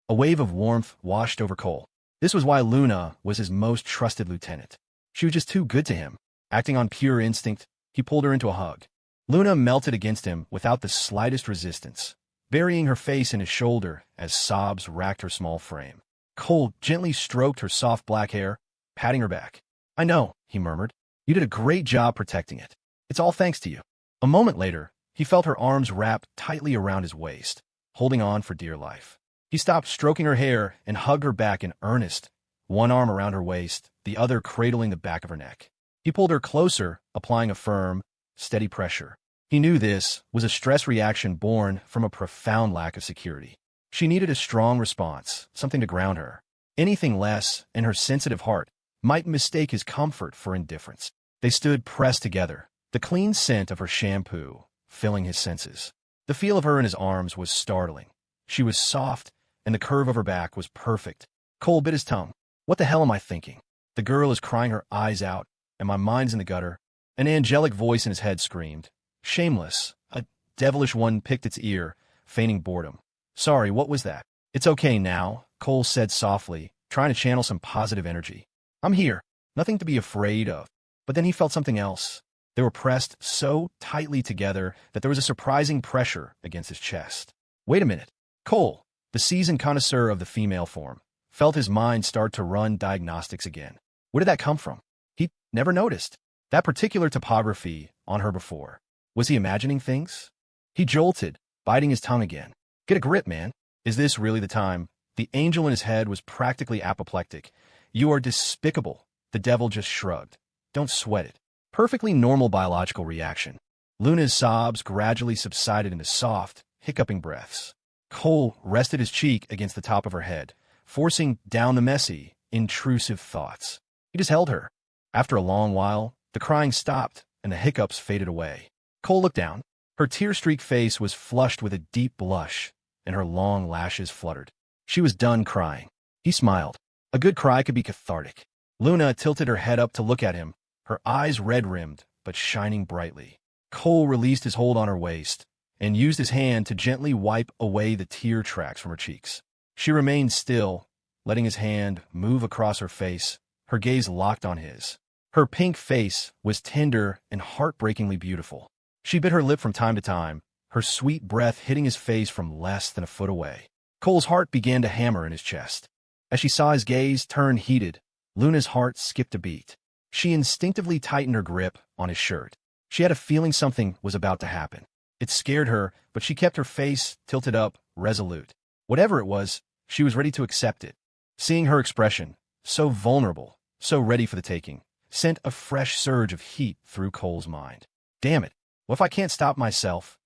A wave of warmth washed over Cole. This was why Luna was his most trusted lieutenant. She was just too good to him. Acting on pure instinct, he pulled her into a hug. Luna melted against him without the slightest resistance, burying her face in his shoulder as sobs racked her small frame. Cole gently stroked her soft black hair, patting her back. "I know," he murmured. "You did a great job protecting it. It's all thanks to you." A moment later, he felt her arms wrapped tightly around his waist, holding on for dear life. He stopped stroking her hair and hugged her back in earnest, one arm around her waist, the other cradling the back of her neck. He pulled her closer, applying a firm, steady pressure. He knew this was a stress reaction born from a profound lack of security. She needed a strong response, something to ground her. Anything less, and her sensitive heart might mistake his comfort for indifference. They stood pressed together, the clean scent of her shampoo filling his senses. The feel of her in his arms was startling. She was soft, and the curve of her back was perfect. Cole bit his tongue. What the hell am I thinking? The girl is crying her eyes out, and my mind's in the gutter. An angelic voice in his head screamed. Shameless. A devilish one picked its ear, feigning boredom. Sorry, what was that? It's okay now, Cole said softly, trying to channel some positive energy. I'm here. Nothing to be afraid of. But then he felt something else. They were pressed so tightly together that there was a surprising pressure against his chest. Wait a minute. Cole, the seasoned connoisseur of the female form, felt his mind start to run diagnostics again. Where did that come from? He'd never noticed that particular topography on her before. Was he imagining things? He jolted, biting his tongue again. Get a grip, man. Is this really the time? The angel in his head was practically apoplectic. You are despicable. The devil just shrugged. Don't sweat it. Perfectly normal biological reaction. Luna's sobs gradually subsided into soft, hiccuping breaths. Cole rested his cheek against the top of her head, forcing down the messy, intrusive thoughts. He just held her. After a long while, the crying stopped and the hiccups faded away. Cole looked down. Her tear-streaked face was flushed with a deep blush, and her long lashes fluttered. She was done crying. He smiled. A good cry could be cathartic. Luna tilted her head up to look at him, her eyes red-rimmed, but shining brightly. Cole released his hold on her waist and used his hand to gently wipe away the tear tracks from her cheeks. She remained still, letting his hand move across her face, her gaze locked on his. Her pink face was tender and heartbreakingly beautiful. She bit her lip from time to time, her sweet breath hitting his face from less than a foot away. Cole's heart began to hammer in his chest. As she saw his gaze turn heated, Luna's heart skipped a beat. She instinctively tightened her grip on his shirt. She had a feeling something was about to happen. It scared her, but she kept her face tilted up, resolute. Whatever it was, she was ready to accept it. Seeing her expression, so vulnerable, so ready for the taking, sent a fresh surge of heat through Cole's mind. Damn it, what if I can't stop myself?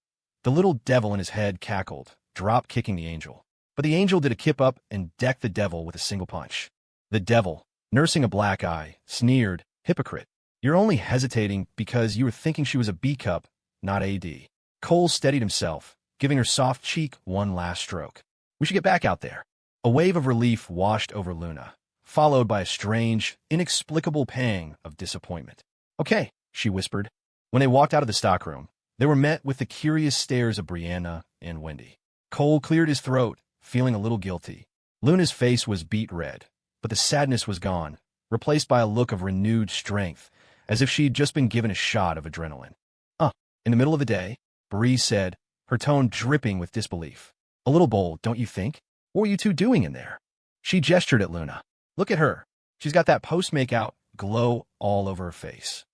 The little devil in his head cackled, drop-kicking the angel. But the angel did a kip-up and decked the devil with a single punch. The devil, nursing a black eye, sneered, "Hypocrite. You're only hesitating because you were thinking she was a B-cup, not AD." Cole steadied himself, giving her soft cheek one last stroke. "We should get back out there." A wave of relief washed over Luna, followed by a strange, inexplicable pang of disappointment. "Okay," she whispered. When they walked out of the stockroom, they were met with the curious stares of Brianna and Wendy. Cole cleared his throat, feeling a little guilty. Luna's face was beet red, but the sadness was gone, replaced by a look of renewed strength, as if she'd just been given a shot of adrenaline. In the middle of the day," Bree said, her tone dripping with disbelief. "A little bold, don't you think? What were you two doing in there?" She gestured at Luna. "Look at her. She's got that post-makeout glow all over her face."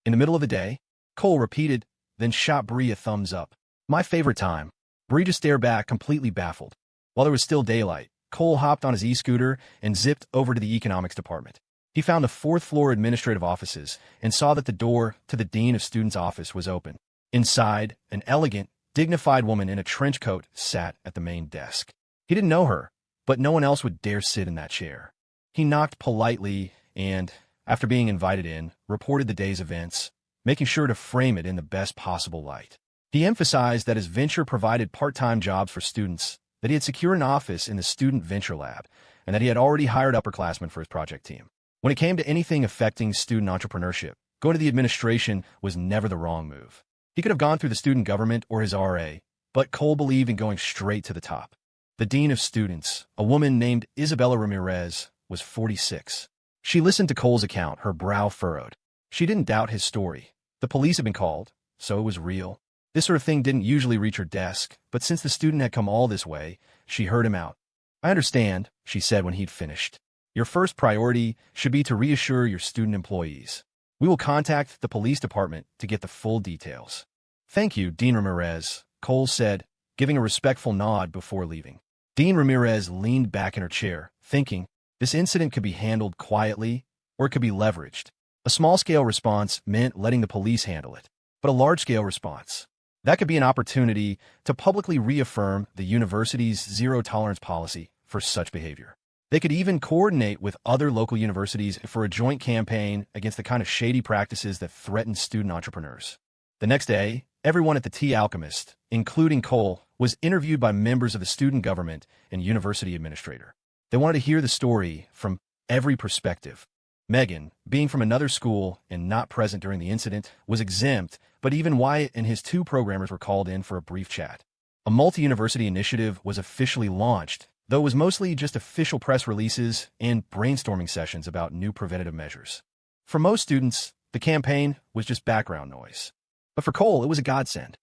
"In the middle of the day?" Cole repeated, then shot Bree a thumbs up. "My favorite time." Bree just stared back, completely baffled. While there was still daylight, Cole hopped on his e-scooter and zipped over to the economics department. He found the fourth-floor administrative offices and saw that the door to the dean of students' office was open. Inside, an elegant, dignified woman in a trench coat sat at the main desk. He didn't know her, but no one else would dare sit in that chair. He knocked politely and, after being invited in, reported the day's events, making sure to frame it in the best possible light. He emphasized that his venture provided part-time jobs for students, that he had secured an office in the Student Venture Lab, and that he had already hired upperclassmen for his project team. When it came to anything affecting student entrepreneurship, going to the administration was never the wrong move. He could have gone through the student government or his RA, but Cole believed in going straight to the top. The dean of students, a woman named Isabella Ramirez, was 46. She listened to Cole's account, her brow furrowed. She didn't doubt his story. The police had been called, so it was real. This sort of thing didn't usually reach her desk, but since the student had come all this way, she heard him out. "I understand," she said when he'd finished. "Your first priority should be to reassure your student employees. We will contact the police department to get the full details." "Thank you, Dean Ramirez," Cole said, giving a respectful nod before leaving. Dean Ramirez leaned back in her chair, thinking, this incident could be handled quietly, or it could be leveraged. A small-scale response meant letting the police handle it, but a large-scale response, that could be an opportunity to publicly reaffirm the university's zero-tolerance policy for such behavior. They could even coordinate with other local universities for a joint campaign against the kind of shady practices that threaten student entrepreneurs. The next day, everyone at the Tea Alchemist, including Cole, was interviewed by members of the student government and university administrator. They wanted to hear the story from every perspective. Megan, being from another school and not present during the incident, was exempt, but even Wyatt and his two programmers were called in for a brief chat. A multi-university initiative was officially launched, though it was mostly just official press releases and brainstorming sessions about new preventative measures. For most students, the campaign was just background noise. But for Cole, it was a godsend.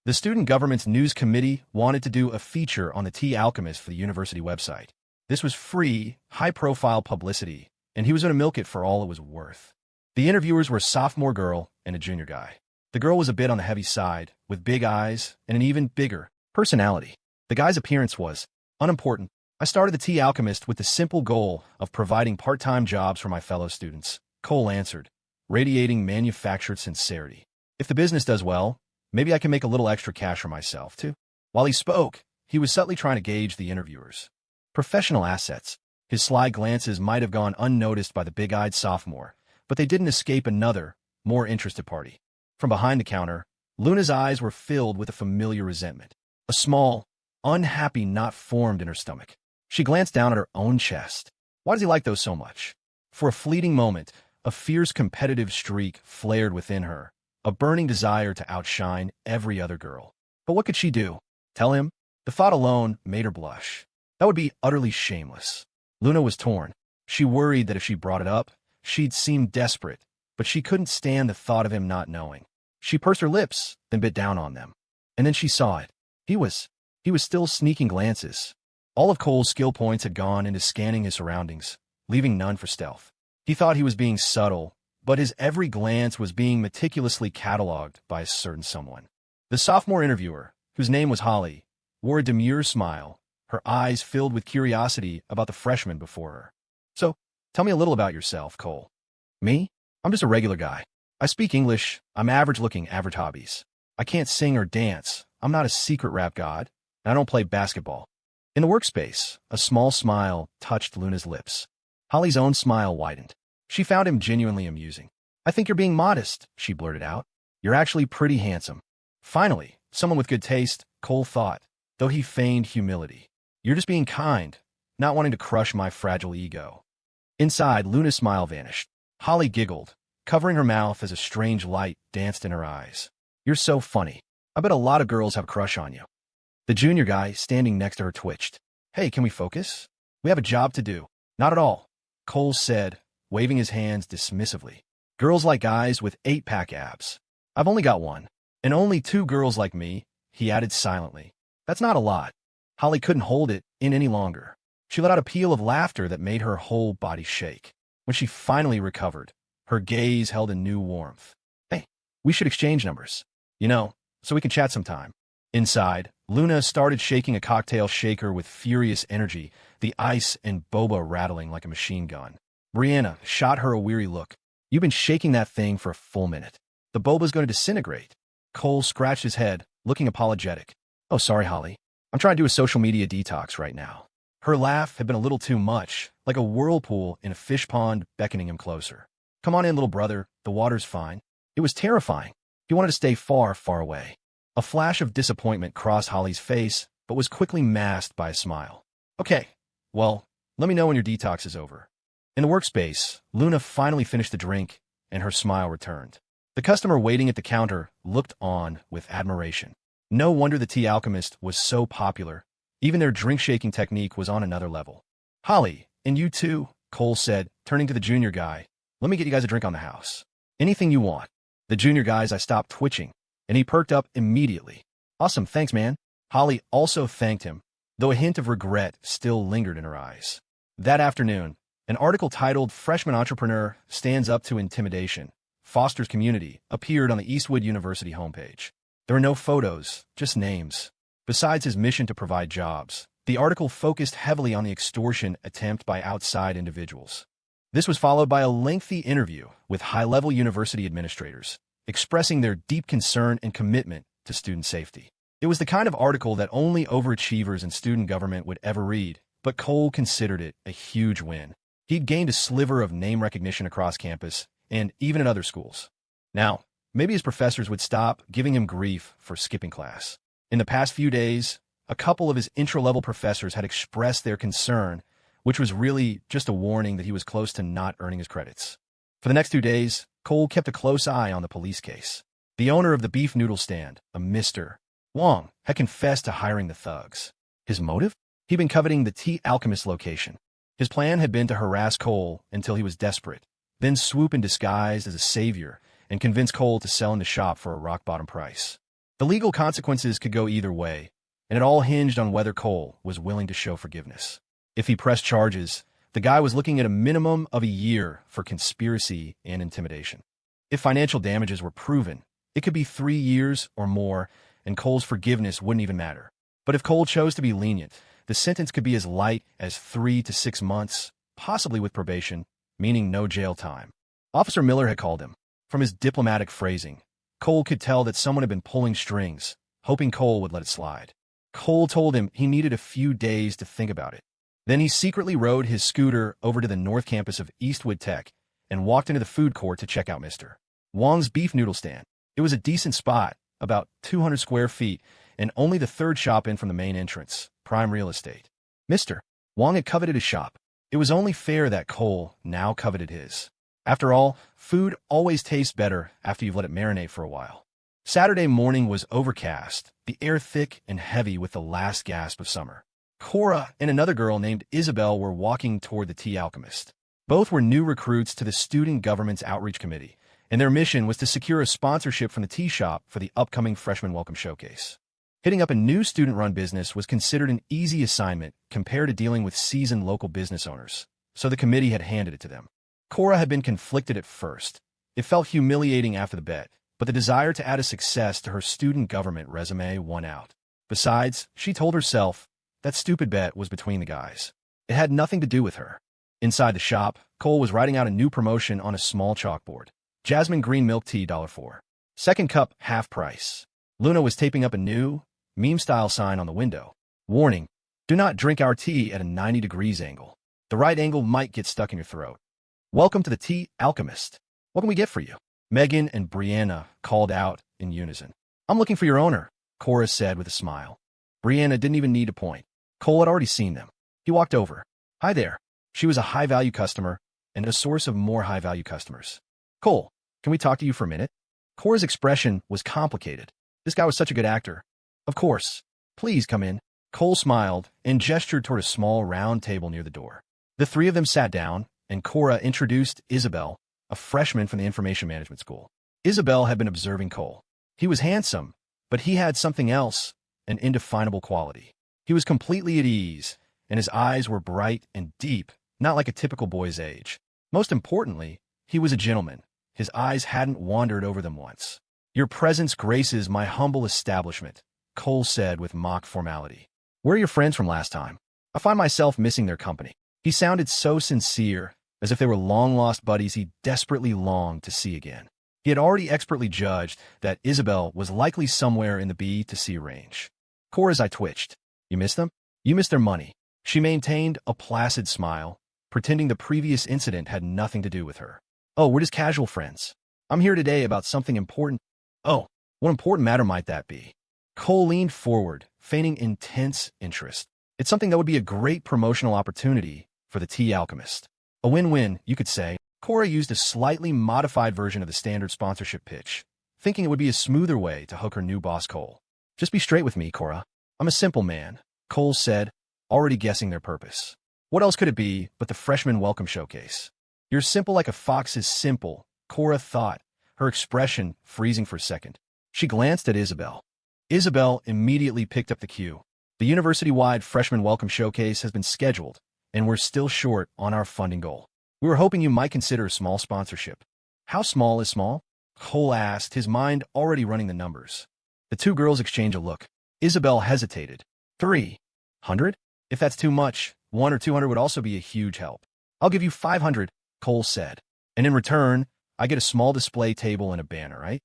The student government's news committee wanted to do a feature on the Tea Alchemist for the university website. This was free, high-profile publicity, and he was going to milk it for all it was worth. The interviewers were a sophomore girl and a junior guy. The girl was a bit on the heavy side, with big eyes and an even bigger personality. The guy's appearance was unimportant. "I started the Tea Alchemist with the simple goal of providing part-time jobs for my fellow students," Cole answered, radiating manufactured sincerity. "If the business does well, maybe I can make a little extra cash for myself, too." While he spoke, he was subtly trying to gauge the interviewers. Professional assets. His sly glances might have gone unnoticed by the big-eyed sophomore, but they didn't escape another, more interested party. From behind the counter, Luna's eyes were filled with a familiar resentment. A small, unhappy knot formed in her stomach. She glanced down at her own chest. Why does he like those so much? For a fleeting moment, a fierce competitive streak flared within her, a burning desire to outshine every other girl. But what could she do? Tell him? The thought alone made her blush. That would be utterly shameless. Luna was torn. She worried that if she brought it up, she'd seem desperate, but she couldn't stand the thought of him not knowing. She pursed her lips, then bit down on them. And then she saw it. He was still sneaking glances. All of Cole's skill points had gone into scanning his surroundings, leaving none for stealth. He thought he was being subtle, but his every glance was being meticulously cataloged by a certain someone. The sophomore interviewer, whose name was Holly, wore a demure smile, her eyes filled with curiosity about the freshman before her. "So, tell me a little about yourself, Cole." "Me? I'm just a regular guy. I speak English, I'm average-looking, average hobbies. I can't sing or dance, I'm not a secret rap god, and I don't play basketball." In the workspace, a small smile touched Luna's lips. Holly's own smile widened. She found him genuinely amusing. "I think you're being modest," she blurted out. "You're actually pretty handsome." Finally, someone with good taste, Cole thought, though he feigned humility. "You're just being kind, not wanting to crush my fragile ego." Inside, Luna's smile vanished. Holly giggled, covering her mouth as a strange light danced in her eyes. "You're so funny. I bet a lot of girls have a crush on you." The junior guy standing next to her twitched. "Hey, can we focus? We have a job to do." "Not at all," Cole said, waving his hands dismissively. "Girls like guys with 8-pack abs. I've only got one. And only 2 girls like me," he added silently. "That's not a lot." Holly couldn't hold it in any longer. She let out a peal of laughter that made her whole body shake. When she finally recovered, her gaze held a new warmth. "Hey, we should exchange numbers. So we can chat sometime." Inside, Luna started shaking a cocktail shaker with furious energy, the ice and boba rattling like a machine gun. Brianna shot her a weary look. "You've been shaking that thing for a full minute. The boba's going to disintegrate." Cole scratched his head, looking apologetic. "Oh, sorry, Holly. I'm trying to do a social media detox right now." Her laugh had been a little too much, like a whirlpool in a fish pond beckoning him closer. "Come on in, little brother. The water's fine." It was terrifying. He wanted to stay far, far away. A flash of disappointment crossed Holly's face, but was quickly masked by a smile. "Okay, well, let me know when your detox is over." In the workspace, Luna finally finished the drink, and her smile returned. The customer waiting at the counter looked on with admiration. No wonder the Tea Alchemist was so popular. Even their drink-shaking technique was on another level. "Holly, and you too," Cole said, turning to the junior guy. "Let me get you guys a drink on the house. Anything you want." The junior guy's eye stopped twitching, and he perked up immediately. "Awesome, thanks, man." Holly also thanked him, though a hint of regret still lingered in her eyes. That afternoon, an article titled "Freshman Entrepreneur Stands Up to Intimidation, Fosters Community" appeared on the Eastwood University homepage. There were no photos, just names. Besides his mission to provide jobs, the article focused heavily on the extortion attempt by outside individuals. This was followed by a lengthy interview with high-level university administrators, expressing their deep concern and commitment to student safety. It was the kind of article that only overachievers in student government would ever read, but Cole considered it a huge win. He'd gained a sliver of name recognition across campus, and even in other schools. Now, maybe his professors would stop giving him grief for skipping class. In the past few days, a couple of his intro-level professors had expressed their concern, which was really just a warning that he was close to not earning his credits. For the next 2 days, Cole kept a close eye on the police case. The owner of the beef noodle stand, a Mr. Wong, had confessed to hiring the thugs. His motive? He'd been coveting the Tea Alchemist location. His plan had been to harass Cole until he was desperate, then swoop in disguise as a savior and convince Cole to sell in the shop for a rock-bottom price. The legal consequences could go either way, and it all hinged on whether Cole was willing to show forgiveness. If he pressed charges, the guy was looking at a minimum of a year for conspiracy and intimidation. If financial damages were proven, it could be 3 years or more, and Cole's forgiveness wouldn't even matter. But if Cole chose to be lenient, the sentence could be as light as 3 to 6 months, possibly with probation, meaning no jail time. Officer Miller had called him. From his diplomatic phrasing, Cole could tell that someone had been pulling strings, hoping Cole would let it slide. Cole told him he needed a few days to think about it. Then he secretly rode his scooter over to the north campus of Eastwood Tech and walked into the food court to check out Mr. Wong's beef noodle stand. It was a decent spot, about 200 square feet, and only the third shop in from the main entrance, prime real estate. Mr. Wong had coveted his shop. It was only fair that Cole now coveted his. After all, food always tastes better after you've let it marinate for a while. Saturday morning was overcast, the air thick and heavy with the last gasp of summer. Cora and another girl named Isabel were walking toward the Tea Alchemist. Both were new recruits to the Student Government's Outreach Committee, and their mission was to secure a sponsorship from the tea shop for the upcoming Freshman Welcome Showcase. Hitting up a new student-run business was considered an easy assignment compared to dealing with seasoned local business owners, so the committee had handed it to them. Cora had been conflicted at first. It felt humiliating after the bet, but the desire to add a success to her student government resume won out. Besides, she told herself, that stupid bet was between the guys. It had nothing to do with her. Inside the shop, Cole was writing out a new promotion on a small chalkboard. Jasmine green milk tea, $4. Second cup, half price. Luna was taping up a new, meme-style sign on the window. Warning, do not drink our tea at a 90 degrees angle. The right angle might get stuck in your throat. Welcome to the Tea Alchemist. What can we get for you? Megan and Brianna called out in unison. I'm looking for your owner, Cora said with a smile. Brianna didn't even need to point. Cole had already seen them. He walked over. Hi there. She was a high-value customer and a source of more high-value customers. Cole, can we talk to you for a minute? Cora's expression was complicated. This guy was such a good actor. Of course. Please come in. Cole smiled and gestured toward a small round table near the door. The three of them sat down, and Cora introduced Isabel, a freshman from the Information Management School. Isabel had been observing Cole. He was handsome, but he had something else, an indefinable quality. He was completely at ease, and his eyes were bright and deep, not like a typical boy's age. Most importantly, he was a gentleman. His eyes hadn't wandered over them once. Your presence graces my humble establishment, Cole said with mock formality. Where are your friends from last time? I find myself missing their company. He sounded so sincere, as if they were long-lost buddies he desperately longed to see again. He had already expertly judged that Isabel was likely somewhere in the B-to-C range. Cora's eye twitched. You miss them? You miss their money. She maintained a placid smile, pretending the previous incident had nothing to do with her. Oh, we're just casual friends. I'm here today about something important. Oh, what important matter might that be? Cole leaned forward, feigning intense interest. It's something that would be a great promotional opportunity for the Tea Alchemist. A win-win, you could say. Cora used a slightly modified version of the standard sponsorship pitch, thinking it would be a smoother way to hook her new boss Cole. Just be straight with me, Cora. I'm a simple man. Cole said, already guessing their purpose. What else could it be but the freshman welcome showcase? You're simple like a fox is simple, Cora thought, her expression freezing for a second. She glanced at Isabel. Isabel immediately picked up the cue. The university-wide freshman welcome showcase has been scheduled, and we're still short on our funding goal. We were hoping you might consider a small sponsorship. How small is small? Cole asked, his mind already running the numbers. The two girls exchanged a look. Isabel hesitated. 300? If that's too much, 100 or 200 would also be a huge help. I'll give you 500, Cole said. And in return, I get a small display table and a banner, right?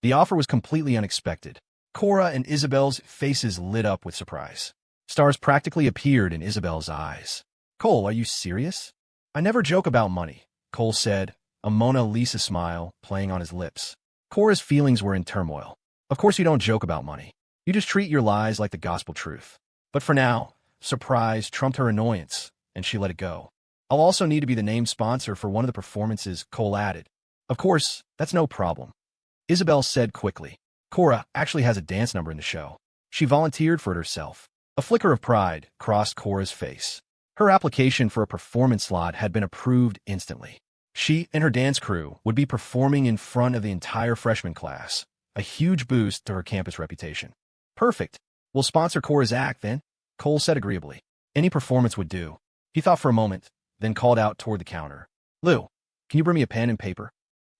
The offer was completely unexpected. Cora and Isabel's faces lit up with surprise. Stars practically appeared in Isabel's eyes. Cole, are you serious? I never joke about money, Cole said, a Mona Lisa smile playing on his lips. Cora's feelings were in turmoil. Of course you don't joke about money. You just treat your lies like the gospel truth. But for now, surprise trumped her annoyance, and she let it go. I'll also need to be the named sponsor for one of the performances, Cole added. Of course, that's no problem, Isabel said quickly. Cora actually has a dance number in the show. She volunteered for it herself. A flicker of pride crossed Cora's face. Her application for a performance slot had been approved instantly. She and her dance crew would be performing in front of the entire freshman class, a huge boost to her campus reputation. Perfect. We'll sponsor Cora's act then, Cole said agreeably. Any performance would do. He thought for a moment, then called out toward the counter. Lou, can you bring me a pen and paper?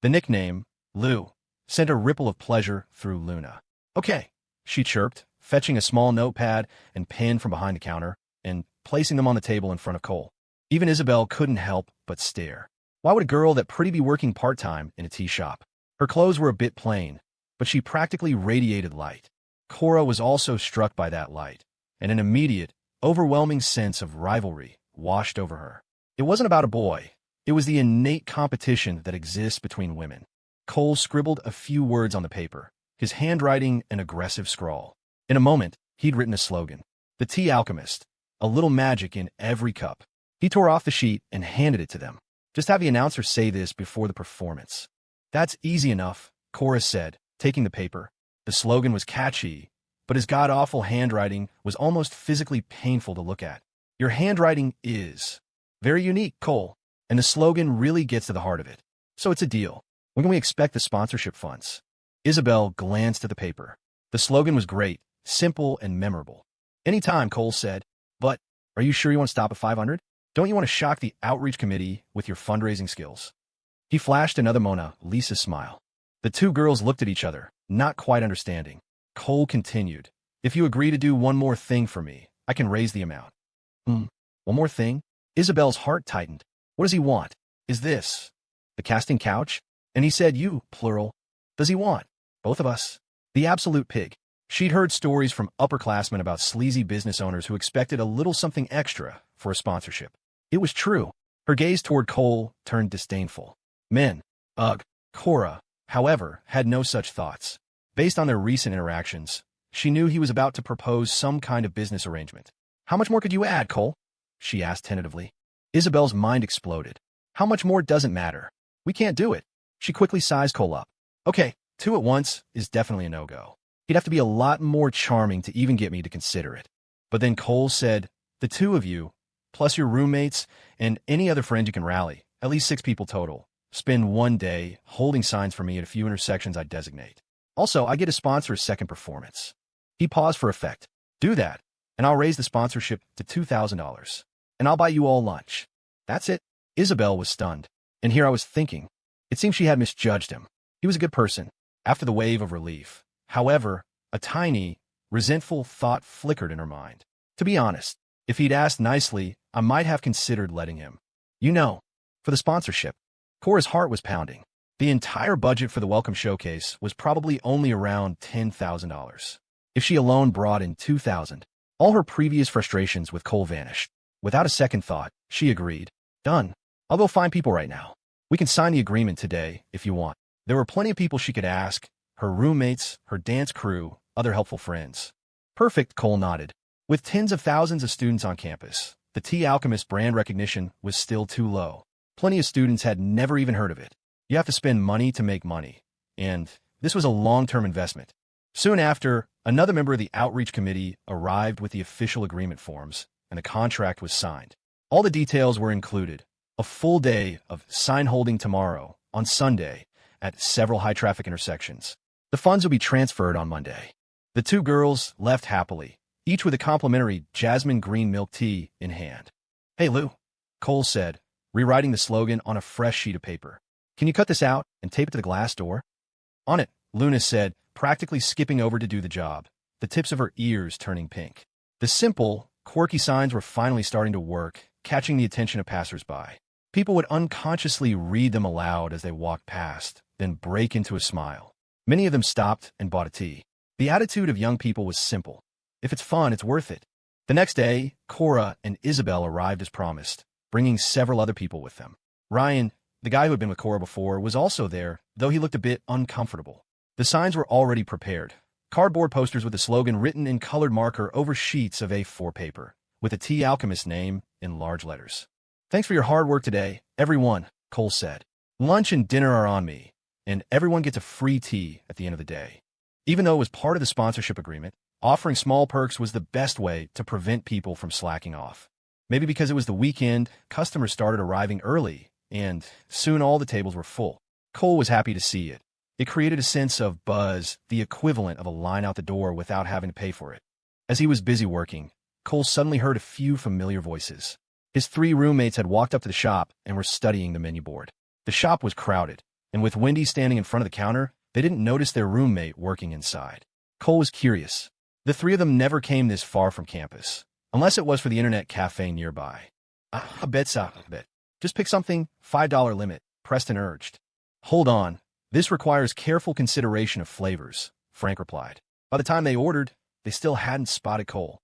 The nickname, Lou, sent a ripple of pleasure through Luna. Okay, she chirped, fetching a small notepad and pen from behind the counter and placing them on the table in front of Cole. Even Isabel couldn't help but stare. Why would a girl that pretty be working part-time in a tea shop? Her clothes were a bit plain, but she practically radiated light. Cora was also struck by that light, and an immediate, overwhelming sense of rivalry washed over her. It wasn't about a boy. It was the innate competition that exists between women. Cole scribbled a few words on the paper, his handwriting an aggressive scrawl. In a moment, he'd written a slogan. The Tea Alchemist, a little magic in every cup. He tore off the sheet and handed it to them. Just have the announcer say this before the performance. That's easy enough, Cora said, taking the paper. The slogan was catchy, but his god-awful handwriting was almost physically painful to look at. Your handwriting is very unique, Cole, and the slogan really gets to the heart of it. So it's a deal. When can we expect the sponsorship funds? Isabel glanced at the paper. The slogan was great, simple and memorable. Anytime, Cole said. But are you sure you want to stop at 500? Don't you want to shock the outreach committee with your fundraising skills? He flashed another Mona Lisa smile. The two girls looked at each other, not quite understanding. Cole continued. If you agree to do one more thing for me, I can raise the amount. One more thing? Isabel's heart tightened. What does he want? Is this the casting couch? And he said you, plural. Does he want both of us? The absolute pig. She'd heard stories from upperclassmen about sleazy business owners who expected a little something extra for a sponsorship. It was true. Her gaze toward Cole turned disdainful. Men, ugh. Cora, however, had no such thoughts. Based on their recent interactions, she knew he was about to propose some kind of business arrangement. How much more could you add, Cole? She asked tentatively. Isabel's mind exploded. How much more doesn't matter. We can't do it. She quickly sized Cole up. Okay, 2 at once is definitely a no-go. He'd have to be a lot more charming to even get me to consider it. But then Cole said, the two of you, plus your roommates and any other friend you can rally, at least 6 people total, spend one day holding signs for me at a few intersections I designate. Also, I get to sponsor a second performance. He paused for effect. Do that, and I'll raise the sponsorship to $2,000. And I'll buy you all lunch. That's it. Isabel was stunned. And here I was thinking. It seemed she had misjudged him. He was a good person. After the wave of relief. However, a tiny, resentful thought flickered in her mind. To be honest, if he'd asked nicely, I might have considered letting him. You know, for the sponsorship. Cora's heart was pounding. The entire budget for the welcome showcase was probably only around $10,000. If she alone brought in $2,000, all her previous frustrations with Cole vanished. Without a second thought, she agreed. Done. I'll go find people right now. We can sign the agreement today, if you want. There were plenty of people she could ask. Her roommates, her dance crew, other helpful friends. Perfect, Cole nodded. With tens of thousands of students on campus, the Tea Alchemist brand recognition was still too low. Plenty of students had never even heard of it. You have to spend money to make money. And this was a long-term investment. Soon after, another member of the outreach committee arrived with the official agreement forms, and the contract was signed. All the details were included. A full day of sign holding tomorrow, on Sunday, at several high-traffic intersections. The funds will be transferred on Monday. The two girls left happily, each with a complimentary Jasmine green milk tea in hand. "Hey, Lou," Cole said, rewriting the slogan on a fresh sheet of paper. "Can you cut this out and tape it to the glass door?" "On it," Luna said, practically skipping over to do the job, the tips of her ears turning pink. The simple, quirky signs were finally starting to work, catching the attention of passersby. People would unconsciously read them aloud as they walked past, then break into a smile. Many of them stopped and bought a tea. The attitude of young people was simple. If it's fun, it's worth it. The next day, Cora and Isabel arrived as promised, bringing several other people with them. Ryan, the guy who had been with Cora before, was also there, though he looked a bit uncomfortable. The signs were already prepared. Cardboard posters with the slogan written in colored marker over sheets of A4 paper, with the Tea Alchemist name in large letters. "Thanks for your hard work today, everyone," Cole said. "Lunch and dinner are on me, and everyone gets a free tea at the end of the day." Even though it was part of the sponsorship agreement, offering small perks was the best way to prevent people from slacking off. Maybe because it was the weekend, customers started arriving early, and soon all the tables were full. Cole was happy to see it. It created a sense of buzz, the equivalent of a line out the door without having to pay for it. As he was busy working, Cole suddenly heard a few familiar voices. His 3 roommates had walked up to the shop and were studying the menu board. The shop was crowded, and with Wendy standing in front of the counter, they didn't notice their roommate working inside. Cole was curious. The 3 of them never came this far from campus, unless it was for the internet cafe nearby. "I bet. Just pick something, $5 limit," Preston urged. "Hold on. This requires careful consideration of flavors," Frank replied. By the time they ordered, they still hadn't spotted Cole.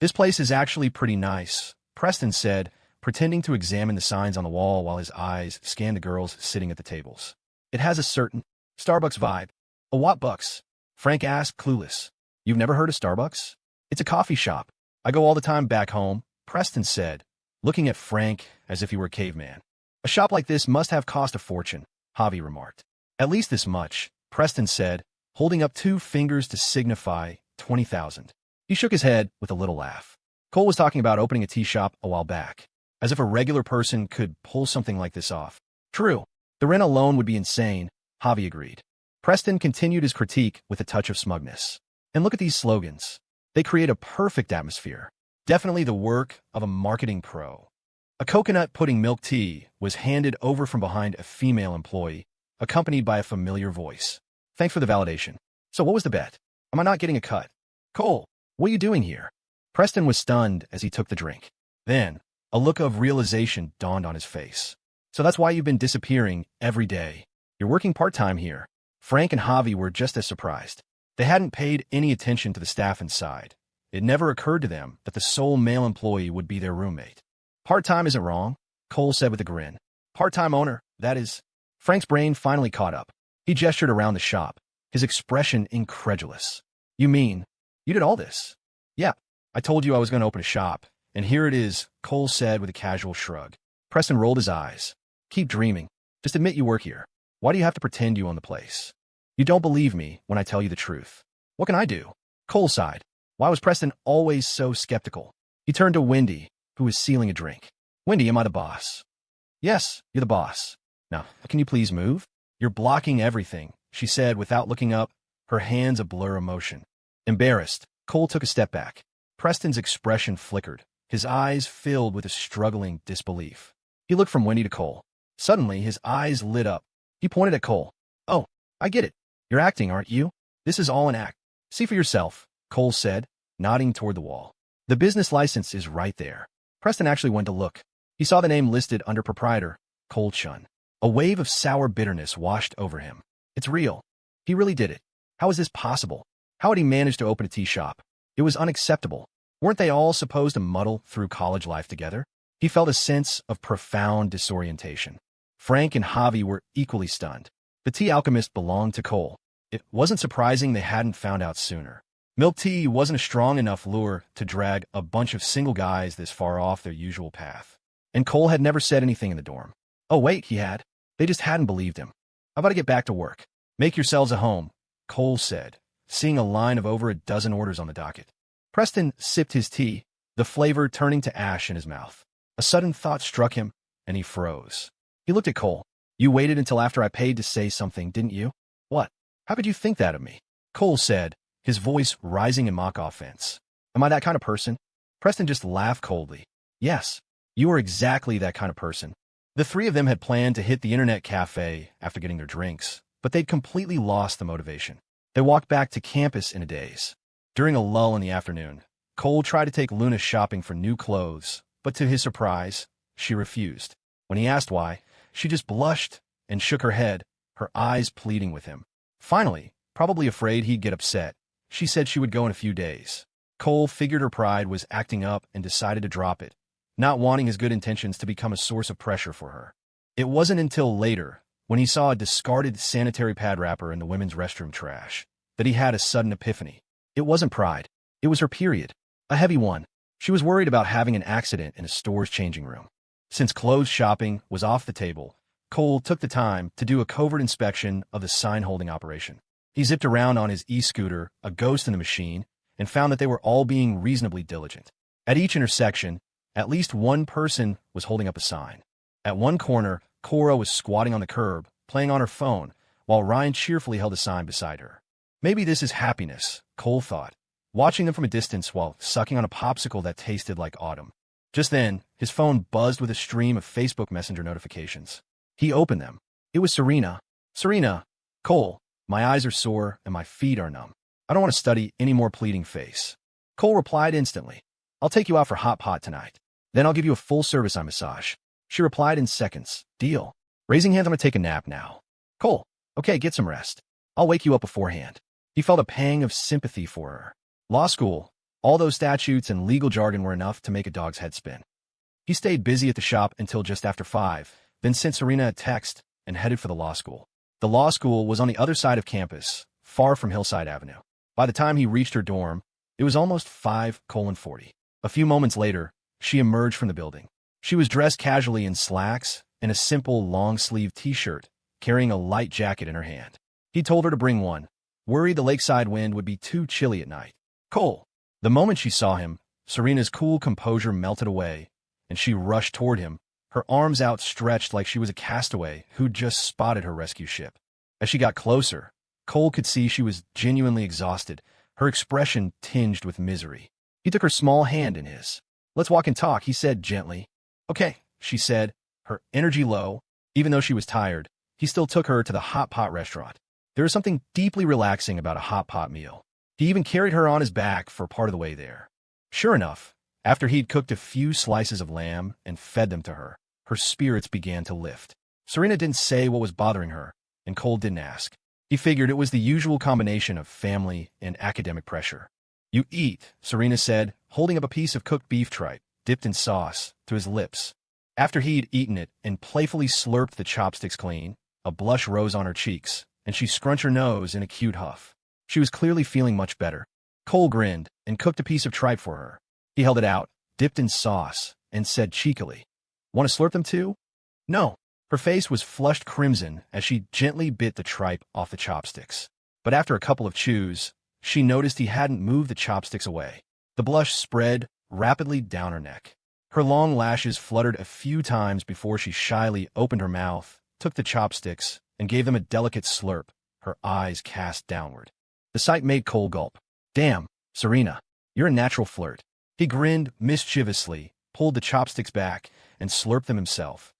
"This place is actually pretty nice," Preston said, pretending to examine the signs on the wall while his eyes scanned the girls sitting at the tables. "It has a certain Starbucks vibe." "A what bucks?" Frank asked, clueless. "You've never heard of Starbucks? It's a coffee shop. I go all the time back home," Preston said, looking at Frank as if he were a caveman. "A shop like this must have cost a fortune," Javi remarked. "At least this much," Preston said, holding up 2 fingers to signify 20,000. He shook his head with a little laugh. Cole was talking about opening a tea shop a while back, as if a regular person could pull something like this off. "True. The rent alone would be insane," Javi agreed. Preston continued his critique with a touch of smugness. "And look at these slogans. They create a perfect atmosphere. Definitely the work of a marketing pro." A coconut pudding milk tea was handed over from behind a female employee, accompanied by a familiar voice. "Thanks for the validation. So what was the bet? Am I not getting a cut?" "Cole, what are you doing here?" Preston was stunned as he took the drink. Then, a look of realization dawned on his face. "So that's why you've been disappearing every day. You're working part-time here." Frank and Javi were just as surprised. They hadn't paid any attention to the staff inside. It never occurred to them that the sole male employee would be their roommate. "Part-time isn't wrong," Cole said with a grin. "Part-time owner, that is." Frank's brain finally caught up. He gestured around the shop, his expression incredulous. "You mean, you did all this?" "Yeah, I told you I was going to open a shop, and here it is," Cole said with a casual shrug. Preston rolled his eyes. "Keep dreaming. Just admit you work here. Why do you have to pretend you own the place? You don't believe me when I tell you the truth. What can I do?" Cole sighed. Why was Preston always so skeptical? He turned to Wendy, who was sealing a drink. "Wendy, am I the boss?" "Yes, you're the boss. Now, can you please move?" "You're blocking everything," she said without looking up, her hands a blur of emotion. Embarrassed, Cole took a step back. Preston's expression flickered, his eyes filled with a struggling disbelief. He looked from Wendy to Cole. Suddenly, his eyes lit up. He pointed at Cole. "Oh, I get it. You're acting, aren't you? This is all an act. See for yourself," Cole said, nodding toward the wall. "The business license is right there." Preston actually went to look. He saw the name listed under proprietor, Cole Chun. A wave of sour bitterness washed over him. It's real. He really did it. How is this possible? How had he managed to open a tea shop? It was unacceptable. Weren't they all supposed to muddle through college life together? He felt a sense of profound disorientation. Frank and Javi were equally stunned. The tea alchemist belonged to Cole. It wasn't surprising they hadn't found out sooner. Milk tea wasn't a strong enough lure to drag a bunch of single guys this far off their usual path. And Cole had never said anything in the dorm. Oh, wait, he had. They just hadn't believed him. "I've got to get back to work." "Make yourselves a home," Cole said, seeing a line of over a dozen orders on the docket. Preston sipped his tea, the flavor turning to ash in his mouth. A sudden thought struck him, and he froze. He looked at Cole. "You waited until after I paid to say something, didn't you?" "What? How could you think that of me?" Cole said, his voice rising in mock offense. "Am I that kind of person?" Preston just laughed coldly. "Yes, you are exactly that kind of person." The three of them had planned to hit the internet cafe after getting their drinks, but they'd completely lost the motivation. They walked back to campus in a daze. During a lull in the afternoon, Cole tried to take Luna shopping for new clothes, but to his surprise, she refused. When he asked why, she just blushed and shook her head, her eyes pleading with him. Finally, probably afraid he'd get upset, she said she would go in a few days. Cole figured her pride was acting up and decided to drop it, not wanting his good intentions to become a source of pressure for her. It wasn't until later, when he saw a discarded sanitary pad wrapper in the women's restroom trash, that he had a sudden epiphany. It wasn't pride. It was her period. A heavy one. She was worried about having an accident in a store's changing room. Since clothes shopping was off the table, Cole took the time to do a covert inspection of the sign-holding operation. He zipped around on his e-scooter, a ghost in the machine, and found that they were all being reasonably diligent. At each intersection, at least one person was holding up a sign. At one corner, Cora was squatting on the curb, playing on her phone, while Ryan cheerfully held a sign beside her. Maybe this is happiness, Cole thought, watching them from a distance while sucking on a popsicle that tasted like autumn. Just then, his phone buzzed with a stream of Facebook Messenger notifications. He opened them. It was Serena. "Serena, Cole, my eyes are sore and my feet are numb. I don't want to study any more pleading face." Cole replied instantly. "I'll take you out for hot pot tonight. Then I'll give you a full-service eye massage." She replied in seconds. "Deal." Raising hands, "I'm going to take a nap now." Cole, "Okay, get some rest. I'll wake you up beforehand." He felt a pang of sympathy for her. Law school, all those statutes and legal jargon were enough to make a dog's head spin. He stayed busy at the shop until just after 5, then sent Serena a text and headed for the law school. The law school was on the other side of campus, far from Hillside Avenue. By the time he reached her dorm, it was almost 5:40. A few moments later, she emerged from the building. She was dressed casually in slacks and a simple long-sleeve t-shirt, carrying a light jacket in her hand. He told her to bring one, worried the lakeside wind would be too chilly at night. "Cole." The moment she saw him, Serena's cool composure melted away, and she rushed toward him, her arms outstretched like she was a castaway who'd just spotted her rescue ship. As she got closer, Cole could see she was genuinely exhausted, her expression tinged with misery. He took her small hand in his. "Let's walk and talk," he said gently. "Okay," she said, her energy low. Even though she was tired, he still took her to the hot pot restaurant. There is something deeply relaxing about a hot pot meal. He even carried her on his back for part of the way there. Sure enough, after he'd cooked a few slices of lamb and fed them to her, her spirits began to lift. Serena didn't say what was bothering her, and Cole didn't ask. He figured it was the usual combination of family and academic pressure. "You eat," Serena said, holding up a piece of cooked beef tripe, dipped in sauce, to his lips. After he'd eaten it and playfully slurped the chopsticks clean, a blush rose on her cheeks, and she scrunched her nose in a cute huff. She was clearly feeling much better. Cole grinned and cooked a piece of tripe for her. He held it out, dipped in sauce, and said cheekily, "Want to slurp them too?" "No." Her face was flushed crimson as she gently bit the tripe off the chopsticks. But after a couple of chews, she noticed he hadn't moved the chopsticks away. The blush spread rapidly down her neck. Her long lashes fluttered a few times before she shyly opened her mouth, took the chopsticks, and gave them a delicate slurp, her eyes cast downward. The sight made Cole gulp. "Damn, Serena, you're a natural flirt." He grinned mischievously, pulled the chopsticks back, and slurped them himself.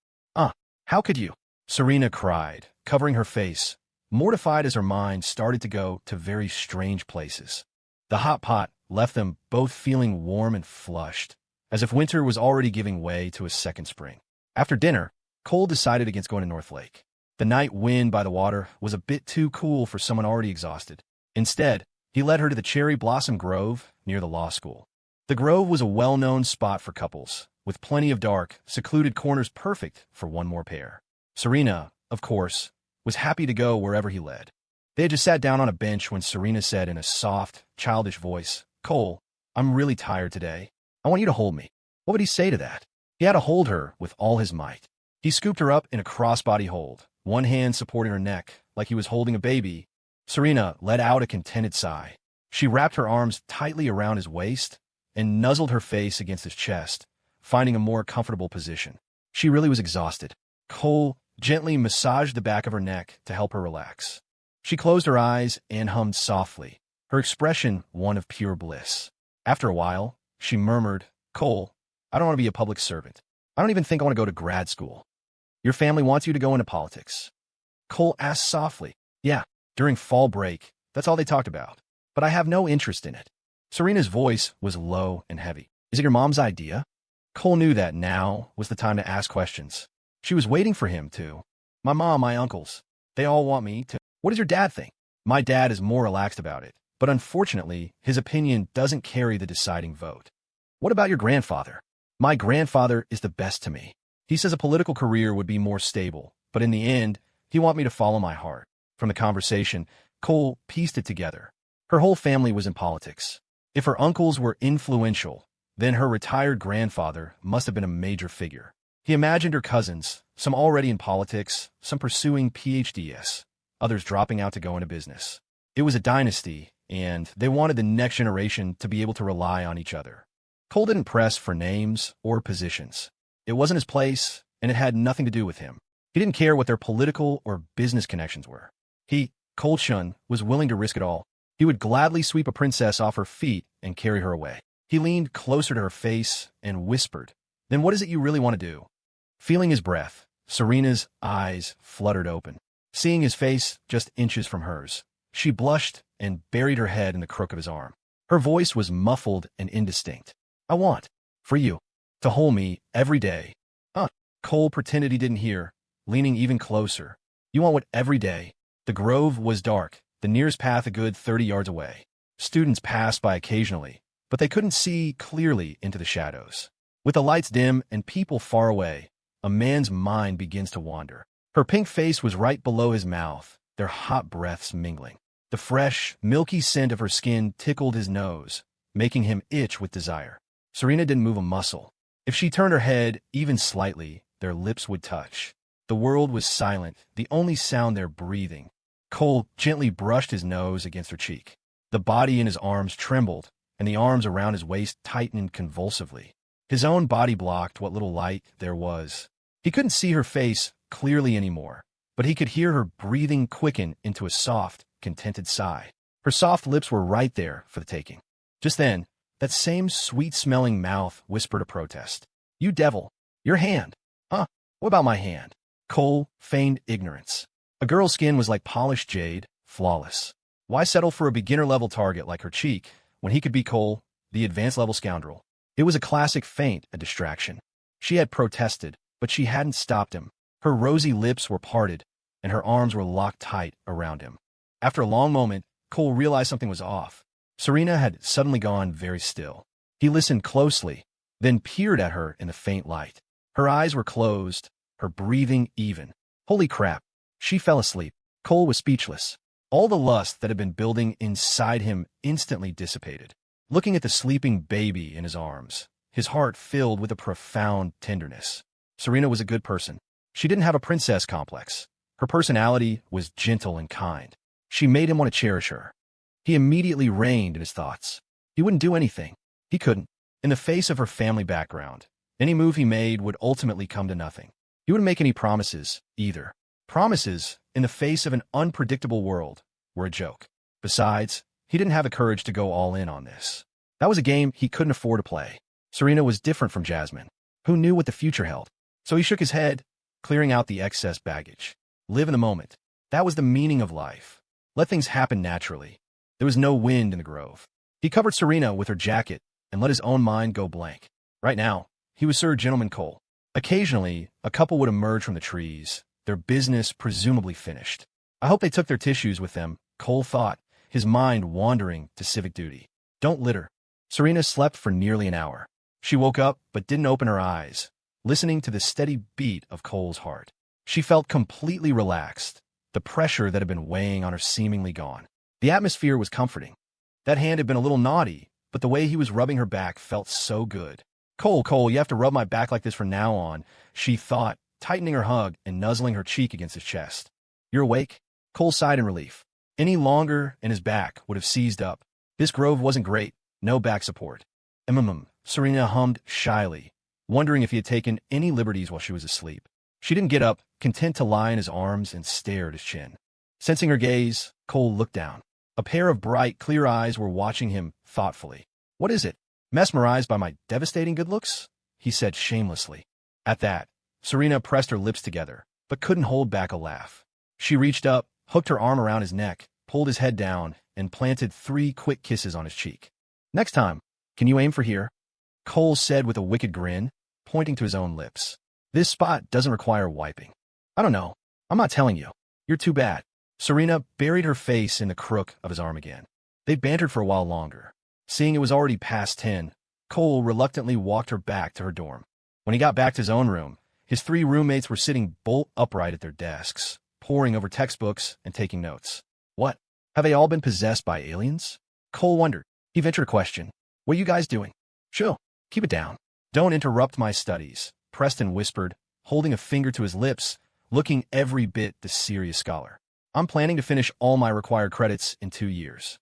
How could you?" Serena cried, covering her face, mortified as her mind started to go to very strange places. The hot pot left them both feeling warm and flushed, as if winter was already giving way to a second spring. After dinner, Cole decided against going to North Lake. The night wind by the water was a bit too cool for someone already exhausted. Instead, he led her to the Cherry Blossom Grove near the law school. The Grove was a well-known spot for couples, with plenty of dark, secluded corners perfect for one more pair. Serena, of course, was happy to go wherever he led. They had just sat down on a bench when Serena said in a soft, childish voice, "Cole, I'm really tired today. I want you to hold me." What would he say to that? He had to hold her with all his might. He scooped her up in a crossbody hold, one hand supporting her neck like he was holding a baby, Serena let out a contented sigh. She wrapped her arms tightly around his waist and nuzzled her face against his chest, finding a more comfortable position. She really was exhausted. Cole gently massaged the back of her neck to help her relax. She closed her eyes and hummed softly, her expression one of pure bliss. After a while, she murmured, "Cole, I don't want to be a public servant. I don't even think I want to go to grad school. Your family wants you to go into politics." Cole asked softly. "Yeah, during fall break, that's all they talked about. But I have no interest in it." Serena's voice was low and heavy. "Is it your mom's idea?" Cole knew that now was the time to ask questions. She was waiting for him to. "My mom, my uncles, they all want me to." "What does your dad think?" "My dad is more relaxed about it, but unfortunately, his opinion doesn't carry the deciding vote." "What about your grandfather?" "My grandfather is the best to me. He says a political career would be more stable, but in the end, he wants me to follow my heart." From the conversation, Cole pieced it together. Her whole family was in politics. If her uncles were influential, then her retired grandfather must have been a major figure. He imagined her cousins, some already in politics, some pursuing Ph.D.s, others dropping out to go into business. It was a dynasty, and they wanted the next generation to be able to rely on each other. Cole didn't press for names or positions. It wasn't his place, and it had nothing to do with him. He didn't care what their political or business connections were. He, Cole Shun, was willing to risk it all. He would gladly sweep a princess off her feet and carry her away. He leaned closer to her face and whispered, "Then what is it you really want to do?" Feeling his breath, Serena's eyes fluttered open. Seeing his face just inches from hers, she blushed and buried her head in the crook of his arm. Her voice was muffled and indistinct. "I want, for you, to hold me every day." Cole pretended he didn't hear, leaning even closer. "You want what every day?" The grove was dark, the nearest path a good 30 yards away. Students passed by occasionally, but they couldn't see clearly into the shadows. With the lights dim and people far away, a man's mind begins to wander. Her pink face was right below his mouth, their hot breaths mingling. The fresh, milky scent of her skin tickled his nose, making him itch with desire. Serena didn't move a muscle. If she turned her head even slightly, their lips would touch. The world was silent, the only sound their breathing. Cole gently brushed his nose against her cheek. The body in his arms trembled, and the arms around his waist tightened convulsively. His own body blocked what little light there was. He couldn't see her face clearly anymore, but he could hear her breathing quicken into a soft, contented sigh. Her soft lips were right there for the taking. Just then, that same sweet-smelling mouth whispered a protest. "You devil! Your hand!" "Huh? What about my hand?" Cole feigned ignorance. A girl's skin was like polished jade, flawless. Why settle for a beginner-level target like her cheek when he could be Cole, the advanced-level scoundrel? It was a classic feint, a distraction. She had protested, but she hadn't stopped him. Her rosy lips were parted, and her arms were locked tight around him. After a long moment, Cole realized something was off. Serena had suddenly gone very still. He listened closely, then peered at her in the faint light. Her eyes were closed, her breathing even. Holy crap! She fell asleep. Cole was speechless. All the lust that had been building inside him instantly dissipated. Looking at the sleeping baby in his arms, his heart filled with a profound tenderness. Serena was a good person. She didn't have a princess complex. Her personality was gentle and kind. She made him want to cherish her. He immediately reined in his thoughts. He wouldn't do anything. He couldn't. In the face of her family background, any move he made would ultimately come to nothing. He wouldn't make any promises, either. Promises, in the face of an unpredictable world, were a joke. Besides, he didn't have the courage to go all in on this. That was a game he couldn't afford to play. Serena was different from Jasmine, who knew what the future held. So he shook his head, clearing out the excess baggage. Live in the moment. That was the meaning of life. Let things happen naturally. There was no wind in the grove. He covered Serena with her jacket and let his own mind go blank. Right now, he was Sir Gentleman Cole. Occasionally, a couple would emerge from the trees, their business presumably finished. I hope they took their tissues with them, Cole thought, his mind wandering to civic duty. Don't litter. Serena slept for nearly an hour. She woke up but didn't open her eyes, listening to the steady beat of Cole's heart. She felt completely relaxed, the pressure that had been weighing on her seemingly gone. The atmosphere was comforting. That hand had been a little naughty, but the way he was rubbing her back felt so good. Cole, you have to rub my back like this from now on, she thought, tightening her hug and nuzzling her cheek against his chest. You're awake? Cole sighed in relief. Any longer and his back would have seized up. This grove wasn't great, no back support. Serena hummed shyly, wondering if he had taken any liberties while she was asleep. She didn't get up, content to lie in his arms and stare at his chin. Sensing her gaze, Cole looked down. A pair of bright, clear eyes were watching him thoughtfully. "What is it? Mesmerized by my devastating good looks?" he said shamelessly. At that, Serena pressed her lips together, but couldn't hold back a laugh. She reached up, hooked her arm around his neck, pulled his head down, and planted 3 quick kisses on his cheek. "Next time, can you aim for here?" Cole said with a wicked grin, pointing to his own lips. "This spot doesn't require wiping." "I don't know. I'm not telling you. You're too bad." Serena buried her face in the crook of his arm again. They bantered for a while longer. Seeing it was already past 10, Cole reluctantly walked her back to her dorm. When he got back to his own room, his 3 roommates were sitting bolt upright at their desks, poring over textbooks and taking notes. "What? Have they all been possessed by aliens?" Cole wondered. He ventured a question. "What are you guys doing?" "Chill. Keep it down. Don't interrupt my studies," Preston whispered, holding a finger to his lips, looking every bit the serious scholar. "I'm planning to finish all my required credits in 2 years."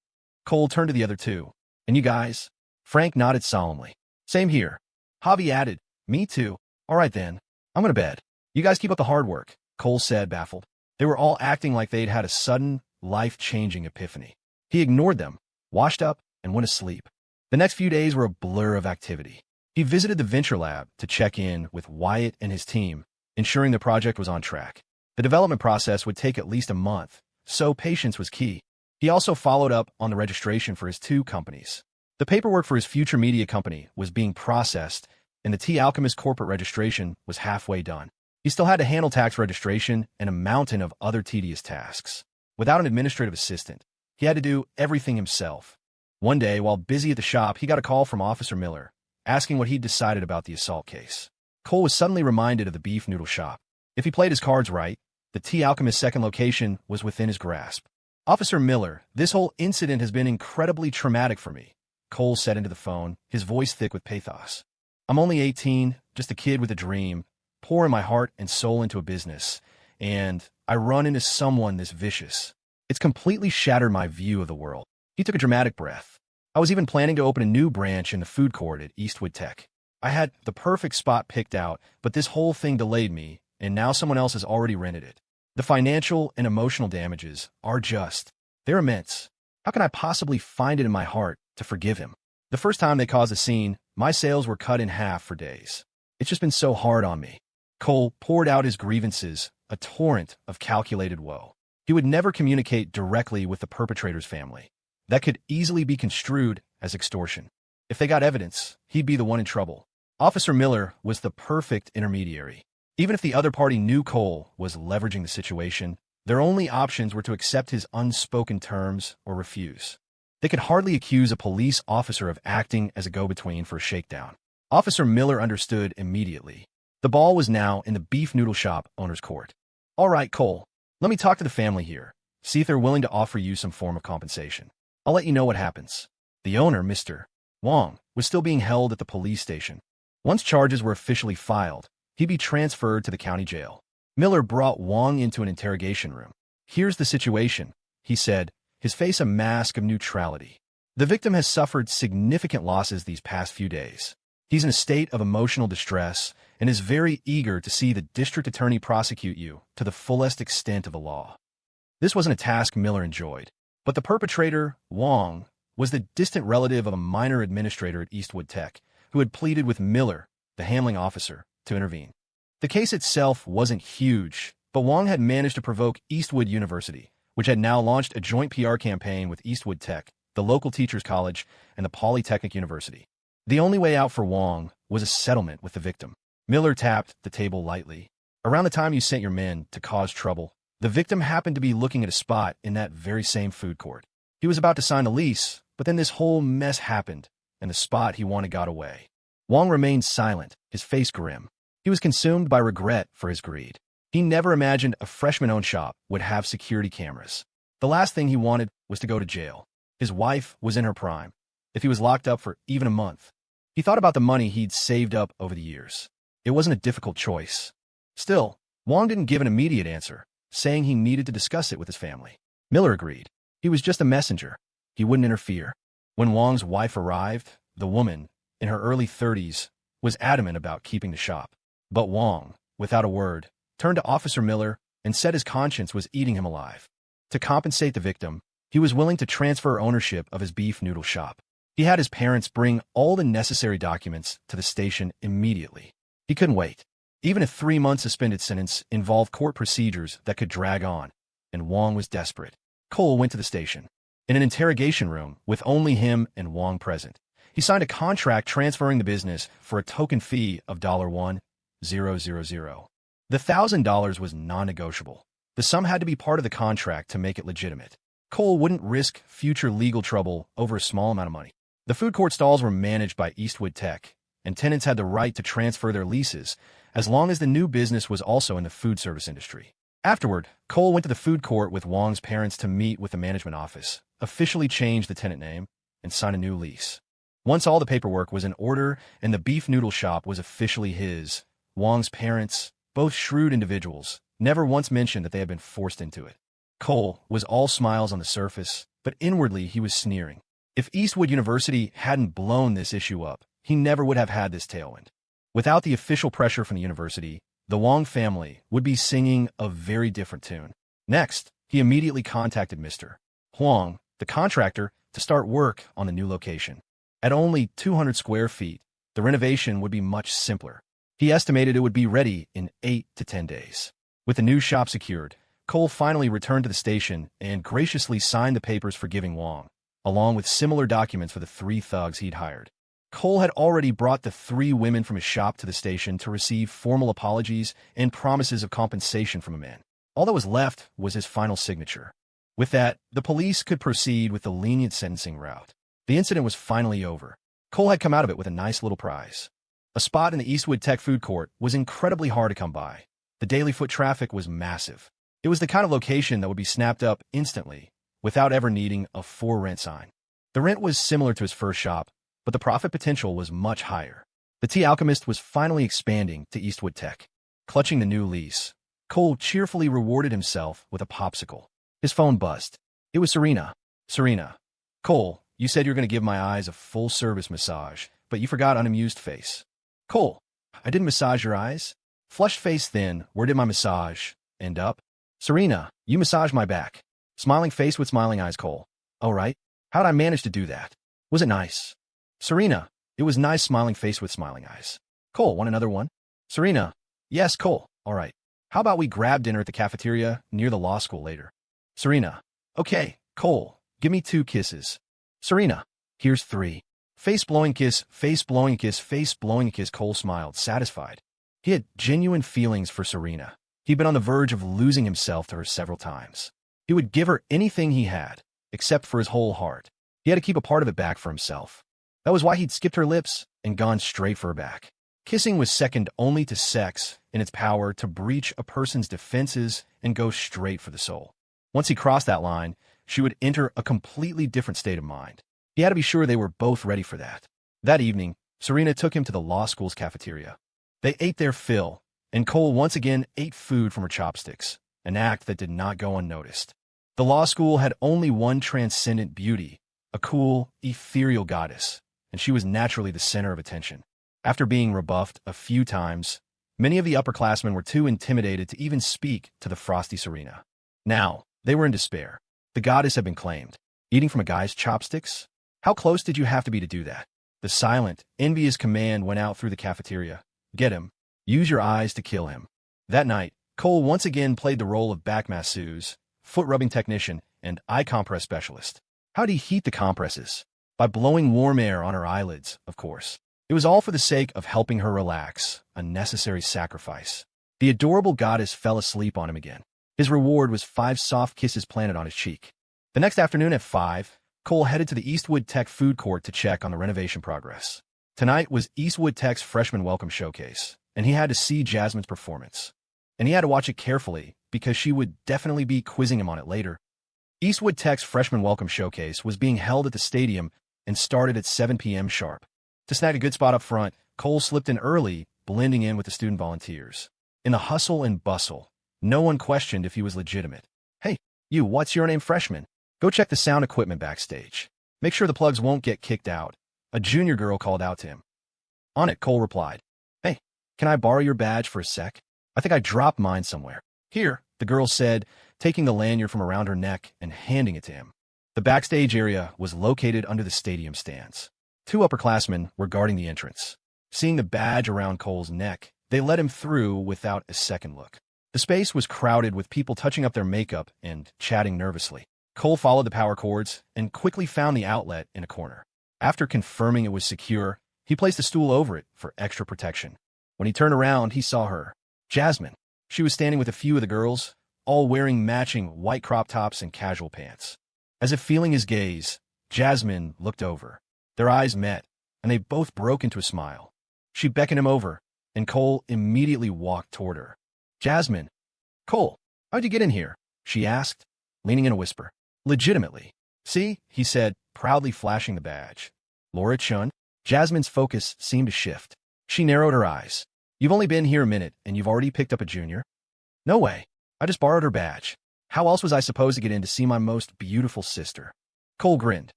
Cole turned to the other 2. "And you guys?" Frank nodded solemnly. "Same here." Javi added, "Me too." "All right then. I'm going to bed. You guys keep up the hard work," Cole said, baffled. They were all acting like they'd had a sudden, life-changing epiphany. He ignored them, washed up, and went to sleep. The next few days were a blur of activity. He visited the Venture Lab to check in with Wyatt and his team, ensuring the project was on track. The development process would take at least a month, so patience was key. He also followed up on the registration for his 2 companies. The paperwork for his future media company was being processed, and the Tea Alchemist corporate registration was halfway done. He still had to handle tax registration and a mountain of other tedious tasks. Without an administrative assistant, he had to do everything himself. One day, while busy at the shop, he got a call from Officer Miller, asking what he'd decided about the assault case. Cole was suddenly reminded of the beef noodle shop. If he played his cards right, the Tea Alchemist's second location was within his grasp. "Officer Miller, this whole incident has been incredibly traumatic for me," Cole said into the phone, his voice thick with pathos. "I'm only 18, just a kid with a dream, pouring my heart and soul into a business, and I run into someone this vicious. It's completely shattered my view of the world." He took a dramatic breath. "I was even planning to open a new branch in the food court at Eastwood Tech. I had the perfect spot picked out, but this whole thing delayed me, and now someone else has already rented it. The financial and emotional damages are they're immense. How can I possibly find it in my heart to forgive him? The first time they caused a scene, my sales were cut in half for days. It's just been so hard on me." Cole poured out his grievances, a torrent of calculated woe. He would never communicate directly with the perpetrator's family. That could easily be construed as extortion. If they got evidence, he'd be the one in trouble. Officer Miller was the perfect intermediary. Even if the other party knew Cole was leveraging the situation, their only options were to accept his unspoken terms or refuse. They could hardly accuse a police officer of acting as a go-between for a shakedown. Officer Miller understood immediately. The ball was now in the beef noodle shop owner's court. "All right, Cole, let me talk to the family here. See if they're willing to offer you some form of compensation. I'll let you know what happens." The owner, Mr. Wong, was still being held at the police station. Once charges were officially filed, he'd be transferred to the county jail. Miller brought Wong into an interrogation room. "Here's the situation," he said, his face a mask of neutrality. "The victim has suffered significant losses these past few days. He's in a state of emotional distress and is very eager to see the district attorney prosecute you to the fullest extent of the law." This wasn't a task Miller enjoyed, but the perpetrator, Wong, was the distant relative of a minor administrator at Eastwood Tech who had pleaded with Miller, the handling officer, to intervene. The case itself wasn't huge, but Wong had managed to provoke Eastwood University, which had now launched a joint PR campaign with Eastwood Tech, the local teachers' college, and the Polytechnic University. The only way out for Wong was a settlement with the victim. Miller tapped the table lightly. "Around the time you sent your men to cause trouble, the victim happened to be looking at a spot in that very same food court. He was about to sign a lease, but then this whole mess happened, and the spot he wanted got away." Wong remained silent, his face grim. He was consumed by regret for his greed. He never imagined a freshman-owned shop would have security cameras. The last thing he wanted was to go to jail. His wife was in her prime. If he was locked up for even a month, he thought about the money he'd saved up over the years. It wasn't a difficult choice. Still, Wong didn't give an immediate answer, saying he needed to discuss it with his family. Miller agreed. He was just a messenger. He wouldn't interfere. When Wong's wife arrived, the woman, in her early 30s, was adamant about keeping the shop. But Wong, without a word, turned to Officer Miller and said his conscience was eating him alive. To compensate the victim, he was willing to transfer ownership of his beef noodle shop. He had his parents bring all the necessary documents to the station immediately. He couldn't wait. Even a 3-month suspended sentence involved court procedures that could drag on, and Wong was desperate. Cole went to the station. In an interrogation room with only him and Wong present, he signed a contract transferring the business for a token fee of $1,000. The $1,000 was non-negotiable. The sum had to be part of the contract to make it legitimate. Cole wouldn't risk future legal trouble over a small amount of money. The food court stalls were managed by Eastwood Tech, and tenants had the right to transfer their leases as long as the new business was also in the food service industry. Afterward, Cole went to the food court with Wong's parents to meet with the management office, officially change the tenant name, and sign a new lease. Once all the paperwork was in order and the beef noodle shop was officially his, Wong's parents, both shrewd individuals, never once mentioned that they had been forced into it. Cole was all smiles on the surface, but inwardly he was sneering. If Eastwood University hadn't blown this issue up, he never would have had this tailwind. Without the official pressure from the university, the Wong family would be singing a very different tune. Next, he immediately contacted Mr. Huang, the contractor, to start work on the new location. At only 200 square feet, the renovation would be much simpler. He estimated it would be ready in 8 to 10 days. With the new shop secured, Cole finally returned to the station and graciously signed the papers forgiving Wong, along with similar documents for the 3 thugs he'd hired. Cole had already brought the 3 women from his shop to the station to receive formal apologies and promises of compensation from a man. All that was left was his final signature. With that, the police could proceed with the lenient sentencing route. The incident was finally over. Cole had come out of it with a nice little prize. A spot in the Eastwood Tech food court was incredibly hard to come by. The daily foot traffic was massive. It was the kind of location that would be snapped up instantly, without ever needing a for rent sign. The rent was similar to his first shop, but the profit potential was much higher. The Tea Alchemist was finally expanding to Eastwood Tech. Clutching the new lease, Cole cheerfully rewarded himself with a popsicle. His phone buzzed. It was Serena. Serena. Cole, you said you're going to give my eyes a full-service massage, but you forgot unamused face. Cole, I didn't massage your eyes. Flushed face then, where did my massage end up? Serena, you massaged my back. Smiling face with smiling eyes, Cole. All right. How'd I manage to do that? Was it nice? Serena, it was nice, smiling face with smiling eyes. Cole, want another one? Serena, yes, Cole. All right. How about we grab dinner at the cafeteria near the law school later? Serena, okay. Cole, give me 2 kisses. Serena, here's 3. Face-blowing kiss, face-blowing kiss, face-blowing kiss. Cole smiled, satisfied. He had genuine feelings for Serena. He'd been on the verge of losing himself to her several times. He would give her anything he had, except for his whole heart. He had to keep a part of it back for himself. That was why he'd skipped her lips and gone straight for her back. Kissing was second only to sex in its power to breach a person's defenses and go straight for the soul. Once he crossed that line, she would enter a completely different state of mind. He had to be sure they were both ready for that. That evening, Serena took him to the law school's cafeteria. They ate their fill, and Cole once again ate food from her chopsticks, an act that did not go unnoticed. The law school had only one transcendent beauty, a cool, ethereal goddess, and she was naturally the center of attention. After being rebuffed a few times, many of the upperclassmen were too intimidated to even speak to the frosty Serena. Now, they were in despair. The goddess had been claimed. Eating from a guy's chopsticks? How close did you have to be to do that? The silent, envious command went out through the cafeteria. Get him. Use your eyes to kill him. That night, Cole once again played the role of back masseuse, foot-rubbing technician, and eye compress specialist. How'd he heat the compresses? By blowing warm air on her eyelids, of course. It was all for the sake of helping her relax, a necessary sacrifice. The adorable goddess fell asleep on him again. His reward was 5 soft kisses planted on his cheek. The next afternoon at 5, Cole headed to the Eastwood Tech food court to check on the renovation progress. Tonight was Eastwood Tech's freshman welcome showcase, and he had to see Jasmine's performance. And he had to watch it carefully, because she would definitely be quizzing him on it later. Eastwood Tech's freshman welcome showcase was being held at the stadium and started at 7 p.m. sharp. To snag a good spot up front, Cole slipped in early, blending in with the student volunteers. In the hustle and bustle, no one questioned if he was legitimate. Hey, you, what's your name, freshman? Go check the sound equipment backstage. Make sure the plugs won't get kicked out. A junior girl called out to him. On it, Cole replied. Hey, can I borrow your badge for a sec? I think I dropped mine somewhere. Here, the girl said, taking the lanyard from around her neck and handing it to him. The backstage area was located under the stadium stands. 2 upperclassmen were guarding the entrance. Seeing the badge around Cole's neck, they let him through without a second look. The space was crowded with people touching up their makeup and chatting nervously. Cole followed the power cords and quickly found the outlet in a corner. After confirming it was secure, he placed a stool over it for extra protection. When he turned around, he saw her, Jasmine. She was standing with a few of the girls, all wearing matching white crop tops and casual pants. As if feeling his gaze, Jasmine looked over. Their eyes met, and they both broke into a smile. She beckoned him over, and Cole immediately walked toward her. Jasmine. Cole, how'd you get in here? She asked, leaning in a whisper. Legitimately. See, he said, proudly flashing the badge. Laura Chun? Jasmine's focus seemed to shift. She narrowed her eyes. You've only been here a minute, and you've already picked up a junior? No way. I just borrowed her badge. How else was I supposed to get in to see my most beautiful sister? Cole grinned.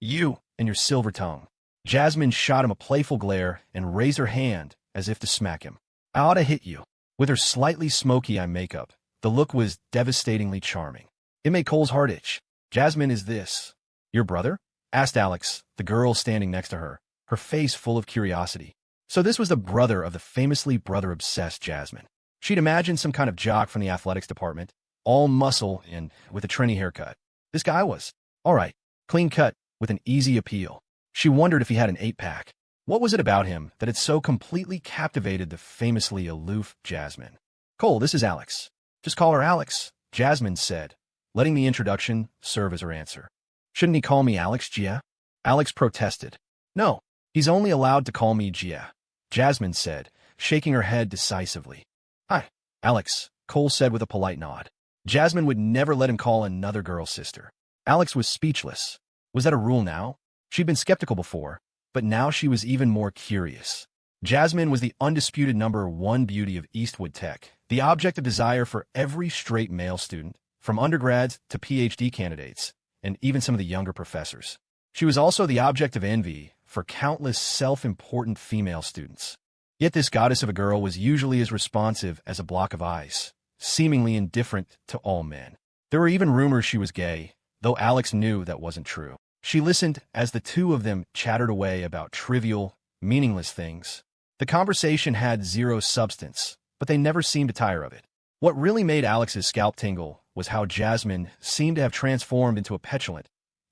You and your silver tongue. Jasmine shot him a playful glare and raised her hand as if to smack him. I ought to hit you. With her slightly smoky eye makeup, the look was devastatingly charming. It made Cole's heart itch. Jasmine, is this your brother? Asked Alex, the girl standing next to her, her face full of curiosity. So this was the brother of the famously brother-obsessed Jasmine. She'd imagined some kind of jock from the athletics department, all muscle and with a trendy haircut. This guy was, all right, clean cut, with an easy appeal. She wondered if he had an 8-pack. What was it about him that had so completely captivated the famously aloof Jasmine? Cole, this is Alex. Just call her Alex, Jasmine said, letting the introduction serve as her answer. Shouldn't he call me Alex, Gia? Alex protested. No, he's only allowed to call me Gia, Jasmine said, shaking her head decisively. Hi, Alex, Cole said with a polite nod. Jasmine would never let him call another girl sister. Alex was speechless. Was that a rule now? She'd been skeptical before, but now she was even more curious. Jasmine was the undisputed #1 beauty of Eastwood Tech, the object of desire for every straight male student, from undergrads to PhD candidates, and even some of the younger professors. She was also the object of envy for countless self-important female students. Yet this goddess of a girl was usually as responsive as a block of ice, seemingly indifferent to all men. There were even rumors she was gay, though Alex knew that wasn't true. She listened as the two of them chattered away about trivial, meaningless things. The conversation had zero substance, but they never seemed to tire of it. What really made Alex's scalp tingle was how Jasmine seemed to have transformed into a petulant,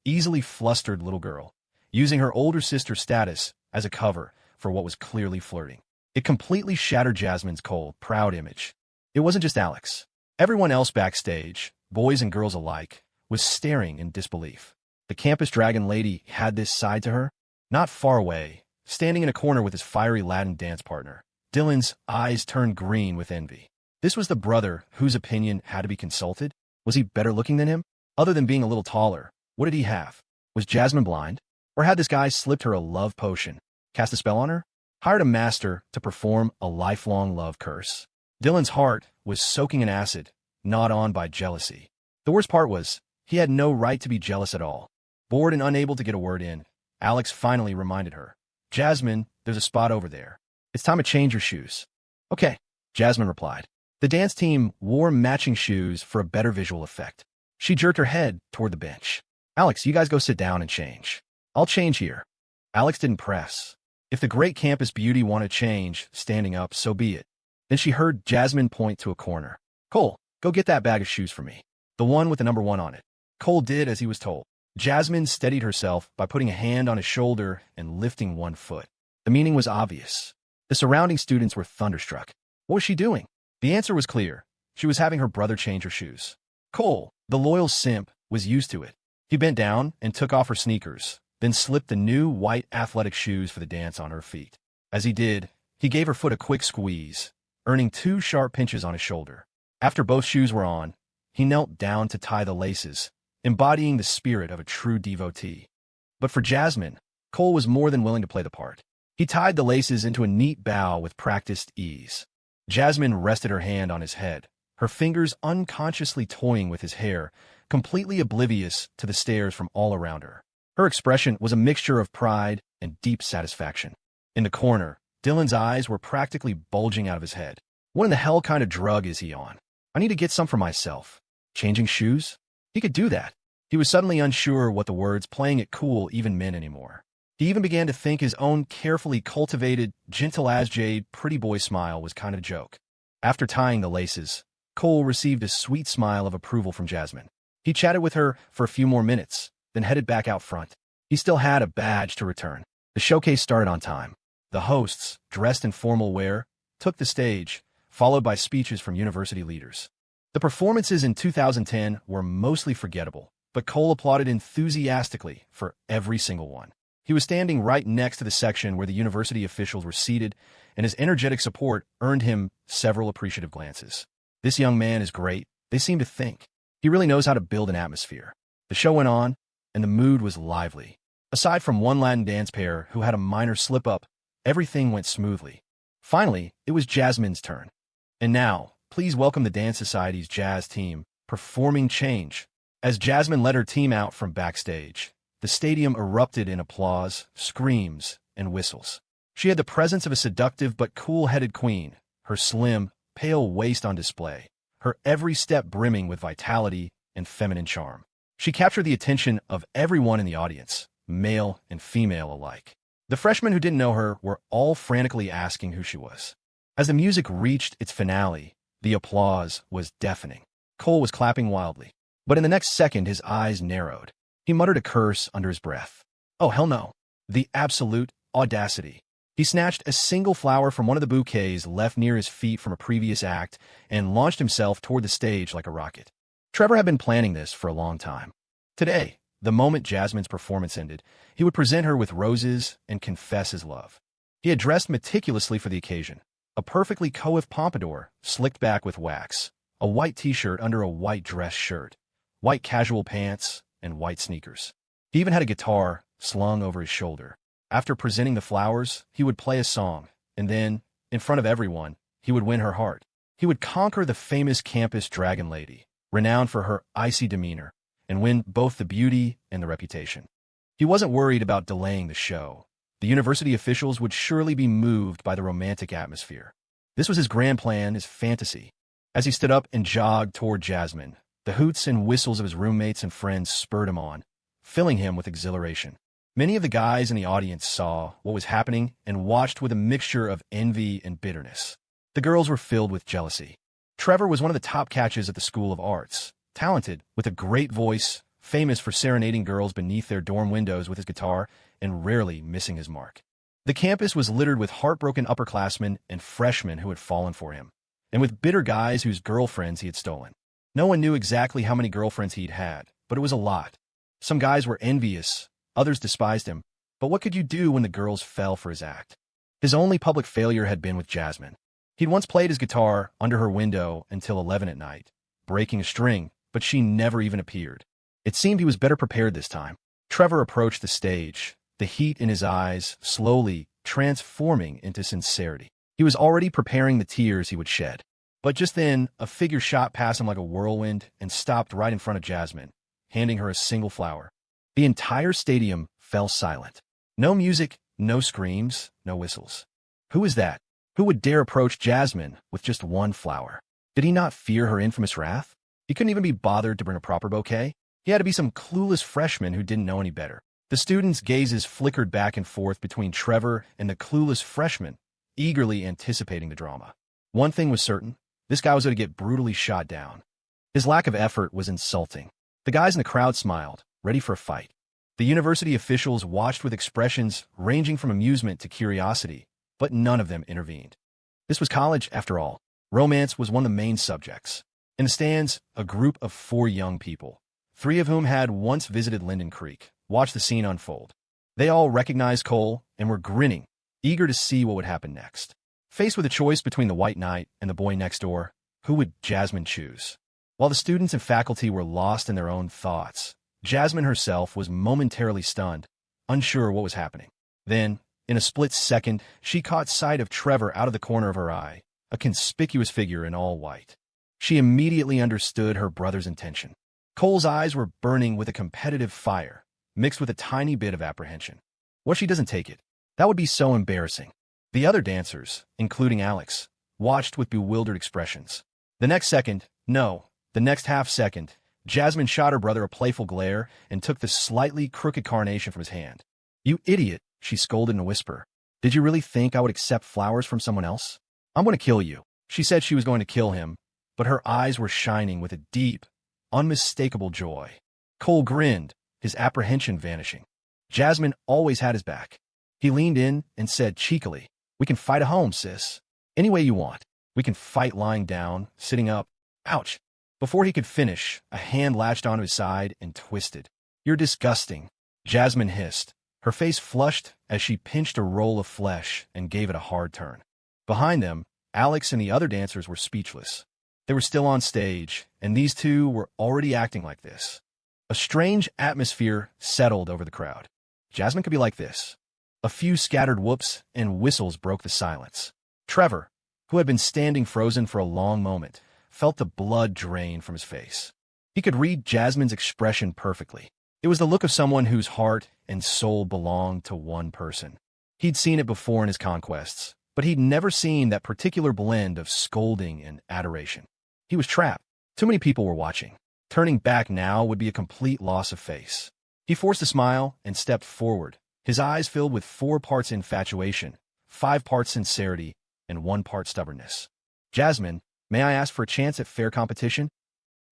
easily flustered little girl, using her older sister's status as a cover for what was clearly flirting. It completely shattered Jasmine's cold, proud image. It wasn't just Alex. Everyone else backstage, boys and girls alike, was staring in disbelief. The campus dragon lady had this side to her. Not far away, standing in a corner with his fiery Latin dance partner, Dylan's eyes turned green with envy. This was the brother whose opinion had to be consulted? Was he better looking than him? Other than being a little taller, what did he have? Was Jasmine blind? Or had this guy slipped her a love potion, cast a spell on her, hired a master to perform a lifelong love curse? Dylan's heart was soaking in acid, gnawed on by jealousy. The worst part was, he had no right to be jealous at all. Bored and unable to get a word in, Alex finally reminded her. Jasmine, there's a spot over there. It's time to change your shoes. Okay, Jasmine replied. The dance team wore matching shoes for a better visual effect. She jerked her head toward the bench. Alex, you guys go sit down and change. I'll change here. Alex didn't press. If the great campus beauty wanted change, standing up, so be it. Then she heard Jasmine point to a corner. Cole, go get that bag of shoes for me. The one with the #1 on it. Cole did as he was told. Jasmine steadied herself by putting a hand on his shoulder and lifting one foot. The meaning was obvious. The surrounding students were thunderstruck. What was she doing? The answer was clear. She was having her brother change her shoes. Cole, the loyal simp, was used to it. He bent down and took off her sneakers, then slipped the new white athletic shoes for the dance on her feet. As he did, he gave her foot a quick squeeze, earning 2 sharp pinches on his shoulder. After both shoes were on, he knelt down to tie the laces, embodying the spirit of a true devotee. But for Jasmine, Cole was more than willing to play the part. He tied the laces into a neat bow with practiced ease. Jasmine rested her hand on his head, her fingers unconsciously toying with his hair completely oblivious to the stares from all around her. Her expression was a mixture of pride and deep satisfaction. In the corner, Dylan's eyes were practically bulging out of his head. What in the hell kind of drug is he on? I need to get some for myself. Changing shoes? He could do that. He was suddenly unsure what the words playing it cool even meant anymore. He even began to think his own carefully cultivated, gentle as jade, pretty boy smile was kind of a joke. After tying the laces, Cole received a sweet smile of approval from Jasmine. He chatted with her for a few more minutes, then headed back out front. He still had a badge to return. The showcase started on time. The hosts, dressed in formal wear, took the stage, followed by speeches from university leaders. The performances in 2010 were mostly forgettable, but Cole applauded enthusiastically for every single one. He was standing right next to the section where the university officials were seated, and his energetic support earned him several appreciative glances. This young man is great, they seem to think. He really knows how to build an atmosphere. The show went on, and the mood was lively. Aside from one Latin dance pair who had a minor slip-up, everything went smoothly. Finally, it was Jasmine's turn. And now, please welcome the Dance Society's jazz team, Performing Change. As Jasmine led her team out from backstage, the stadium erupted in applause, screams, and whistles. She had the presence of a seductive but cool-headed queen, her slim, pale waist on display, her every step brimming with vitality and feminine charm. She captured the attention of everyone in the audience, male and female alike. The freshmen who didn't know her were all frantically asking who she was. As the music reached its finale, the applause was deafening. Cole was clapping wildly, but in the next second his eyes narrowed. He muttered a curse under his breath. Oh, hell no. The absolute audacity. He snatched a single flower from one of the bouquets left near his feet from a previous act and launched himself toward the stage like a rocket. Trevor had been planning this for a long time. Today, the moment Jasmine's performance ended, he would present her with roses and confess his love. He had dressed meticulously for the occasion. A perfectly coiffed pompadour, slicked back with wax, a white t-shirt under a white dress shirt, white casual pants, and white sneakers. He even had a guitar slung over his shoulder. After presenting the flowers, he would play a song, and then, in front of everyone, he would win her heart. He would conquer the famous campus dragon lady, renowned for her icy demeanor, and win both the beauty and the reputation. He wasn't worried about delaying the show. The university officials would surely be moved by the romantic atmosphere. This was his grand plan, his fantasy. As he stood up and jogged toward Jasmine, the hoots and whistles of his roommates and friends spurred him on, filling him with exhilaration. Many of the guys in the audience saw what was happening and watched with a mixture of envy and bitterness. The girls were filled with jealousy. Trevor was one of the top catches at the School of Arts, talented, with a great voice, famous for serenading girls beneath their dorm windows with his guitar, and rarely missing his mark. The campus was littered with heartbroken upperclassmen and freshmen who had fallen for him, and with bitter guys whose girlfriends he had stolen. No one knew exactly how many girlfriends he'd had, but it was a lot. Some guys were envious, others despised him, but what could you do when the girls fell for his act? His only public failure had been with Jasmine. He'd once played his guitar under her window until 11 at night, breaking a string, but she never even appeared. It seemed he was better prepared this time. Trevor approached the stage, the heat in his eyes slowly transforming into sincerity. He was already preparing the tears he would shed. But just then, a figure shot past him like a whirlwind and stopped right in front of Jasmine, handing her a single flower. The entire stadium fell silent. No music, no screams, no whistles. Who was that? Who would dare approach Jasmine with just one flower? Did he not fear her infamous wrath? He couldn't even be bothered to bring a proper bouquet. He had to be some clueless freshman who didn't know any better. The students' gazes flickered back and forth between Trevor and the clueless freshman, eagerly anticipating the drama. One thing was certain, this guy was going to get brutally shot down. His lack of effort was insulting. The guys in the crowd smiled, ready for a fight. The university officials watched with expressions ranging from amusement to curiosity, but none of them intervened. This was college, after all. Romance was one of the main subjects. In the stands, a group of 4 young people, 3 of whom had once visited Linden Creek, watched the scene unfold. They all recognized Cole and were grinning, eager to see what would happen next. Faced with a choice between the white knight and the boy next door, who would Jasmine choose? While the students and faculty were lost in their own thoughts, Jasmine herself was momentarily stunned, unsure what was happening. Then, in a split second, she caught sight of Trevor out of the corner of her eye, a conspicuous figure in all white. She immediately understood her brother's intention. Cole's eyes were burning with a competitive fire, mixed with a tiny bit of apprehension. What if she doesn't take it? That would be so embarrassing. The other dancers, including Alex, watched with bewildered expressions. The next second, no, the next half second, Jasmine shot her brother a playful glare and took the slightly crooked carnation from his hand. "You idiot," she scolded in a whisper. "Did you really think I would accept flowers from someone else? I'm going to kill you." She said she was going to kill him, but her eyes were shining with a deep, unmistakable joy. Cole grinned, his apprehension vanishing. Jasmine always had his back. He leaned in and said cheekily, "We can fight at home, sis. Any way you want. We can fight lying down, sitting up." Ouch. Before he could finish, a hand latched onto his side and twisted. "You're disgusting," Jasmine hissed. Her face flushed as she pinched a roll of flesh and gave it a hard turn. Behind them, Alex and the other dancers were speechless. They were still on stage, and these two were already acting like this. A strange atmosphere settled over the crowd. Jasmine could be like this. A few scattered whoops and whistles broke the silence. Trevor, who had been standing frozen for a long moment, felt the blood drain from his face. He could read Jasmine's expression perfectly. It was the look of someone whose heart and soul belonged to one person. He'd seen it before in his conquests, but he'd never seen that particular blend of scolding and adoration. He was trapped. Too many people were watching. Turning back now would be a complete loss of face. He forced a smile and stepped forward, his eyes filled with 4 parts infatuation, 5 parts sincerity, and 1 part stubbornness. "Jasmine, may I ask for a chance at fair competition?"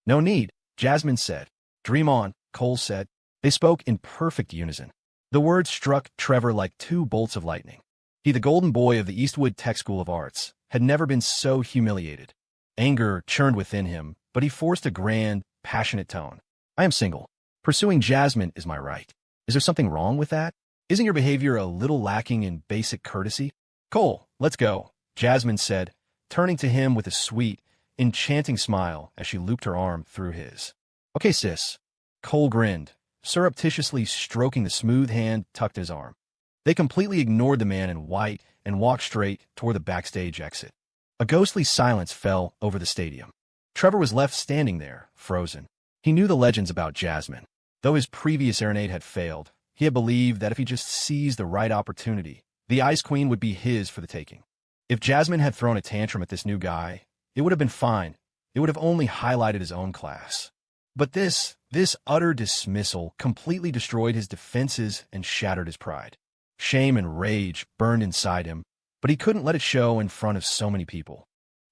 "No need," Jasmine said. "Dream on," Cole said. They spoke in perfect unison. The words struck Trevor like 2 bolts of lightning. He, the golden boy of the Eastwood Tech School of Arts, had never been so humiliated. Anger churned within him, but he forced a grand, passionate tone. "I am single. Pursuing Jasmine is my right. Is there something wrong with that? Isn't your behavior a little lacking in basic courtesy?" "Cole, let's go," Jasmine said, turning to him with a sweet, enchanting smile as she looped her arm through his. "Okay, sis." Cole grinned, surreptitiously stroking the smooth hand tucked in his arm. They completely ignored the man in white and walked straight toward the backstage exit. A ghostly silence fell over the stadium. Trevor was left standing there, frozen. He knew the legends about Jasmine. Though his previous serenade had failed, he had believed that if he just seized the right opportunity, the Ice Queen would be his for the taking. If Jasmine had thrown a tantrum at this new guy, it would have been fine. It would have only highlighted his own class. But this utter dismissal completely destroyed his defenses and shattered his pride. Shame and rage burned inside him, but he couldn't let it show in front of so many people.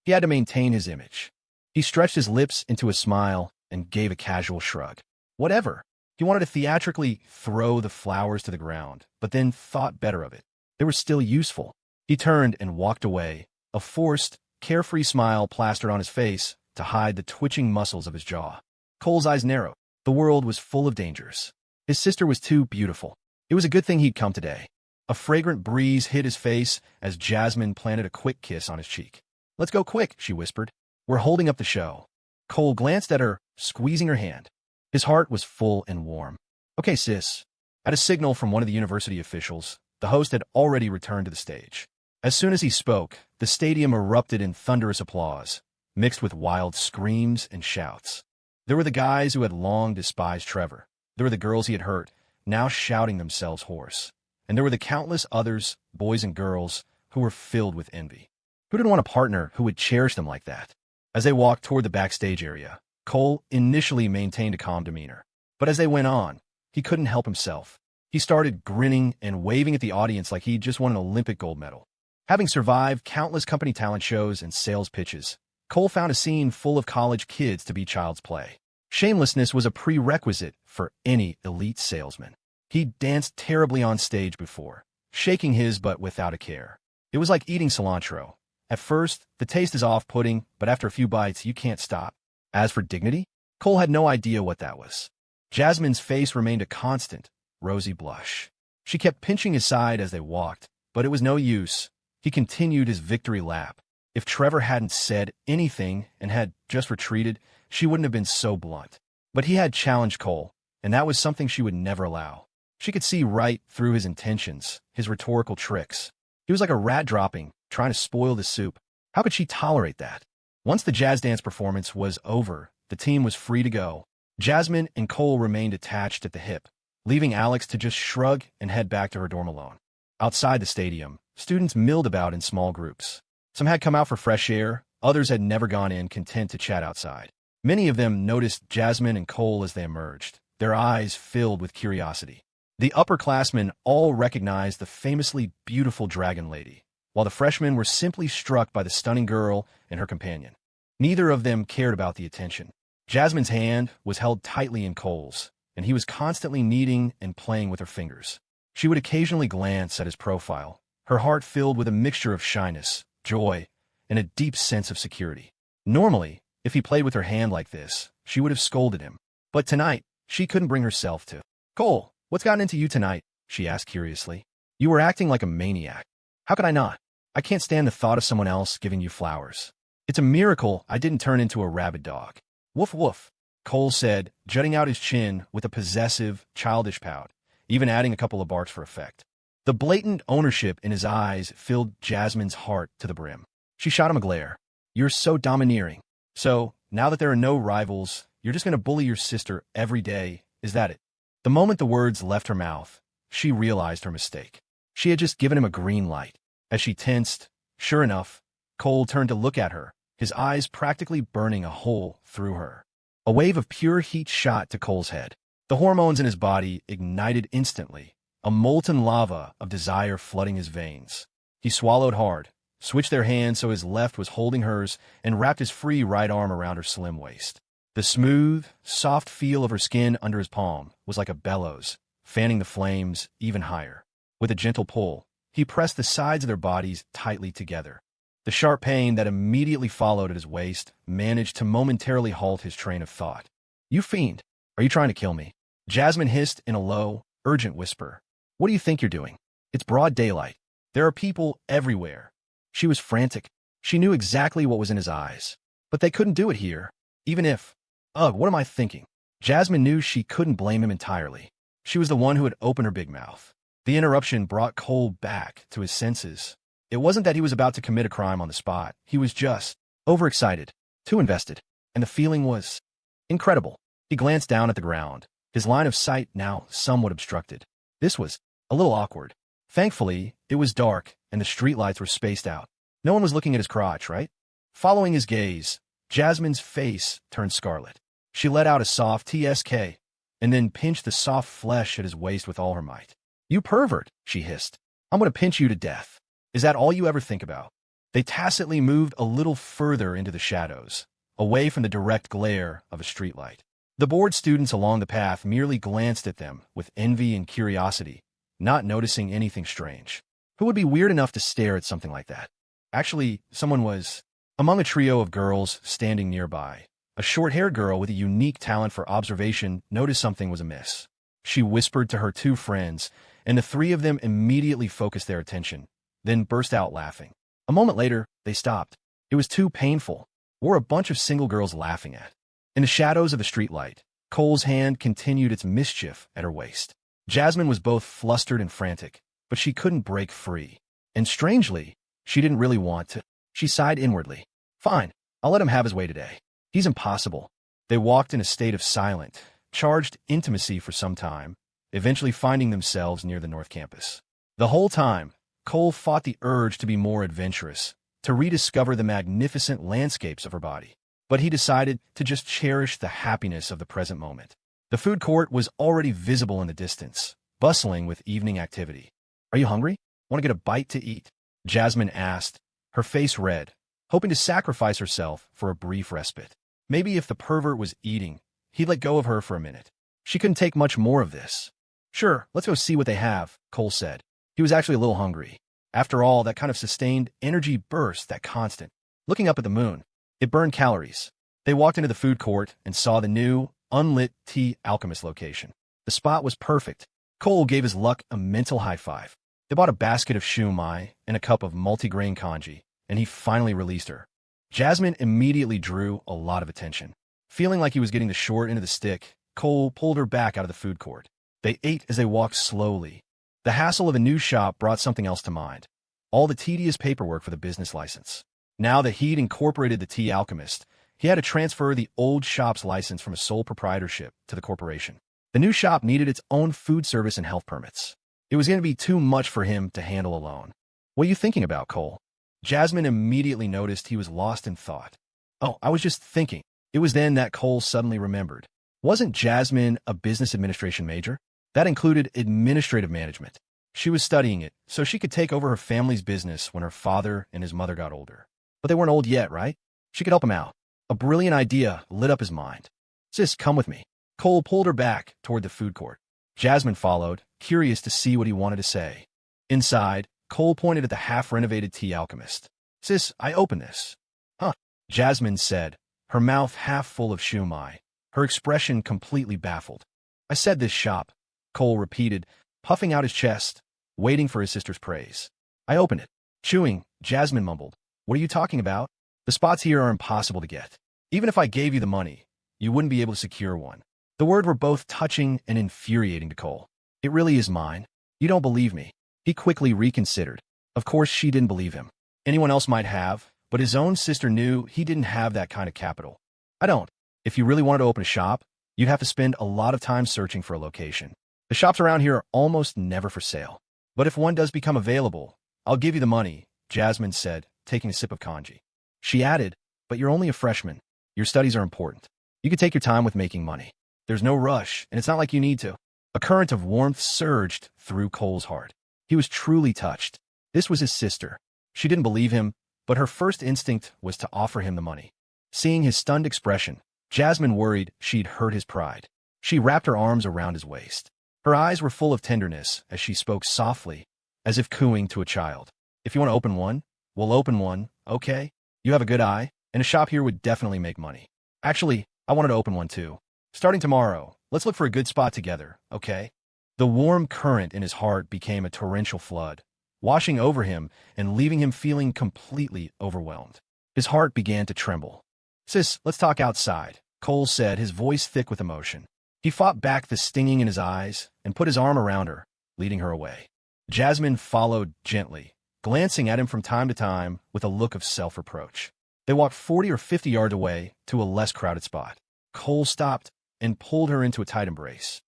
He had to maintain his image. He stretched his lips into a smile and gave a casual shrug. Whatever. He wanted to theatrically throw the flowers to the ground, but then thought better of it. They were still useful. He turned and walked away, a forced, carefree smile plastered on his face to hide the twitching muscles of his jaw. Cole's eyes narrowed. The world was full of dangers. His sister was too beautiful. It was a good thing he'd come today. A fragrant breeze hit his face as Jasmine planted a quick kiss on his cheek. "Let's go quick," she whispered. "We're holding up the show." Cole glanced at her, squeezing her hand. His heart was full and warm. "Okay, sis." At a signal from one of the university officials, the host had already returned to the stage. As soon as he spoke, the stadium erupted in thunderous applause, mixed with wild screams and shouts. There were the guys who had long despised Trevor. There were the girls he had hurt, now shouting themselves hoarse. And there were the countless others, boys and girls, who were filled with envy. Who didn't want a partner who would cherish them like that? As they walked toward the backstage area, Cole initially maintained a calm demeanor. But as they went on, he couldn't help himself. He started grinning and waving at the audience like he'd just won an Olympic gold medal. Having survived countless company talent shows and sales pitches, Cole found a scene full of college kids to be child's play. Shamelessness was a prerequisite for any elite salesman. He'd danced terribly on stage before, shaking his butt without a care. It was like eating cilantro. At first, the taste is off-putting, but after a few bites, you can't stop. As for dignity, Cole had no idea what that was. Jasmine's face remained a constant, rosy blush. She kept pinching his side as they walked, but it was no use. He continued his victory lap. If Trevor hadn't said anything and had just retreated, she wouldn't have been so blunt. But he had challenged Cole, and that was something she would never allow. She could see right through his intentions, his rhetorical tricks. He was like a rat dropping, trying to spoil the soup. How could she tolerate that? Once the jazz dance performance was over, the team was free to go. Jasmine and Cole remained attached at the hip, leaving Alex to just shrug and head back to her dorm alone. Outside the stadium, students milled about in small groups. Some had come out for fresh air, others had never gone in, content to chat outside. Many of them noticed Jasmine and Cole as they emerged, their eyes filled with curiosity. The upperclassmen all recognized the famously beautiful dragon lady, while the freshmen were simply struck by the stunning girl and her companion. Neither of them cared about the attention. Jasmine's hand was held tightly in Cole's, and he was constantly kneading and playing with her fingers. She would occasionally glance at his profile, her heart filled with a mixture of shyness, joy, and a deep sense of security. Normally, if he played with her hand like this, she would have scolded him. But tonight, she couldn't bring herself to. "Cole, what's gotten into you tonight?" she asked curiously. "You were acting like a maniac." "How could I not? I can't stand the thought of someone else giving you flowers. It's a miracle I didn't turn into a rabid dog." "Woof woof," Cole said, jutting out his chin with a possessive, childish pout, even adding a couple of barks for effect. The blatant ownership in his eyes filled Jasmine's heart to the brim. She shot him a glare. "You're so domineering. So, now that there are no rivals, you're just going to bully your sister every day, is that it?" The moment the words left her mouth, she realized her mistake. She had just given him a green light. As she tensed, sure enough, Cole turned to look at her, his eyes practically burning a hole through her. A wave of pure heat shot to Cole's head. The hormones in his body ignited instantly, a molten lava of desire flooding his veins. He swallowed hard, switched their hands so his left was holding hers, and wrapped his free right arm around her slim waist. The smooth, soft feel of her skin under his palm was like a bellows, fanning the flames even higher. With a gentle pull, he pressed the sides of their bodies tightly together. The sharp pain that immediately followed at his waist managed to momentarily halt his train of thought. "You fiend! Are you trying to kill me?" Jasmine hissed in a low, urgent whisper. "What do you think you're doing? It's broad daylight. There are people everywhere." She was frantic. She knew exactly what was in his eyes. But they couldn't do it here, even if... Ugh, what am I thinking? Jasmine knew she couldn't blame him entirely. She was the one who had opened her big mouth. The interruption brought Cole back to his senses. It wasn't that he was about to commit a crime on the spot. He was just overexcited, too invested, and the feeling was incredible. He glanced down at the ground, his line of sight now somewhat obstructed. This was a little awkward. Thankfully, it was dark, and the streetlights were spaced out. No one was looking at his crotch, right? Following his gaze, Jasmine's face turned scarlet. She let out a soft TSK, and then pinched the soft flesh at his waist with all her might. "You pervert," she hissed. "I'm going to pinch you to death. Is that all you ever think about?" They tacitly moved a little further into the shadows, away from the direct glare of a streetlight. The bored students along the path merely glanced at them with envy and curiosity, not noticing anything strange. Who would be weird enough to stare at something like that? Actually, someone was. Among a trio of girls standing nearby, a short-haired girl with a unique talent for observation noticed something was amiss. She whispered to her two friends, and the three of them immediately focused their attention, then burst out laughing. A moment later, they stopped. It was too painful. Or a bunch of single girls laughing at. In the shadows of the streetlight, Cole's hand continued its mischief at her waist. Jasmine was both flustered and frantic, but she couldn't break free. And strangely, she didn't really want to. She sighed inwardly. "Fine, I'll let him have his way today. He's impossible." They walked in a state of silent, charged intimacy for some time, eventually finding themselves near the North Campus. The whole time, Cole fought the urge to be more adventurous, to rediscover the magnificent landscapes of her body. But he decided to just cherish the happiness of the present moment. The food court was already visible in the distance, bustling with evening activity. "Are you hungry? Want to get a bite to eat?" Jasmine asked, her face red, hoping to sacrifice herself for a brief respite. Maybe if the pervert was eating, he'd let go of her for a minute. She couldn't take much more of this. "Sure, let's go see what they have," Cole said. He was actually a little hungry. After all, that kind of sustained energy burst, that constant. Looking up at the moon, it burned calories. They walked into the food court and saw the new, unlit Tea Alchemist location. The spot was perfect. Cole gave his luck a mental high five. They bought a basket of shumai and a cup of multigrain congee, and he finally released her. Jasmine immediately drew a lot of attention. Feeling like he was getting the short end of the stick, Cole pulled her back out of the food court. They ate as they walked slowly. The hassle of a new shop brought something else to mind. All the tedious paperwork for the business license. Now that he'd incorporated the Tea Alchemist, He had to transfer the old shop's license from a sole proprietorship to the corporation. The new shop needed its own food service and health permits. It was going to be too much for him to handle alone. What are you thinking about, Cole? Jasmine immediately noticed he was lost in thought. Oh, I was just thinking. It was then that Cole suddenly remembered. Wasn't Jasmine a business administration major? That included administrative management. She was studying it so she could take over her family's business when her father and his mother got older. But they weren't old yet, right? She could help him out. A brilliant idea lit up his mind. Sis, come with me. Cole pulled her back toward the food court. Jasmine followed, curious to see what he wanted to say. Inside, Cole pointed at the half-renovated tea alchemist. Sis, I opened this. Huh, Jasmine said, her mouth half full of shumai, her expression completely baffled. I said this shop, Cole repeated, puffing out his chest, waiting for his sister's praise. I opened it. Chewing, Jasmine mumbled. What are you talking about? The spots here are impossible to get. Even if I gave you the money, you wouldn't be able to secure one. The words were both touching and infuriating to Cole. It really is mine. You don't believe me. He quickly reconsidered. Of course, she didn't believe him. Anyone else might have, but his own sister knew he didn't have that kind of capital. I don't. If you really wanted to open a shop, you'd have to spend a lot of time searching for a location. The shops around here are almost never for sale. But if one does become available, I'll give you the money, Jasmine said, taking a sip of kanji. She added, but you're only a freshman. Your studies are important. You could take your time with making money. There's no rush, and it's not like you need to. A current of warmth surged through Cole's heart. He was truly touched. This was his sister. She didn't believe him, but her first instinct was to offer him the money. Seeing his stunned expression, Jasmine worried she'd hurt his pride. She wrapped her arms around his waist. Her eyes were full of tenderness as she spoke softly, as if cooing to a child. If you want to open one, we'll open one, okay? You have a good eye, and a shop here would definitely make money. Actually, I wanted to open one too. Starting tomorrow, let's look for a good spot together, okay? The warm current in his heart became a torrential flood, washing over him and leaving him feeling completely overwhelmed. His heart began to tremble. Sis, let's talk outside, Cole said, his voice thick with emotion. He fought back the stinging in his eyes and put his arm around her, leading her away. Jasmine followed gently, glancing at him from time to time with a look of self-reproach. They walked 40 or 50 yards away to a less crowded spot. Cole stopped and pulled her into a tight embrace.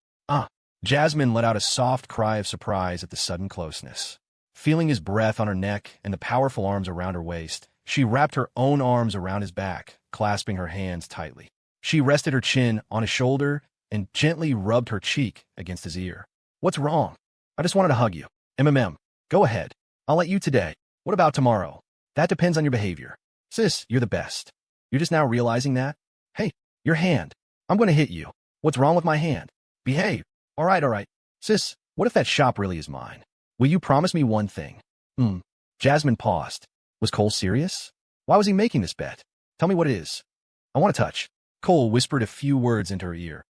Jasmine let out a soft cry of surprise at the sudden closeness. Feeling his breath on her neck and the powerful arms around her waist, she wrapped her own arms around his back, clasping her hands tightly. She rested her chin on his shoulder and gently rubbed her cheek against his ear. What's wrong? I just wanted to hug you. Go ahead. I'll let you today. What about tomorrow? That depends on your behavior. Sis, you're the best. You're just now realizing that? Hey, your hand. I'm going to hit you. What's wrong with my hand? Behave. All right. Sis, what if that shop really is mine? Will you promise me one thing? Jasmine paused. Was Cole serious? Why was he making this bet? Tell me what it is. I want to touch. Cole whispered a few words into her ear.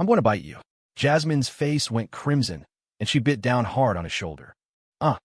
I'm going to bite you. Jasmine's face went crimson, and she bit down hard on his shoulder. Ow.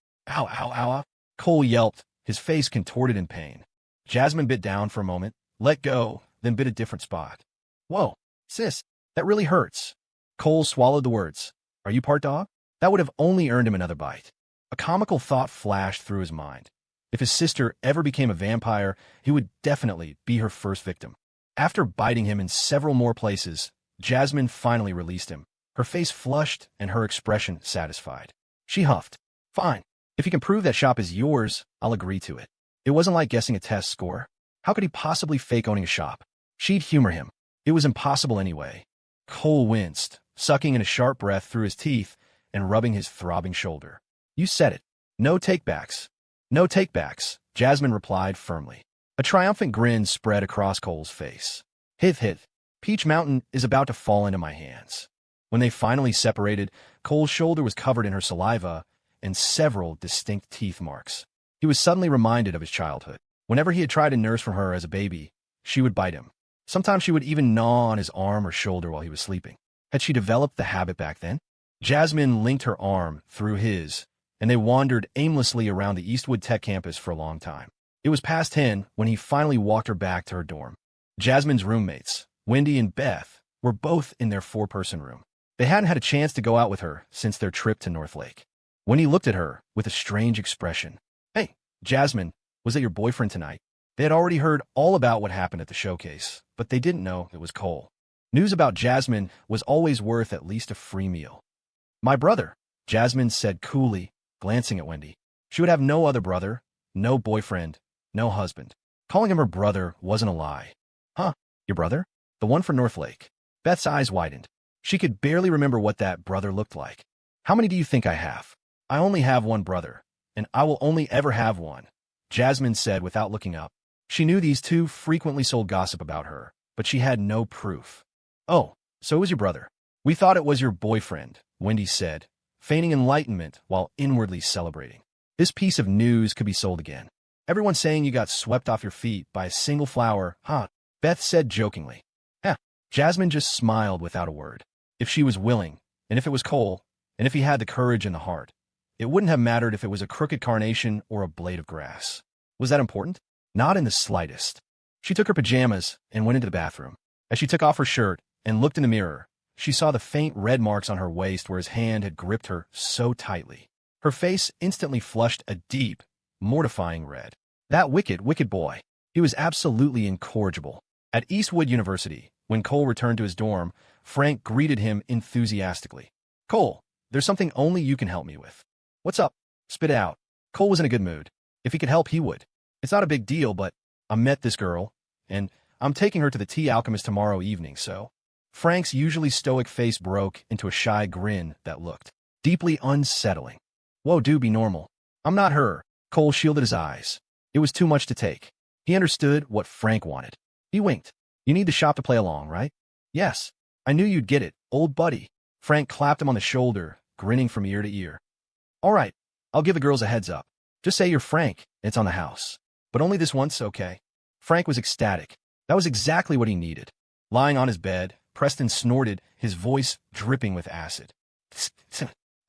Cole yelped, his face contorted in pain. Jasmine bit down for a moment, let go, then bit a different spot. Whoa, sis, that really hurts. Cole swallowed the words. Are you part dog? That would have only earned him another bite. A comical thought flashed through his mind. If his sister ever became a vampire, he would definitely be her first victim. After biting him in several more places, Jasmine finally released him, her face flushed and her expression satisfied. She huffed. Fine. If you can prove that shop is yours, I'll agree to it. It wasn't like guessing a test score. How could he possibly fake owning a shop? She'd humor him. It was impossible anyway. Cole winced, sucking in a sharp breath through his teeth and rubbing his throbbing shoulder. You said it. No takebacks. No takebacks, Jasmine replied firmly. A triumphant grin spread across Cole's face. Hith. Peach Mountain is about to fall into my hands. When they finally separated, Cole's shoulder was covered in her saliva and several distinct teeth marks. He was suddenly reminded of his childhood. Whenever he had tried to nurse from her as a baby, she would bite him. Sometimes she would even gnaw on his arm or shoulder while he was sleeping. Had she developed the habit back then? Jasmine linked her arm through his, and they wandered aimlessly around the Eastwood Tech campus for a long time. It was past 10 when he finally walked her back to her dorm. Jasmine's roommates, Wendy and Beth, were both in their 4-person room. They hadn't had a chance to go out with her since their trip to North Lake. Wendy looked at her with a strange expression. Hey, Jasmine, was that your boyfriend tonight? They had already heard all about what happened at the showcase, but they didn't know it was Cole. News about Jasmine was always worth at least a free meal. My brother, Jasmine said coolly, glancing at Wendy. She would have no other brother, no boyfriend, no husband. Calling him her brother wasn't a lie. Huh, your brother? The one from North Lake. Beth's eyes widened. She could barely remember what that brother looked like. How many do you think I have? I only have one brother, and I will only ever have one, Jasmine said without looking up. She knew these two frequently sold gossip about her, but she had no proof. Oh, so it was your brother. We thought it was your boyfriend, Wendy said, feigning enlightenment while inwardly celebrating. This piece of news could be sold again. Everyone's saying you got swept off your feet by a single flower, huh? Beth said jokingly. Heh. Jasmine just smiled without a word. If she was willing, and if it was Cole, and if he had the courage and the heart, it wouldn't have mattered if it was a crooked carnation or a blade of grass. Was that important? Not in the slightest. She took her pajamas and went into the bathroom. As she took off her shirt and looked in the mirror, she saw the faint red marks on her waist where his hand had gripped her so tightly. Her face instantly flushed a deep, mortifying red. That wicked, wicked boy. He was absolutely incorrigible. At Eastwood University, when Cole returned to his dorm, Frank greeted him enthusiastically. Cole, there's something only you can help me with. What's up? Spit it out. Cole was in a good mood. If he could help, he would. It's not a big deal, but I met this girl, and I'm taking her to the Tea Alchemist tomorrow evening, so... Frank's usually stoic face broke into a shy grin that looked deeply unsettling. Whoa, do be normal. I'm not her. Cole shielded his eyes. It was too much to take. He understood what Frank wanted. He winked. You need the shop to play along, right? Yes. I knew you'd get it, old buddy. Frank clapped him on the shoulder, grinning from ear to ear. All right, I'll give the girls a heads up. Just say you're Frank, and it's on the house. But only this once, okay? Frank was ecstatic. That was exactly what he needed. Lying on his bed, Preston snorted, his voice dripping with acid.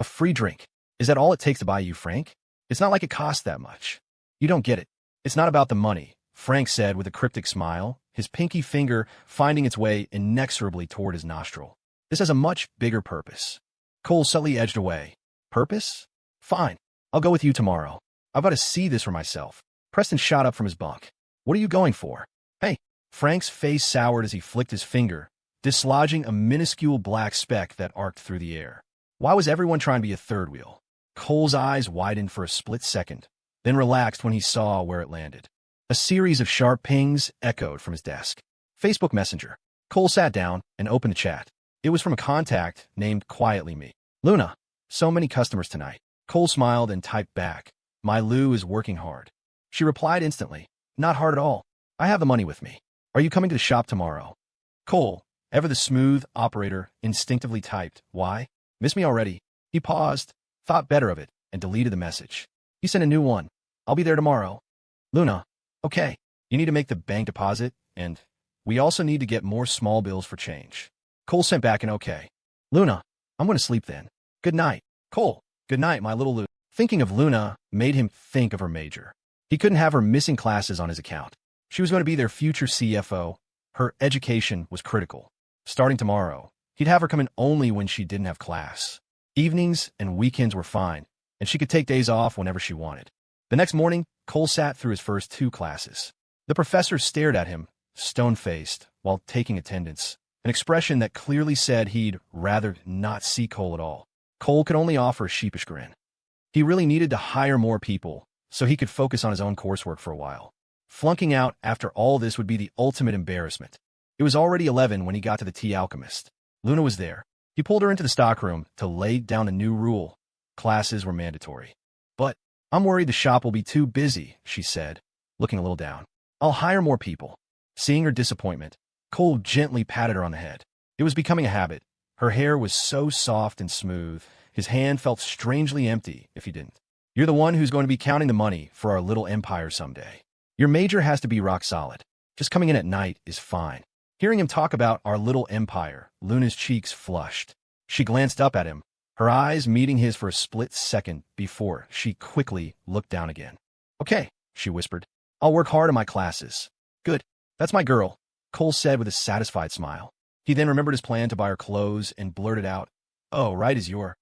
A free drink. Is that all it takes to buy you, Frank? It's not like it costs that much. You don't get it. It's not about the money, Frank said with a cryptic smile, his pinky finger finding its way inexorably toward his nostril. This has a much bigger purpose. Cole subtly edged away. Purpose? Fine. I'll go with you tomorrow. I've got to see this for myself. Preston shot up from his bunk. What are you going for? Hey. Frank's face soured as he flicked his finger, dislodging a minuscule black speck that arced through the air. Why was everyone trying to be a third wheel? Cole's eyes widened for a split second, then relaxed when he saw where it landed. A series of sharp pings echoed from his desk. Facebook Messenger. Cole sat down and opened the chat. It was from a contact named Quietly Me. Luna. So many customers tonight. Cole smiled and typed back. My Lou is working hard. She replied instantly. Not hard at all. I have the money with me. Are you coming to the shop tomorrow? Cole, ever the smooth operator, instinctively typed, Why? Miss me already? He paused, thought better of it, and deleted the message. He sent a new one. I'll be there tomorrow. Luna. Okay. You need to make the bank deposit, and we also need to get more small bills for change. Cole sent back an okay. Luna. I'm going to sleep then. Good night. Cole. Good night, my little Luna. Thinking of Luna made him think of her major. He couldn't have her missing classes on his account. She was going to be their future CFO. Her education was critical. Starting tomorrow, he'd have her come in only when she didn't have class. Evenings and weekends were fine, and she could take days off whenever she wanted. The next morning, Cole sat through his first 2 classes. The professor stared at him, stone-faced, while taking attendance, an expression that clearly said he'd rather not see Cole at all. Cole could only offer a sheepish grin. He really needed to hire more people so he could focus on his own coursework for a while. Flunking out after all this would be the ultimate embarrassment. It was already 11 when he got to the Tea Alchemist. Luna was there. He pulled her into the stockroom to lay down a new rule. Classes were mandatory. But I'm worried the shop will be too busy, she said, looking a little down. I'll hire more people. Seeing her disappointment, Cole gently patted her on the head. It was becoming a habit. Her hair was so soft and smooth, his hand felt strangely empty if he didn't. You're the one who's going to be counting the money for our little empire someday. Your major has to be rock solid. Just coming in at night is fine. Hearing him talk about our little empire, Luna's cheeks flushed. She glanced up at him, her eyes meeting his for a split second before she quickly looked down again. Okay, she whispered. I'll work hard on my classes. Good. That's my girl, Cole said with a satisfied smile. He then remembered his plan to buy her clothes and blurted out, Oh, right as your...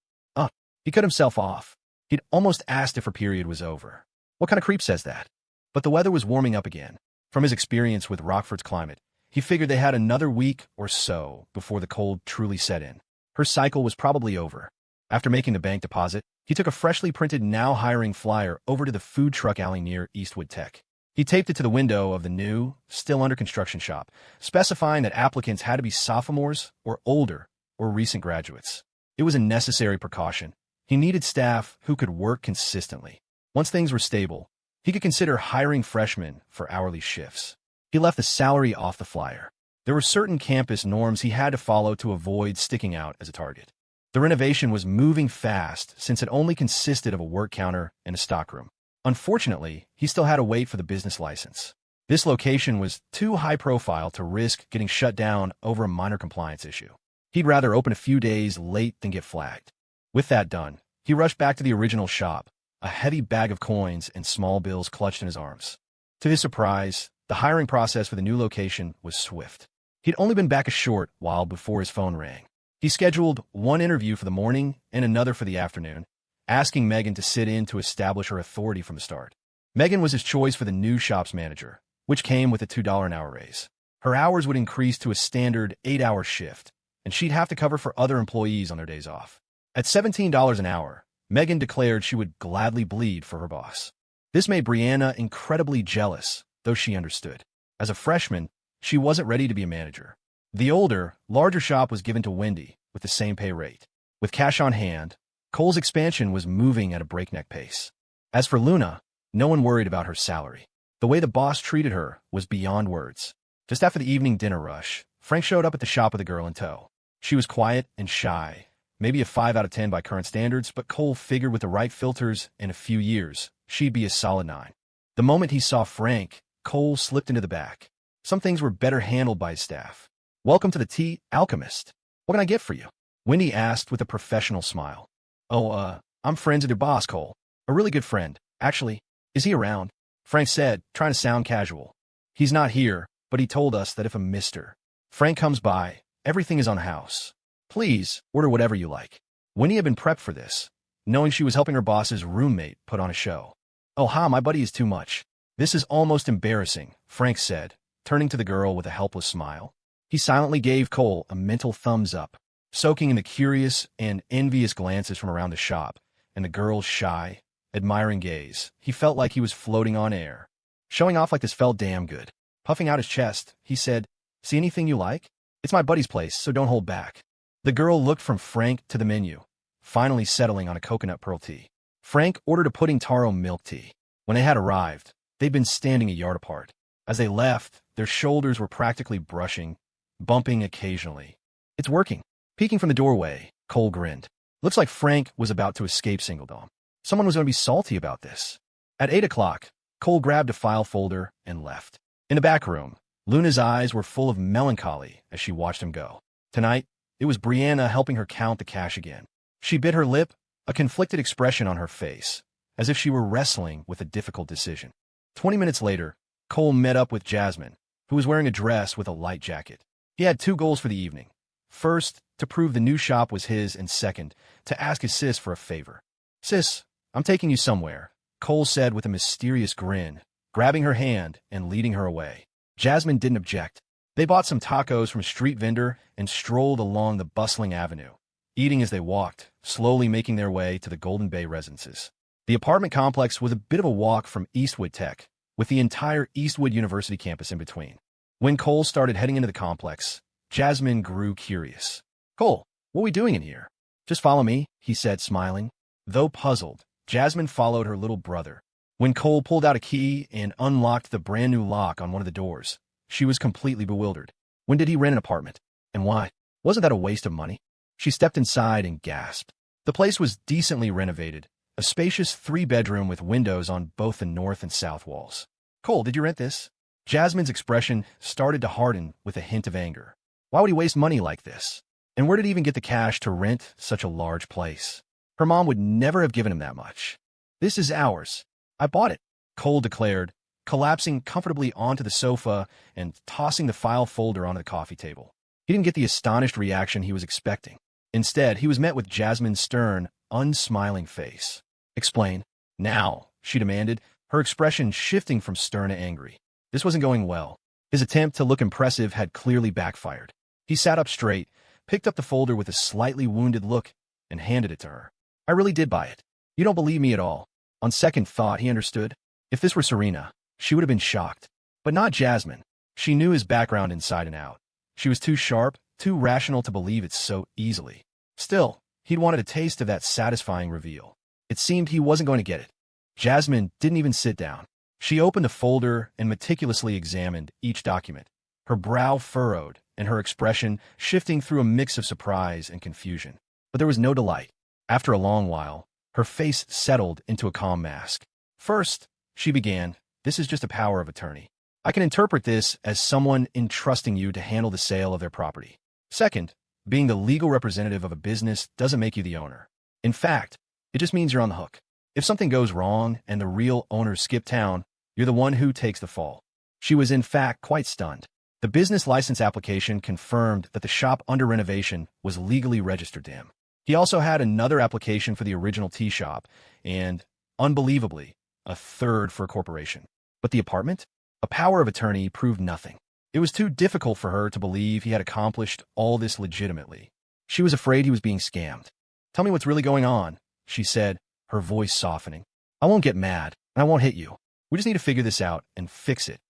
He cut himself off. He'd almost asked if her period was over. What kind of creep says that? But the weather was warming up again. From his experience with Rockford's climate, he figured they had another week or so before the cold truly set in. Her cycle was probably over. After making the bank deposit, he took a freshly printed now hiring flyer over to the food truck alley near Eastwood Tech. He taped it to the window of the new, still under construction shop, specifying that applicants had to be sophomores or older or recent graduates. It was a necessary precaution. He needed staff who could work consistently. Once things were stable, he could consider hiring freshmen for hourly shifts. He left the salary off the flyer. There were certain campus norms he had to follow to avoid sticking out as a target. The renovation was moving fast since it only consisted of a work counter and a stockroom. Unfortunately, he still had to wait for the business license. This location was too high profile to risk getting shut down over a minor compliance issue. He'd rather open a few days late than get flagged. With that done, he rushed back to the original shop, a heavy bag of coins and small bills clutched in his arms. To his surprise, the hiring process for the new location was swift. He'd only been back a short while before his phone rang. He scheduled one interview for the morning and another for the afternoon, asking Megan to sit in to establish her authority from the start. Megan was his choice for the new shop's manager, which came with a $2 an hour raise. Her hours would increase to a standard 8-hour shift, and she'd have to cover for other employees on their days off. At $17 an hour, Megan declared she would gladly bleed for her boss. This made Brianna incredibly jealous, though she understood. As a freshman, she wasn't ready to be a manager. The older, larger shop was given to Wendy with the same pay rate. With cash on hand, Cole's expansion was moving at a breakneck pace. As for Luna, no one worried about her salary. The way the boss treated her was beyond words. Just after the evening dinner rush, Frank showed up at the shop with a girl in tow. She was quiet and shy, maybe a 5 out of 10 by current standards, but Cole figured with the right filters, in a few years, she'd be a solid 9. The moment he saw Frank, Cole slipped into the back. Some things were better handled by his staff. "Welcome to the Tea Alchemist. What can I get for you?" Wendy asked with a professional smile. "Oh, I'm friends with your boss, Cole. A really good friend. Actually, is he around?" Frank said, trying to sound casual. "He's not here, but he told us that if a Mr. Frank comes by, everything is on house. Please, order whatever you like." Wendy had been prepped for this, knowing she was helping her boss's roommate put on a show. "Oh, ha, my buddy is too much. This is almost embarrassing," Frank said, turning to the girl with a helpless smile. He silently gave Cole a mental thumbs up, soaking in the curious and envious glances from around the shop, and the girl's shy, admiring gaze. He felt like he was floating on air. Showing off like this felt damn good. Puffing out his chest, he said, "See anything you like? It's my buddy's place, so don't hold back." The girl looked from Frank to the menu, finally settling on a coconut pearl tea. Frank ordered a pudding taro milk tea. When they had arrived, they'd been standing a yard apart. As they left, their shoulders were practically brushing, bumping occasionally. "It's working." Peeking from the doorway, Cole grinned. Looks like Frank was about to escape Singledom. Someone was going to be salty about this. At 8 o'clock, Cole grabbed a file folder and left. In the back room, Luna's eyes were full of melancholy as she watched him go. Tonight, it was Brianna helping her count the cash again. She bit her lip, a conflicted expression on her face, as if she were wrestling with a difficult decision. 20 minutes later, Cole met up with Jasmine, who was wearing a dress with a light jacket. He had 2 goals for the evening. First, to prove the new shop was his, and second, to ask his sis for a favor. "Sis, I'm taking you somewhere," Cole said with a mysterious grin, grabbing her hand and leading her away. Jasmine didn't object. They bought some tacos from a street vendor and strolled along the bustling avenue, eating as they walked, slowly making their way to the Golden Bay residences. The apartment complex was a bit of a walk from Eastwood Tech, with the entire Eastwood University campus in between. When Cole started heading into the complex, Jasmine grew curious. "Cole, what are we doing in here?" "Just follow me," he said, smiling. Though puzzled, Jasmine followed her little brother. When Cole pulled out a key and unlocked the brand new lock on one of the doors, she was completely bewildered. When did he rent an apartment? And why? Wasn't that a waste of money? She stepped inside and gasped. The place was decently renovated, a spacious 3-bedroom with windows on both the north and south walls. "Cole, did you rent this?" Jasmine's expression started to harden with a hint of anger. Why would he waste money like this? And where did he even get the cash to rent such a large place? Her mom would never have given him that much. "This is ours. I bought it," Cole declared, collapsing comfortably onto the sofa and tossing the file folder onto the coffee table. He didn't get the astonished reaction he was expecting. Instead, he was met with Jasmine's stern, unsmiling face. "Explain. Now," she demanded, her expression shifting from stern to angry. This wasn't going well. His attempt to look impressive had clearly backfired. He sat up straight, picked up the folder with a slightly wounded look, and handed it to her. I really did buy it. You don't believe me at all. On second thought, he understood. If this were Serena, she would have been shocked. But not Jasmine. She knew his background inside and out. She was too sharp, too rational to believe it so easily. Still, he'd wanted a taste of that satisfying reveal. It seemed he wasn't going to get it. Jasmine didn't even sit down. She opened the folder and meticulously examined each document, her brow furrowed and her expression shifting through a mix of surprise and confusion. But there was no delight. After a long while, her face settled into a calm mask. First, she began, this is just a power of attorney. I can interpret this as someone entrusting you to handle the sale of their property. Second, being the legal representative of a business doesn't make you the owner. In fact, it just means you're on the hook. If something goes wrong and the real owners skip town, you're the one who takes the fall. She was in fact quite stunned. The business license application confirmed that the shop under renovation was legally registered to him. He also had another application for the original tea shop and, unbelievably, a third for a corporation. But the apartment? A power of attorney proved nothing. It was too difficult for her to believe he had accomplished all this legitimately. She was afraid he was being scammed. Tell me what's really going on, she said, her voice softening. I won't get mad, and I won't hit you. We just need to figure this out and fix it.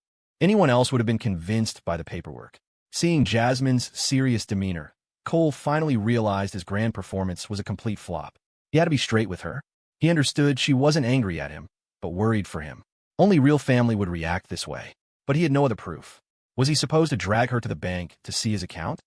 Anyone else would have been convinced by the paperwork. Seeing Jasmine's serious demeanor, Cole finally realized his grand performance was a complete flop. He had to be straight with her. He understood she wasn't angry at him, but worried for him. Only real family would react this way. But he had no other proof. Was he supposed to drag her to the bank to see his account?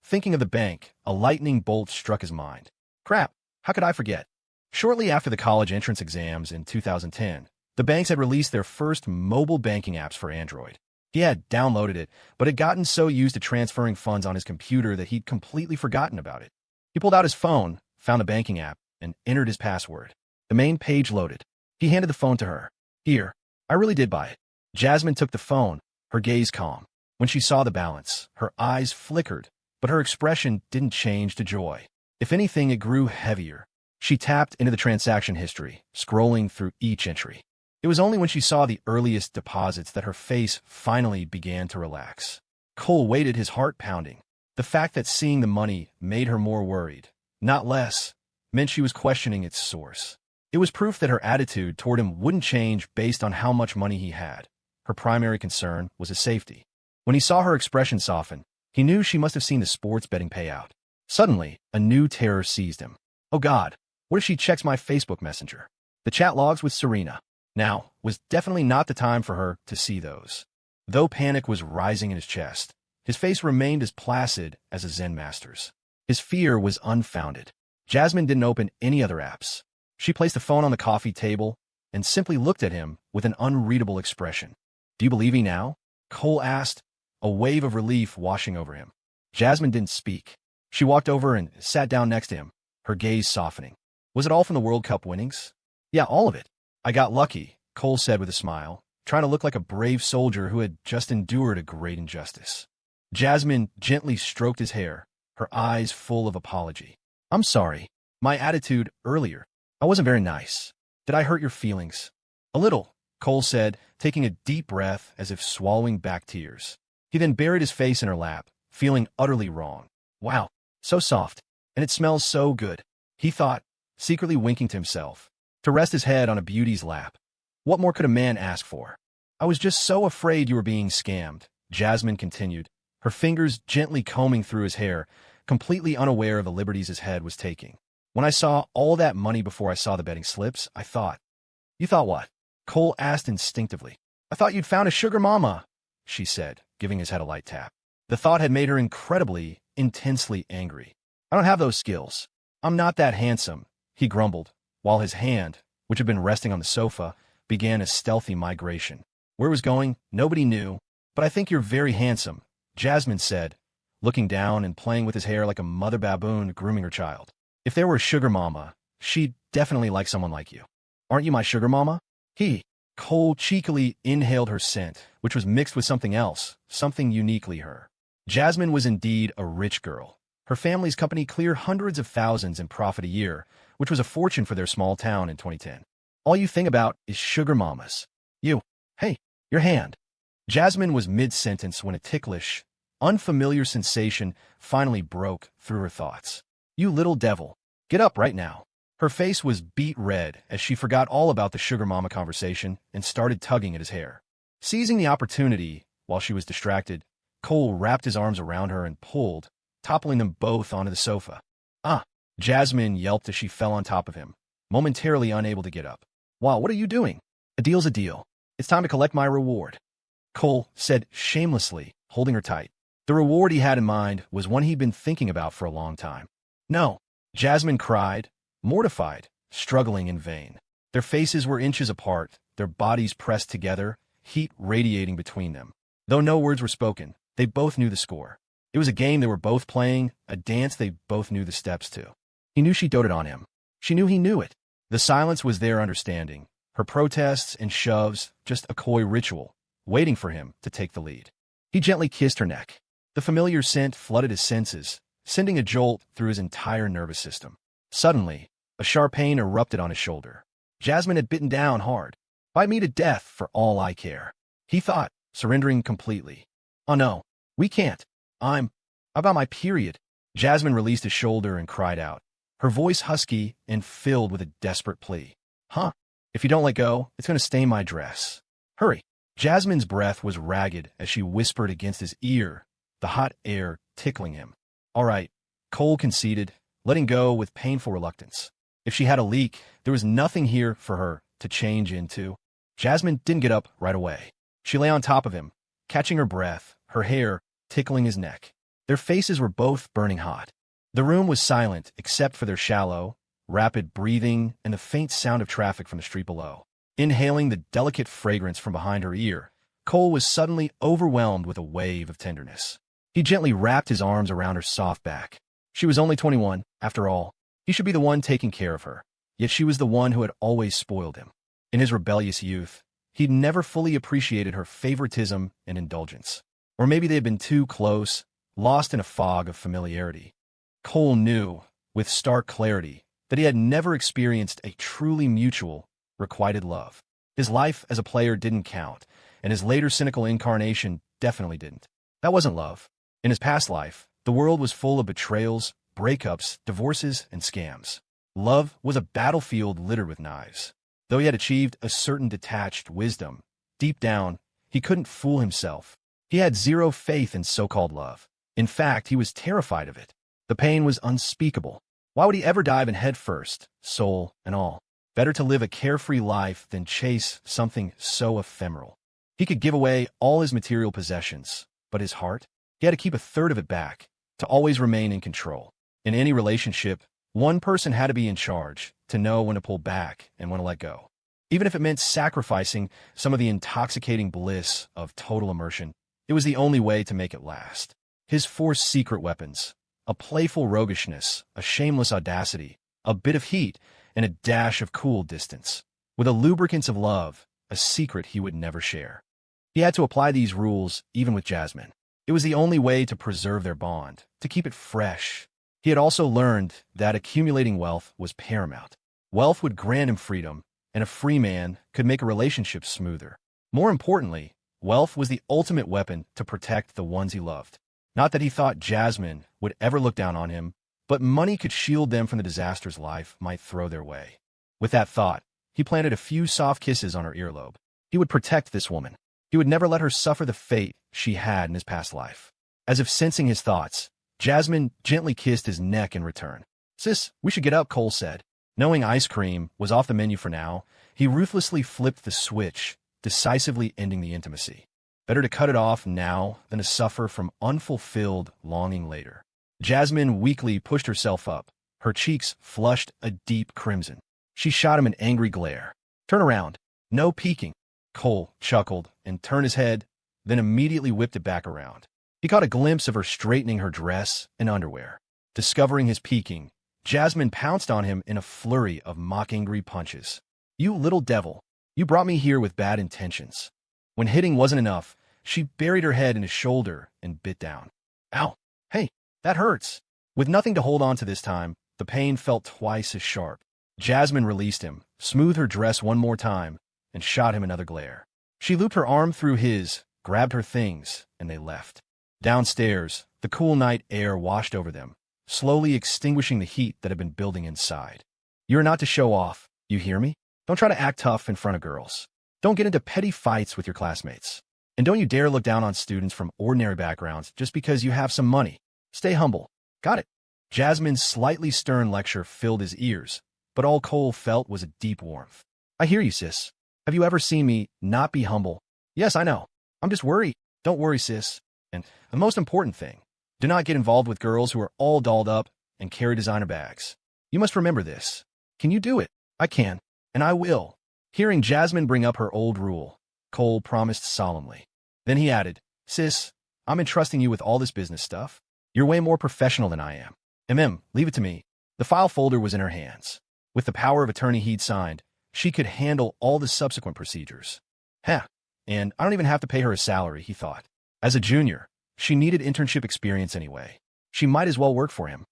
Thinking of the bank, a lightning bolt struck his mind. Crap, how could I forget? Shortly after the college entrance exams in 2010, the banks had released their first mobile banking apps for Android. He had downloaded it, but had gotten so used to transferring funds on his computer that he'd completely forgotten about it. He pulled out his phone, found the banking app, and entered his password. The main page loaded. He handed the phone to her. Here, I really did buy it. Jasmine took the phone, her gaze calm. When she saw the balance, her eyes flickered, but her expression didn't change to joy. If anything, it grew heavier. She tapped into the transaction history, scrolling through each entry. It was only when she saw the earliest deposits that her face finally began to relax. Cole waited, his heart pounding. The fact that seeing the money made her more worried, not less, meant she was questioning its source. It was proof that her attitude toward him wouldn't change based on how much money he had. Her primary concern was his safety. When he saw her expression soften, he knew she must have seen the sports betting payout. Suddenly, a new terror seized him. Oh God, what if she checks my Facebook Messenger? The chat logs with Serena. Now was definitely not the time for her to see those. Though panic was rising in his chest, his face remained as placid as a Zen master's. His fear was unfounded. Jasmine didn't open any other apps. She placed the phone on the coffee table and simply looked at him with an unreadable expression. Do you believe me now? Cole asked, a wave of relief washing over him. Jasmine didn't speak. She walked over and sat down next to him, her gaze softening. Was it all from the World Cup winnings? Yeah, all of it. I got lucky, Cole said with a smile, trying to look like a brave soldier who had just endured a great injustice. Jasmine gently stroked his hair, her eyes full of apology. I'm sorry. My attitude earlier. I wasn't very nice. Did I hurt your feelings? A little, Cole said, taking a deep breath as if swallowing back tears. He then buried his face in her lap, feeling utterly wrong. Wow, so soft. And it smells so good, he thought, secretly winking to himself, to rest his head on a beauty's lap. What more could a man ask for? I was just so afraid you were being scammed, Jasmine continued, her fingers gently combing through his hair, completely unaware of the liberties his head was taking. When I saw all that money before I saw the betting slips, I thought. You thought what? Cole asked instinctively. I thought you'd found a sugar mama, she said, giving his head a light tap. The thought had made her incredibly, intensely angry. I don't have those skills. I'm not that handsome, he grumbled, while his hand, which had been resting on the sofa, began a stealthy migration. Where it was going, nobody knew, but I think you're very handsome, Jasmine said, looking down and playing with his hair like a mother baboon grooming her child. If there were a sugar mama, she'd definitely like someone like you. Aren't you my sugar mama? Cole cheekily inhaled her scent, which was mixed with something else, something uniquely her. Jasmine was indeed a rich girl. Her family's company cleared hundreds of thousands in profit a year, which was a fortune for their small town in 2010. All you think about is sugar mamas. Hey, your hand. Jasmine was mid-sentence when a ticklish, unfamiliar sensation finally broke through her thoughts. "You little devil. Get up right now." Her face was beet red as she forgot all about the sugar mama conversation and started tugging at his hair. Seizing the opportunity, while she was distracted, Cole wrapped his arms around her and pulled, toppling them both onto the sofa. "Ah!" Jasmine yelped as she fell on top of him, momentarily unable to get up. "Wow, what are you doing?" "A deal's a deal. It's time to collect my reward," Cole said shamelessly, holding her tight. The reward he had in mind was one he'd been thinking about for a long time. "No," Jasmine cried, mortified, struggling in vain. Their faces were inches apart, their bodies pressed together, heat radiating between them. Though no words were spoken, they both knew the score. It was a game they were both playing, a dance they both knew the steps to. He knew she doted on him. She knew he knew it. The silence was their understanding, her protests and shoves just a coy ritual, waiting for him to take the lead. He gently kissed her neck. The familiar scent flooded his senses, sending a jolt through his entire nervous system. Suddenly, a sharp pain erupted on his shoulder. Jasmine had bitten down hard. "Bite me to death for all I care," he thought, surrendering completely. "Oh no, we can't. I'm about my period." Jasmine released his shoulder and cried out, her voice husky and filled with a desperate plea. "Huh? If you don't let go, it's going to stain my dress. Hurry." Jasmine's breath was ragged as she whispered against his ear, the hot air tickling him. "All right," Cole conceded, letting go with painful reluctance. If she had a leak, there was nothing here for her to change into. Jasmine didn't get up right away. She lay on top of him, catching her breath, her hair tickling his neck. Their faces were both burning hot. The room was silent except for their shallow, rapid breathing and the faint sound of traffic from the street below. Inhaling the delicate fragrance from behind her ear, Cole was suddenly overwhelmed with a wave of tenderness. He gently wrapped his arms around her soft back. She was only 21, after all. He should be the one taking care of her, yet she was the one who had always spoiled him. In his rebellious youth, he'd never fully appreciated her favoritism and indulgence. Or maybe they had been too close, lost in a fog of familiarity. Cole knew, with stark clarity, that he had never experienced a truly mutual, requited love. His life as a player didn't count, and his later cynical incarnation definitely didn't. That wasn't love. In his past life, the world was full of betrayals, breakups, divorces, and scams. Love was a battlefield littered with knives. Though he had achieved a certain detached wisdom, deep down, he couldn't fool himself. He had zero faith in so-called love. In fact, he was terrified of it. The pain was unspeakable. Why would he ever dive in head first, soul and all? Better to live a carefree life than chase something so ephemeral. He could give away all his material possessions, but his heart? He had to keep a third of it back, to always remain in control. In any relationship, one person had to be in charge, to know when to pull back and when to let go. Even if it meant sacrificing some of the intoxicating bliss of total immersion, it was the only way to make it last. His 4 secret weapons, a playful roguishness, a shameless audacity, a bit of heat, and a dash of cool distance. With a lubricance of love, a secret he would never share. He had to apply these rules even with Jasmine. It was the only way to preserve their bond, to keep it fresh. He had also learned that accumulating wealth was paramount. Wealth would grant him freedom, and a free man could make a relationship smoother. More importantly, wealth was the ultimate weapon to protect the ones he loved. Not that he thought Jasmine would ever look down on him, but money could shield them from the disasters life might throw their way. With that thought, he planted a few soft kisses on her earlobe. He would protect this woman. He would never let her suffer the fate she had in his past life. As if sensing his thoughts, Jasmine gently kissed his neck in return. "Sis, we should get up," Cole said. Knowing ice cream was off the menu for now, he ruthlessly flipped the switch, decisively ending the intimacy. Better to cut it off now than to suffer from unfulfilled longing later. Jasmine weakly pushed herself up, her cheeks flushed a deep crimson. She shot him an angry glare. "Turn around. No peeking." Cole chuckled and turned his head, then immediately whipped it back around. He caught a glimpse of her straightening her dress and underwear. Discovering his peeking, Jasmine pounced on him in a flurry of mock-angry punches. "You little devil. You brought me here with bad intentions." When hitting wasn't enough, she buried her head in his shoulder and bit down. "Ow! Hey, that hurts." With nothing to hold on to this time, the pain felt twice as sharp. Jasmine released him, smoothed her dress one more time, and shot him another glare. She looped her arm through his, grabbed her things, and they left. Downstairs, the cool night air washed over them, slowly extinguishing the heat that had been building inside. You're not to show off, you hear me? Don't try to act tough in front of girls. Don't get into petty fights with your classmates. And don't you dare look down on students from ordinary backgrounds just because you have some money. Stay humble. Got it? Jasmine's slightly stern lecture filled his ears, but all Cole felt was a deep warmth. I hear you, sis. Have you ever seen me not be humble? Yes, I know. I'm just worried. Don't worry, sis. And the most important thing, do not get involved with girls who are all dolled up and carry designer bags. You must remember this. Can you do it? I can, and I will. Hearing Jasmine bring up her old rule, Cole promised solemnly. Then he added, Sis, I'm entrusting you with all this business stuff. You're way more professional than I am. Leave it to me. The file folder was in her hands. With the power of attorney he'd signed, she could handle all the subsequent procedures. And I don't even have to pay her a salary, he thought. As a junior, she needed internship experience anyway. She might as well work for him.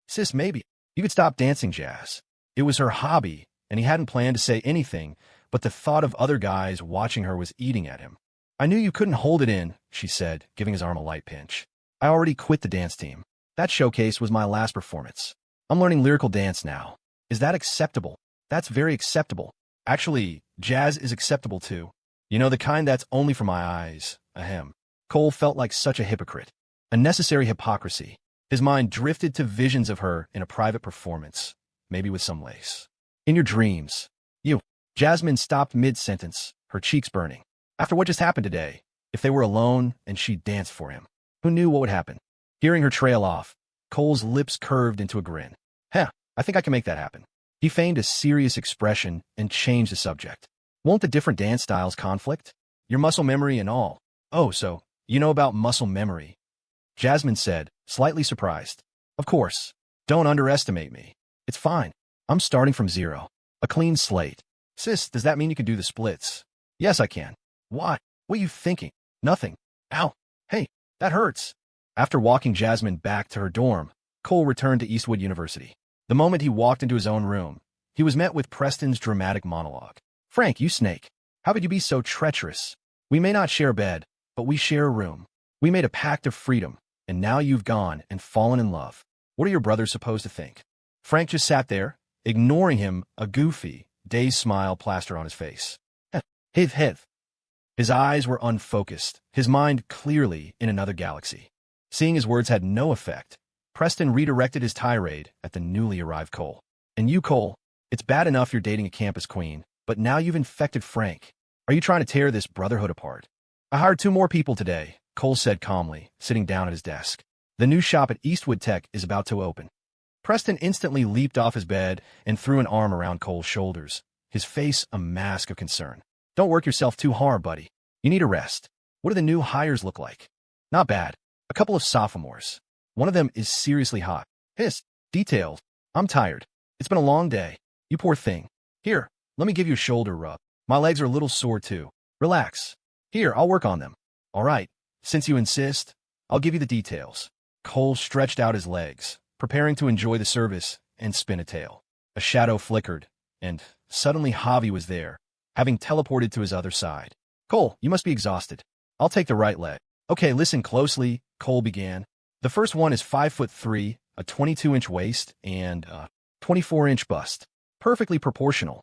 Sis, maybe you could stop dancing, Jazz. It was her hobby, and he hadn't planned to say anything, but the thought of other guys watching her was eating at him. I knew you couldn't hold it in, she said, giving his arm a light pinch. I already quit the dance team. That showcase was my last performance. I'm learning lyrical dance now. Is that acceptable? That's very acceptable. Actually, jazz is acceptable too. You know, the kind that's only for my eyes. Ahem. Cole felt like such a hypocrite. A necessary hypocrisy. His mind drifted to visions of her in a private performance, maybe with some lace. In your dreams. You. Jasmine stopped mid-sentence, her cheeks burning. After what just happened today, if they were alone and she danced for him, who knew what would happen? Hearing her trail off, Cole's lips curved into a grin. I think I can make that happen. He feigned a serious expression and changed the subject. Won't the different dance styles conflict? Your muscle memory and all. Oh, so you know about muscle memory? Jasmine said, slightly surprised. Of course. Don't underestimate me. It's fine. I'm starting from zero. A clean slate. Sis, does that mean you can do the splits? Yes, I can. Why? What are you thinking? Nothing. Ow. Hey, that hurts. After walking Jasmine back to her dorm, Cole returned to Eastwood University. The moment he walked into his own room, he was met with Preston's dramatic monologue. Frank, you snake. How could you be so treacherous? We may not share a bed, but we share a room. We made a pact of freedom, and now you've gone and fallen in love. What are your brothers supposed to think? Frank just sat there, ignoring him, a goofy, dazed smile plastered on his face. His eyes were unfocused, his mind clearly in another galaxy. Seeing his words had no effect, Preston redirected his tirade at the newly arrived Cole. And you, Cole, it's bad enough you're dating a campus queen, but now you've infected Frank. Are you trying to tear this brotherhood apart? I hired 2 more people today, Cole said calmly, sitting down at his desk. The new shop at Eastwood Tech is about to open. Preston instantly leaped off his bed and threw an arm around Cole's shoulders, his face a mask of concern. Don't work yourself too hard, buddy. You need a rest. What do the new hires look like? Not bad. A couple of sophomores. One of them is seriously hot. Detailed. I'm tired. It's been a long day. You poor thing. Here, let me give you a shoulder rub. My legs are a little sore too. Relax. Here, I'll work on them. All right. Since you insist, I'll give you the details. Cole stretched out his legs, preparing to enjoy the service and spin a tail. A shadow flickered, and suddenly Javi was there, having teleported to his other side. Cole, you must be exhausted. I'll take the right leg. Okay, listen closely, Cole began. The first one is 5'3", a 22-inch waist, and a 24-inch bust. Perfectly proportional.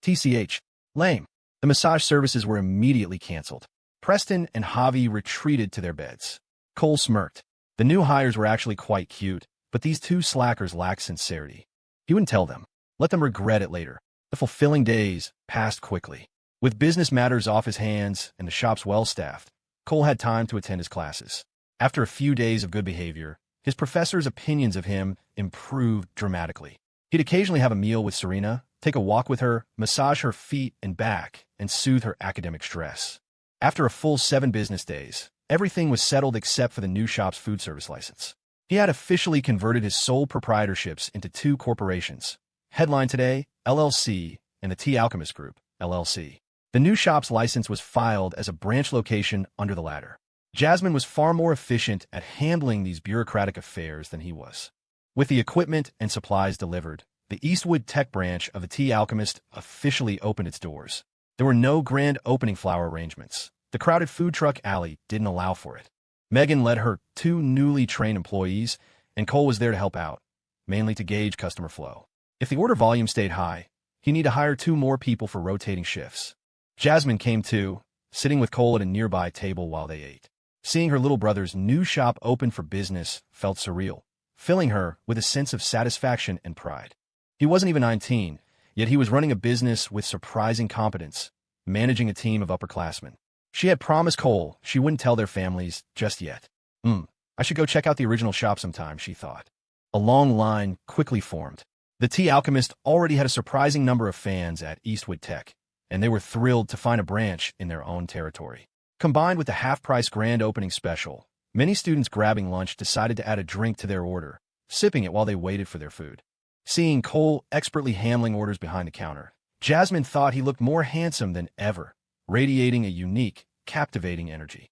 TCH. Lame. The massage services were immediately canceled. Preston and Javi retreated to their beds. Cole smirked. The new hires were actually quite cute, but these 2 slackers lacked sincerity. He wouldn't tell them. Let them regret it later. The fulfilling days passed quickly. With business matters off his hands and the shops well-staffed, Cole had time to attend his classes. After a few days of good behavior, his professors' opinions of him improved dramatically. He'd occasionally have a meal with Serena, take a walk with her, massage her feet and back, and soothe her academic stress. After a full 7 business days, everything was settled except for the new shop's food service license. He had officially converted his sole proprietorships into 2 corporations, Headline Today, LLC, and the Tea Alchemist Group, LLC. The new shop's license was filed as a branch location under the latter. Jasmine was far more efficient at handling these bureaucratic affairs than he was. With the equipment and supplies delivered, the Eastwood Tech branch of the Tea Alchemist officially opened its doors. There were no grand opening flower arrangements, The crowded food truck alley didn't allow for it. Megan led her 2 newly trained employees, and Cole was there to help out, mainly to gauge customer flow. If the order volume stayed high, he needed to hire 2 more people for rotating shifts. Jasmine came too, sitting with Cole at a nearby table while they ate. Seeing her little brother's new shop open for business felt surreal, filling her with a sense of satisfaction and pride. He wasn't even 19, yet he was running a business with surprising competence, managing a team of upperclassmen. She had promised Cole she wouldn't tell their families just yet. I should go check out the original shop sometime, she thought. A long line quickly formed. The Tea Alchemist already had a surprising number of fans at Eastwood Tech, and they were thrilled to find a branch in their own territory. Combined with the half-price grand opening special, many students grabbing lunch decided to add a drink to their order, sipping it while they waited for their food. Seeing Cole expertly handling orders behind the counter, Jasmine thought he looked more handsome than ever, radiating a unique, captivating energy.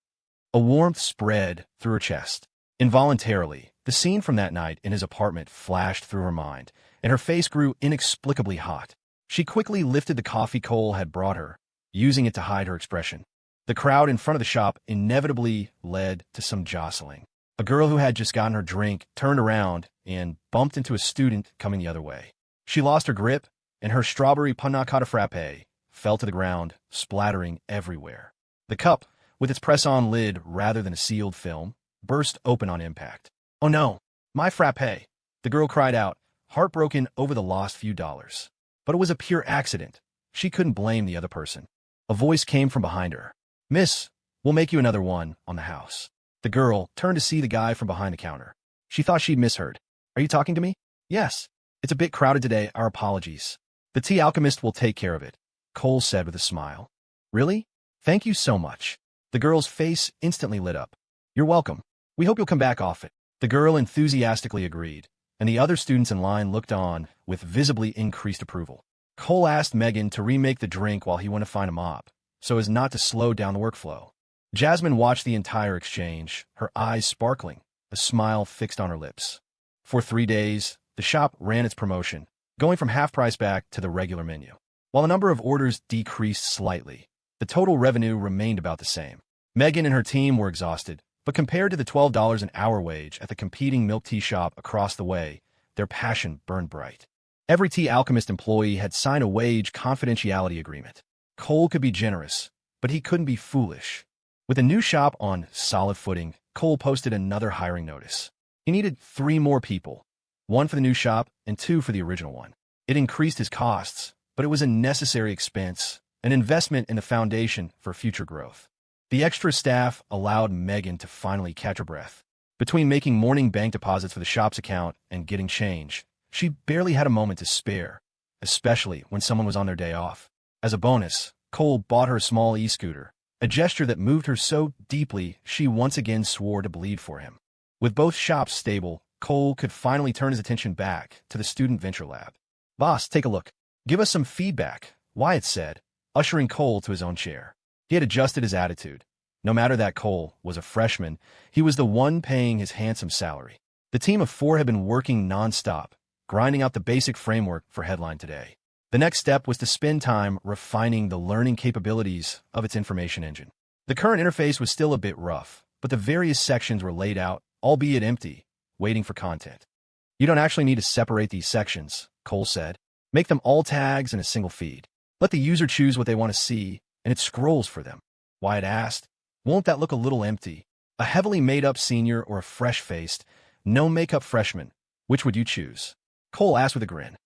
A warmth spread through her chest. Involuntarily, the scene from that night in his apartment flashed through her mind, and her face grew inexplicably hot. She quickly lifted the coffee Cole had brought her, using it to hide her expression. The crowd in front of the shop inevitably led to some jostling. A girl who had just gotten her drink turned around and bumped into a student coming the other way. She lost her grip, and her strawberry panna cotta frappe fell to the ground, splattering everywhere. The cup, with its press-on lid rather than a sealed film, burst open on impact. "Oh no, my frappe!" the girl cried out, heartbroken over the lost few dollars. But it was a pure accident. She couldn't blame the other person. A voice came from behind her. "Miss, we'll make you another one on the house." The girl turned to see the guy from behind the counter. She thought she'd misheard. "Are you talking to me?" "Yes. It's a bit crowded today, our apologies. The Tea Alchemist will take care of it," Cole said with a smile. "Really? Thank you so much." The girl's face instantly lit up. "You're welcome. We hope you'll come back often." The girl enthusiastically agreed, and the other students in line looked on with visibly increased approval. Cole asked Megan to remake the drink while he went to find a mop, so as not to slow down the workflow. Jasmine watched the entire exchange, her eyes sparkling, a smile fixed on her lips. For 3 days, the shop ran its promotion, going from half-price back to the regular menu. While the number of orders decreased slightly, the total revenue remained about the same. Megan and her team were exhausted, but compared to the $12 an hour wage at the competing milk tea shop across the way, their passion burned bright. Every Tea Alchemist employee had signed a wage confidentiality agreement. Cole could be generous, but he couldn't be foolish. With a new shop on solid footing, Cole posted another hiring notice. He needed 3 more people, 1 for the new shop and 2 for the original one. It increased his costs, but it was a necessary expense, an investment in the foundation for future growth. The extra staff allowed Megan to finally catch her breath. Between making morning bank deposits for the shop's account and getting change, she barely had a moment to spare, especially when someone was on their day off. As a bonus, Cole bought her a small e-scooter, a gesture that moved her so deeply she once again swore to bleed for him. With both shops stable, Cole could finally turn his attention back to the student venture lab. "Boss, take a look. Give us some feedback," Wyatt said, ushering Cole to his own chair. He had adjusted his attitude. No matter that Cole was a freshman, he was the one paying his handsome salary. The team of 4 had been working non-stop, grinding out the basic framework for Headline today. The next step was to spend time refining the learning capabilities of its information engine. The current interface was still a bit rough, but the various sections were laid out, albeit empty, waiting for content. "You don't actually need to separate these sections," Cole said. "Make them all tags in a single feed. Let the user choose what they want to see, and it scrolls for them." Wyatt asked, "Won't that look a little empty? A heavily made-up senior or a fresh-faced, no-makeup freshman? Which would you choose?" Cole asked with a grin.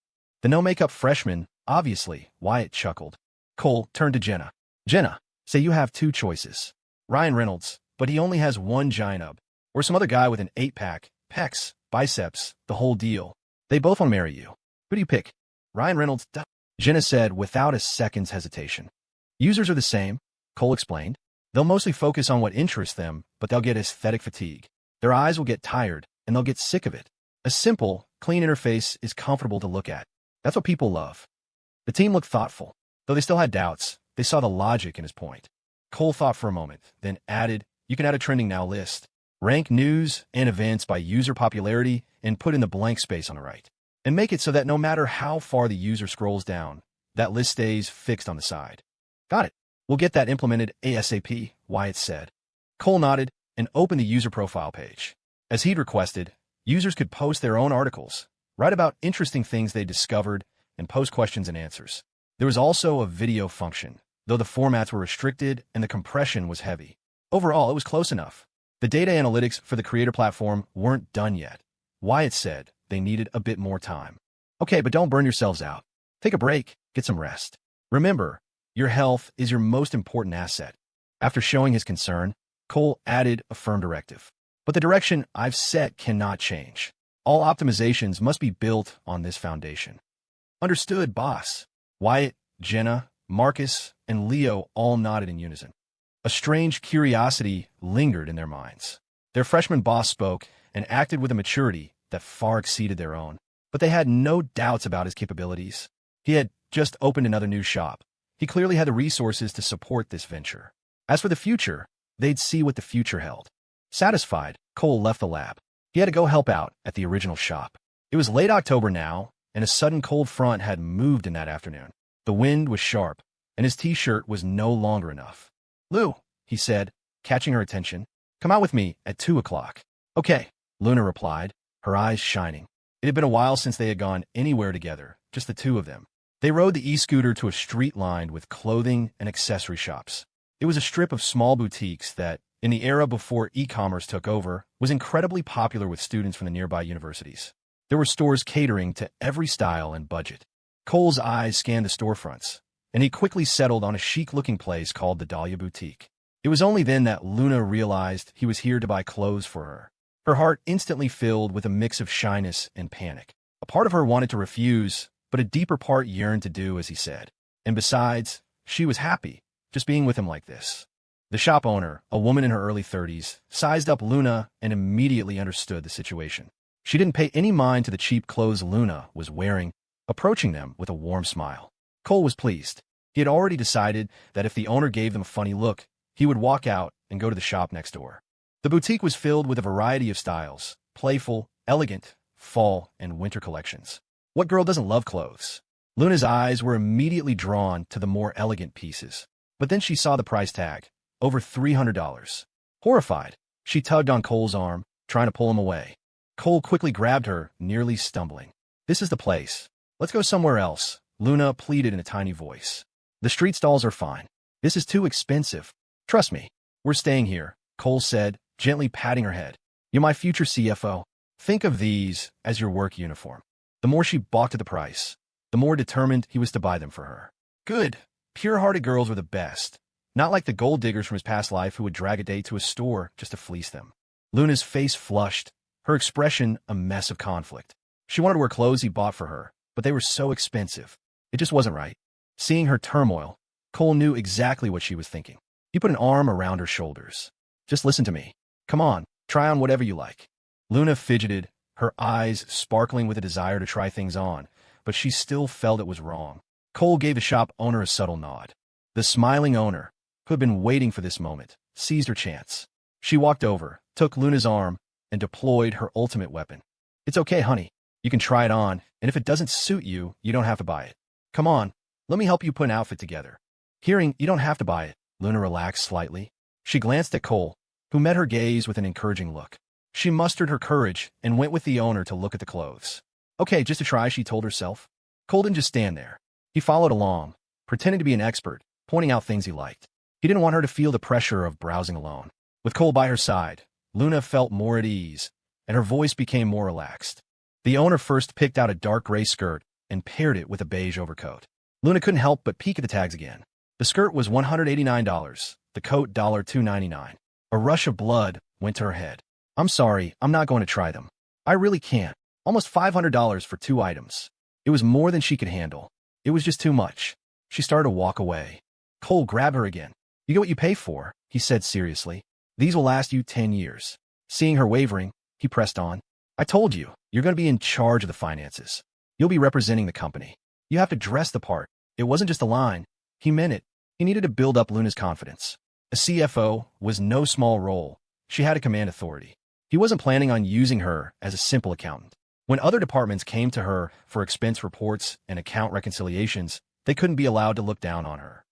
"The no-makeup freshman, obviously," Wyatt chuckled. Cole turned to Jenna. "Jenna, say you have 2 choices. Ryan Reynolds, but he only has 1 giant ub, or some other guy with an 8-pack, pecs, biceps, the whole deal. They both want to marry you. Who do you pick?" "Ryan Reynolds," Jenna said without a second's hesitation. "Users are the same," Cole explained. "They'll mostly focus on what interests them, but they'll get aesthetic fatigue. Their eyes will get tired, and they'll get sick of it. A simple, clean interface is comfortable to look at. That's what people love." The team looked thoughtful. Though they still had doubts, they saw the logic in his point. Cole thought for a moment, then added, "You can add a trending now list. Rank news and events by user popularity and put in the blank space on the right. And make it so that no matter how far the user scrolls down, that list stays fixed on the side." "Got it." We'll get that implemented ASAP, Wyatt said. Cole nodded and opened the user profile page. As he'd requested, users could post their own articles, write about interesting things they discovered, and post questions and answers. There was also a video function, though the formats were restricted and the compression was heavy. Overall, it was close enough. The data analytics for the creator platform weren't done yet. Wyatt said they needed a bit more time. Okay, but don't burn yourselves out. Take a break, get some rest. Remember, your health is your most important asset. After showing his concern, Cole added a firm directive. But the direction I've set cannot change. All optimizations must be built on this foundation. Understood, boss. Wyatt, Jenna, Marcus, and Leo all nodded in unison. A strange curiosity lingered in their minds. Their freshman boss spoke and acted with a maturity that far exceeded their own. But they had no doubts about his capabilities. He had just opened another new shop. He clearly had the resources to support this venture. As for the future, they'd see what the future held. Satisfied, Cole left the lab. He had to go help out at the original shop. It was late October now, and a sudden cold front had moved in that afternoon. The wind was sharp, and his t-shirt was no longer enough. Lou, he said, catching her attention, come out with me at 2 o'clock. Okay, Luna replied, her eyes shining. It had been a while since they had gone anywhere together, just the two of them. They rode the e-scooter to a street lined with clothing and accessory shops. It was a strip of small boutiques that, in the era before e-commerce took over, was incredibly popular with students from the nearby universities. There were stores catering to every style and budget. Cole's eyes scanned the storefronts, and he quickly settled on a chic-looking place called the Dahlia Boutique. It was only then that Luna realized he was here to buy clothes for her. Her heart instantly filled with a mix of shyness and panic. A part of her wanted to refuse, but a deeper part yearned to do as he said. And besides, she was happy, just being with him like this. The shop owner, a woman in her early 30s, sized up Luna and immediately understood the situation. She didn't pay any mind to the cheap clothes Luna was wearing, approaching them with a warm smile. Cole was pleased. He had already decided that if the owner gave them a funny look, he would walk out and go to the shop next door. The boutique was filled with a variety of styles, playful, elegant, fall, and winter collections. What girl doesn't love clothes? Luna's eyes were immediately drawn to the more elegant pieces. But then she saw the price tag, over $300. Horrified, she tugged on Cole's arm, trying to pull him away. Cole quickly grabbed her, nearly stumbling. This is the place. Let's go somewhere else, Luna pleaded in a tiny voice. The street stalls are fine. This is too expensive. Trust me, we're staying here, Cole said, gently patting her head. You're my future CFO. Think of these as your work uniform. The more she balked at the price, the more determined he was to buy them for her. Good. Pure-hearted girls were the best. Not like the gold diggers from his past life who would drag a date to a store just to fleece them. Luna's face flushed, her expression a mess of conflict. She wanted to wear clothes he bought for her, but they were so expensive. It just wasn't right. Seeing her turmoil, Cole knew exactly what she was thinking. He put an arm around her shoulders. Just listen to me. Come on, try on whatever you like. Luna fidgeted, her eyes sparkling with a desire to try things on, but she still felt it was wrong. Cole gave the shop owner a subtle nod. The smiling owner, who had been waiting for this moment, seized her chance. She walked over, took Luna's arm, and deployed her ultimate weapon. It's okay, honey. You can try it on, and if it doesn't suit you, you don't have to buy it. Come on, let me help you put an outfit together. Hearing you don't have to buy it, Luna relaxed slightly. She glanced at Cole, who met her gaze with an encouraging look. She mustered her courage and went with the owner to look at the clothes. Okay, just to try, she told herself. Cole didn't just stand there. He followed along, pretending to be an expert, pointing out things he liked. He didn't want her to feel the pressure of browsing alone. With Cole by her side, Luna felt more at ease, and her voice became more relaxed. The owner first picked out a dark gray skirt and paired it with a beige overcoat. Luna couldn't help but peek at the tags again. The skirt was $189, the coat $299. A rush of blood went to her head. I'm sorry, I'm not going to try them. I really can't. Almost $500 for 2 items. It was more than she could handle. It was just too much. She started to walk away. Cole grabbed her again. You get what you pay for, he said seriously. These will last you 10 years. Seeing her wavering, he pressed on. I told you, you're going to be in charge of the finances. You'll be representing the company. You have to dress the part. It wasn't just a line. He meant it. He needed to build up Luna's confidence. A CFO was no small role. She had to command authority. He wasn't planning on using her as a simple accountant. When other departments came to her for expense reports and account reconciliations, they couldn't be allowed to look down on her.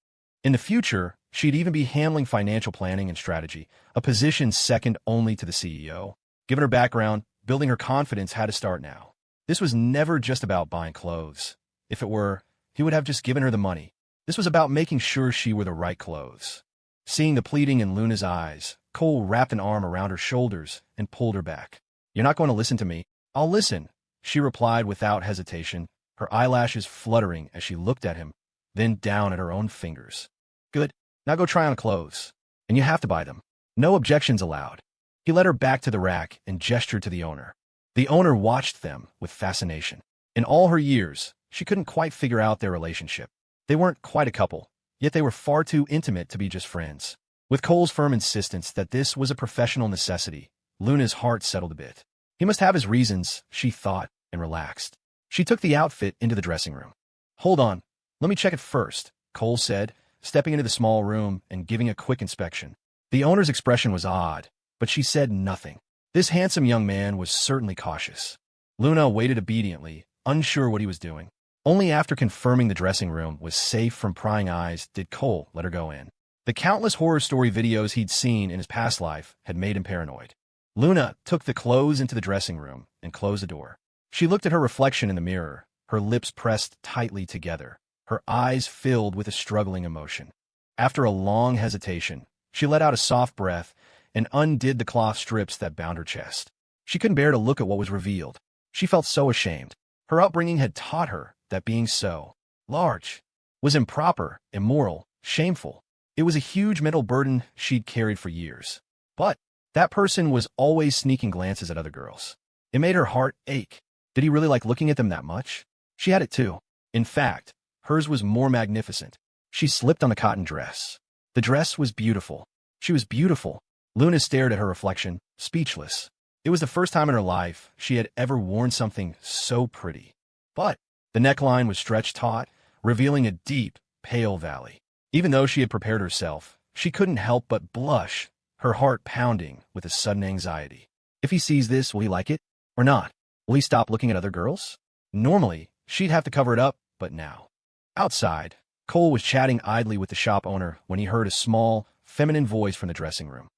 In the future, She'd even be handling financial planning and strategy, a position second only to the CEO. Given her background, building her confidence had to start now. This was never just about buying clothes. If it were, he would have just given her the money. This was about making sure she wore the right clothes. Seeing the pleading in Luna's eyes, Cole wrapped an arm around her shoulders and pulled her back. "You're not going to listen to me?" "I'll listen," she replied without hesitation, her eyelashes fluttering as she looked at him, then down at her own fingers. "Good. Now go try on clothes. And you have to buy them. No objections allowed." He led her back to the rack and gestured to the owner. The owner watched them with fascination. In all her years, she couldn't quite figure out their relationship. They weren't quite a couple, yet they were far too intimate to be just friends. With Cole's firm insistence that this was a professional necessity, Luna's heart settled a bit. He must have his reasons, she thought, and relaxed. She took the outfit into the dressing room. "Hold on, let me check it first," Cole said, stepping into the small room and giving a quick inspection. The owner's expression was odd, but she said nothing. This handsome young man was certainly cautious. Luna waited obediently, unsure what he was doing. Only after confirming the dressing room was safe from prying eyes did Cole let her go in. The countless horror story videos he'd seen in his past life had made him paranoid. Luna took the clothes into the dressing room and closed the door. She looked at her reflection in the mirror, her lips pressed tightly together, her eyes filled with a struggling emotion. After a long hesitation, she let out a soft breath and undid the cloth strips that bound her chest. She couldn't bear to look at what was revealed. She felt so ashamed. Her upbringing had taught her that being so large was improper, immoral, shameful. It was a huge mental burden she'd carried for years. But that person was always sneaking glances at other girls. It made her heart ache. Did he really like looking at them that much? She had it too. In fact, hers was more magnificent. She slipped on the cotton dress. The dress was beautiful. She was beautiful. Luna stared at her reflection, speechless. It was the first time in her life she had ever worn something so pretty. But the neckline was stretched taut, revealing a deep, pale valley. Even though she had prepared herself, she couldn't help but blush, her heart pounding with a sudden anxiety. If he sees this, will he like it? Or not? Will he stop looking at other girls? Normally, she'd have to cover it up, but now. Outside, Cole was chatting idly with the shop owner when he heard a small, feminine voice from the dressing room.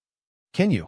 Can you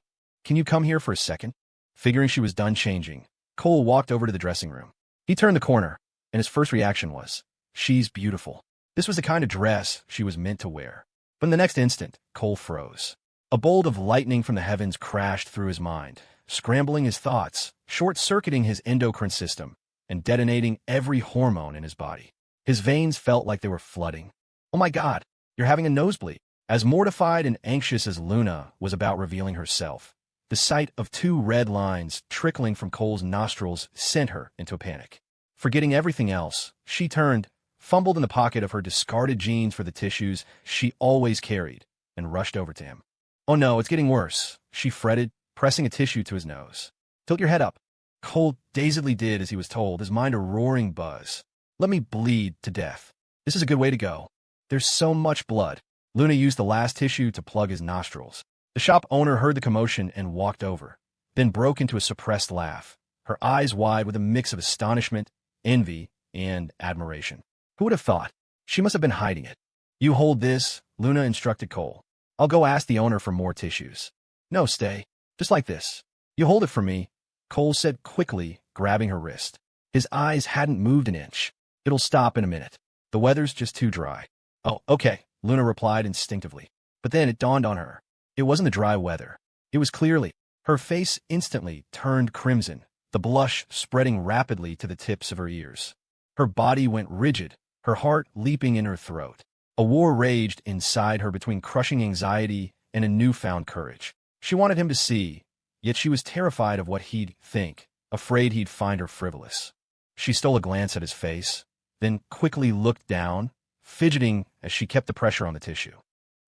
come here for a second?" Figuring she was done changing, Cole walked over to the dressing room. He turned the corner, and his first reaction was, "She's beautiful." This was the kind of dress she was meant to wear. But in the next instant, Cole froze. A bolt of lightning from the heavens crashed through his mind, scrambling his thoughts, short-circuiting his endocrine system, and detonating every hormone in his body. His veins felt like they were flooding. "Oh my God, you're having a nosebleed." As mortified and anxious as Luna was about revealing herself, the sight of 2 red lines trickling from Cole's nostrils sent her into a panic. Forgetting everything else, she turned, fumbled in the pocket of her discarded jeans for the tissues she always carried, and rushed over to him. "Oh no, it's getting worse," she fretted, pressing a tissue to his nose. "Tilt your head up." Cole dazedly did as he was told, his mind a roaring buzz. "Let me bleed to death. This is a good way to go. There's so much blood." Luna used the last tissue to plug his nostrils. The shop owner heard the commotion and walked over, then broke into a suppressed laugh, her eyes wide with a mix of astonishment, envy, and admiration. Who would have thought? She must have been hiding it. "You hold this," Luna instructed Cole. "I'll go ask the owner for more tissues." "No, stay. Just like this. You hold it for me," Cole said quickly, grabbing her wrist. His eyes hadn't moved an inch. "It'll stop in a minute. The weather's just too dry." "Oh, okay," Luna replied instinctively. But then it dawned on her. It wasn't the dry weather. It was clearly. Her face instantly turned crimson, the blush spreading rapidly to the tips of her ears. Her body went rigid, her heart leaping in her throat. A war raged inside her between crushing anxiety and a newfound courage. She wanted him to see, yet she was terrified of what he'd think, afraid he'd find her frivolous. She stole a glance at his face, then quickly looked down, fidgeting as she kept the pressure on the tissue.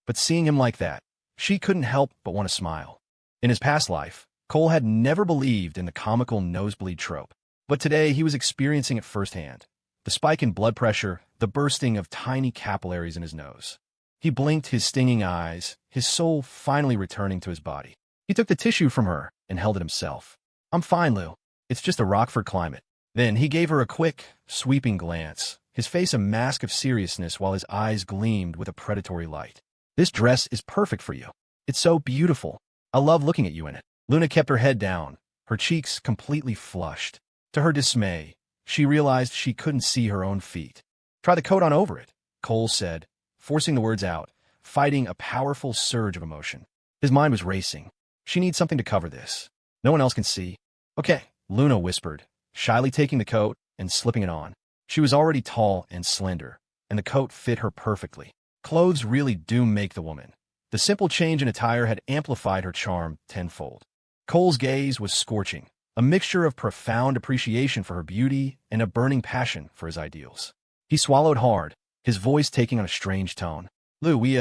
But seeing him like that, she couldn't help but want to smile. In his past life, Cole had never believed in the comical nosebleed trope, but today he was experiencing it firsthand. The spike in blood pressure, the bursting of tiny capillaries in his nose. He blinked his stinging eyes, his soul finally returning to his body. He took the tissue from her and held it himself. "I'm fine, Lou. It's just a Rockford climate." Then he gave her a quick, sweeping glance, his face a mask of seriousness while his eyes gleamed with a predatory light. This dress is perfect for you. It's so beautiful. I love looking at you in it. Luna kept her head down, her cheeks completely flushed. To her dismay, she realized she couldn't see her own feet. Try the coat on over it, Cole said, forcing the words out, fighting a powerful surge of emotion. His mind was racing. She needs something to cover this. No one else can see. Okay, Luna whispered, shyly taking the coat and slipping it on. She was already tall and slender, and the coat fit her perfectly. Clothes really do make the woman. The simple change in attire had amplified her charm tenfold. Cole's gaze was scorching, a mixture of profound appreciation for her beauty and a burning passion for his ideals. He swallowed hard, his voice taking on a strange tone. Lou, we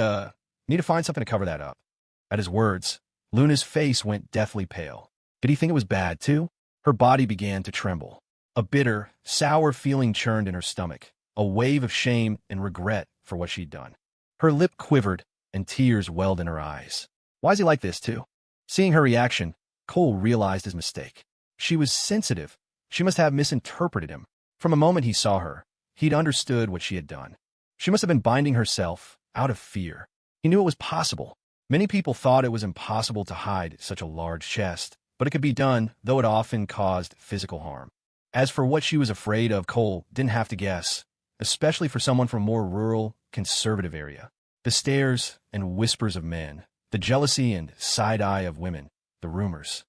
need to find something to cover that up. At his words, Luna's face went deathly pale. Did he think it was bad, too? Her body began to tremble. A bitter, sour feeling churned in her stomach, a wave of shame and regret for what she'd done. Her lip quivered, and tears welled in her eyes. Why is he like this, too? Seeing her reaction, Cole realized his mistake. She was sensitive. She must have misinterpreted him. From a moment he saw her, he'd understood what she had done. She must have been binding herself out of fear. He knew it was possible. Many people thought it was impossible to hide such a large chest, but it could be done, though it often caused physical harm. As for what she was afraid of, Cole didn't have to guess, especially for someone from a more rural, conservative area. The stares and whispers of men, the jealousy and side-eye of women, the rumors.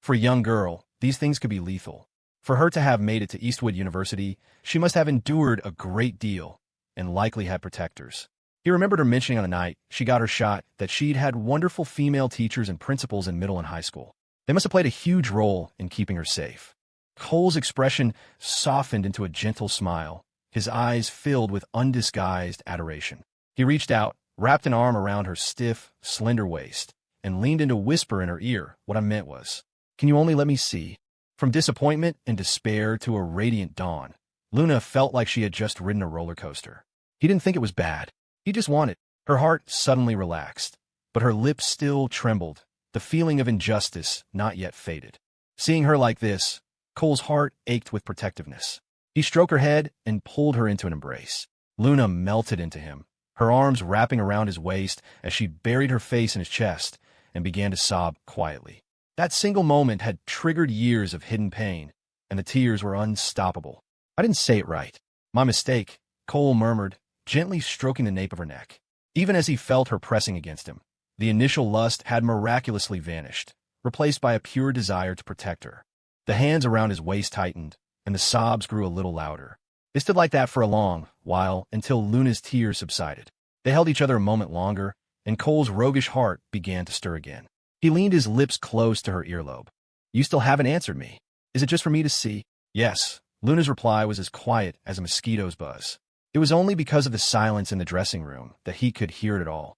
For a young girl, these things could be lethal. For her to have made it to Eastwood University, she must have endured a great deal and likely had protectors. He remembered her mentioning on a night she got her shot that she'd had wonderful female teachers and principals in middle and high school. They must have played a huge role in keeping her safe. Cole's expression softened into a gentle smile, his eyes filled with undisguised adoration. He reached out, wrapped an arm around her stiff, slender waist, and leaned in to whisper in her ear what I meant was, "Can you only let me see?" From disappointment and despair to a radiant dawn, Luna felt like she had just ridden a roller coaster. He didn't think it was bad. He just wanted. Her heart suddenly relaxed, but her lips still trembled, the feeling of injustice not yet faded. Seeing her like this, Cole's heart ached with protectiveness. He stroked her head and pulled her into an embrace. Luna melted into him, her arms wrapping around his waist as she buried her face in his chest and began to sob quietly. That single moment had triggered years of hidden pain, and the tears were unstoppable. "I didn't say it right. My mistake," Cole murmured, gently stroking the nape of her neck. Even as he felt her pressing against him, the initial lust had miraculously vanished, replaced by a pure desire to protect her. The hands around his waist tightened, and the sobs grew a little louder. They stood like that for a long while until Luna's tears subsided. They held each other a moment longer, and Cole's roguish heart began to stir again. He leaned his lips close to her earlobe. "You still haven't answered me. Is it just for me to see?" "Yes." Luna's reply was as quiet as a mosquito's buzz. It was only because of the silence in the dressing room that he could hear it at all.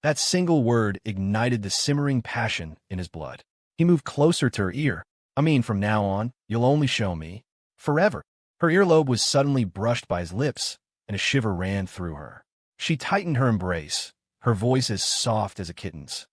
That single word ignited the simmering passion in his blood. He moved closer to her ear. "I mean, from now on, you'll only show me. Forever." Her earlobe was suddenly brushed by his lips, and a shiver ran through her. She tightened her embrace, her voice as soft as a kitten's.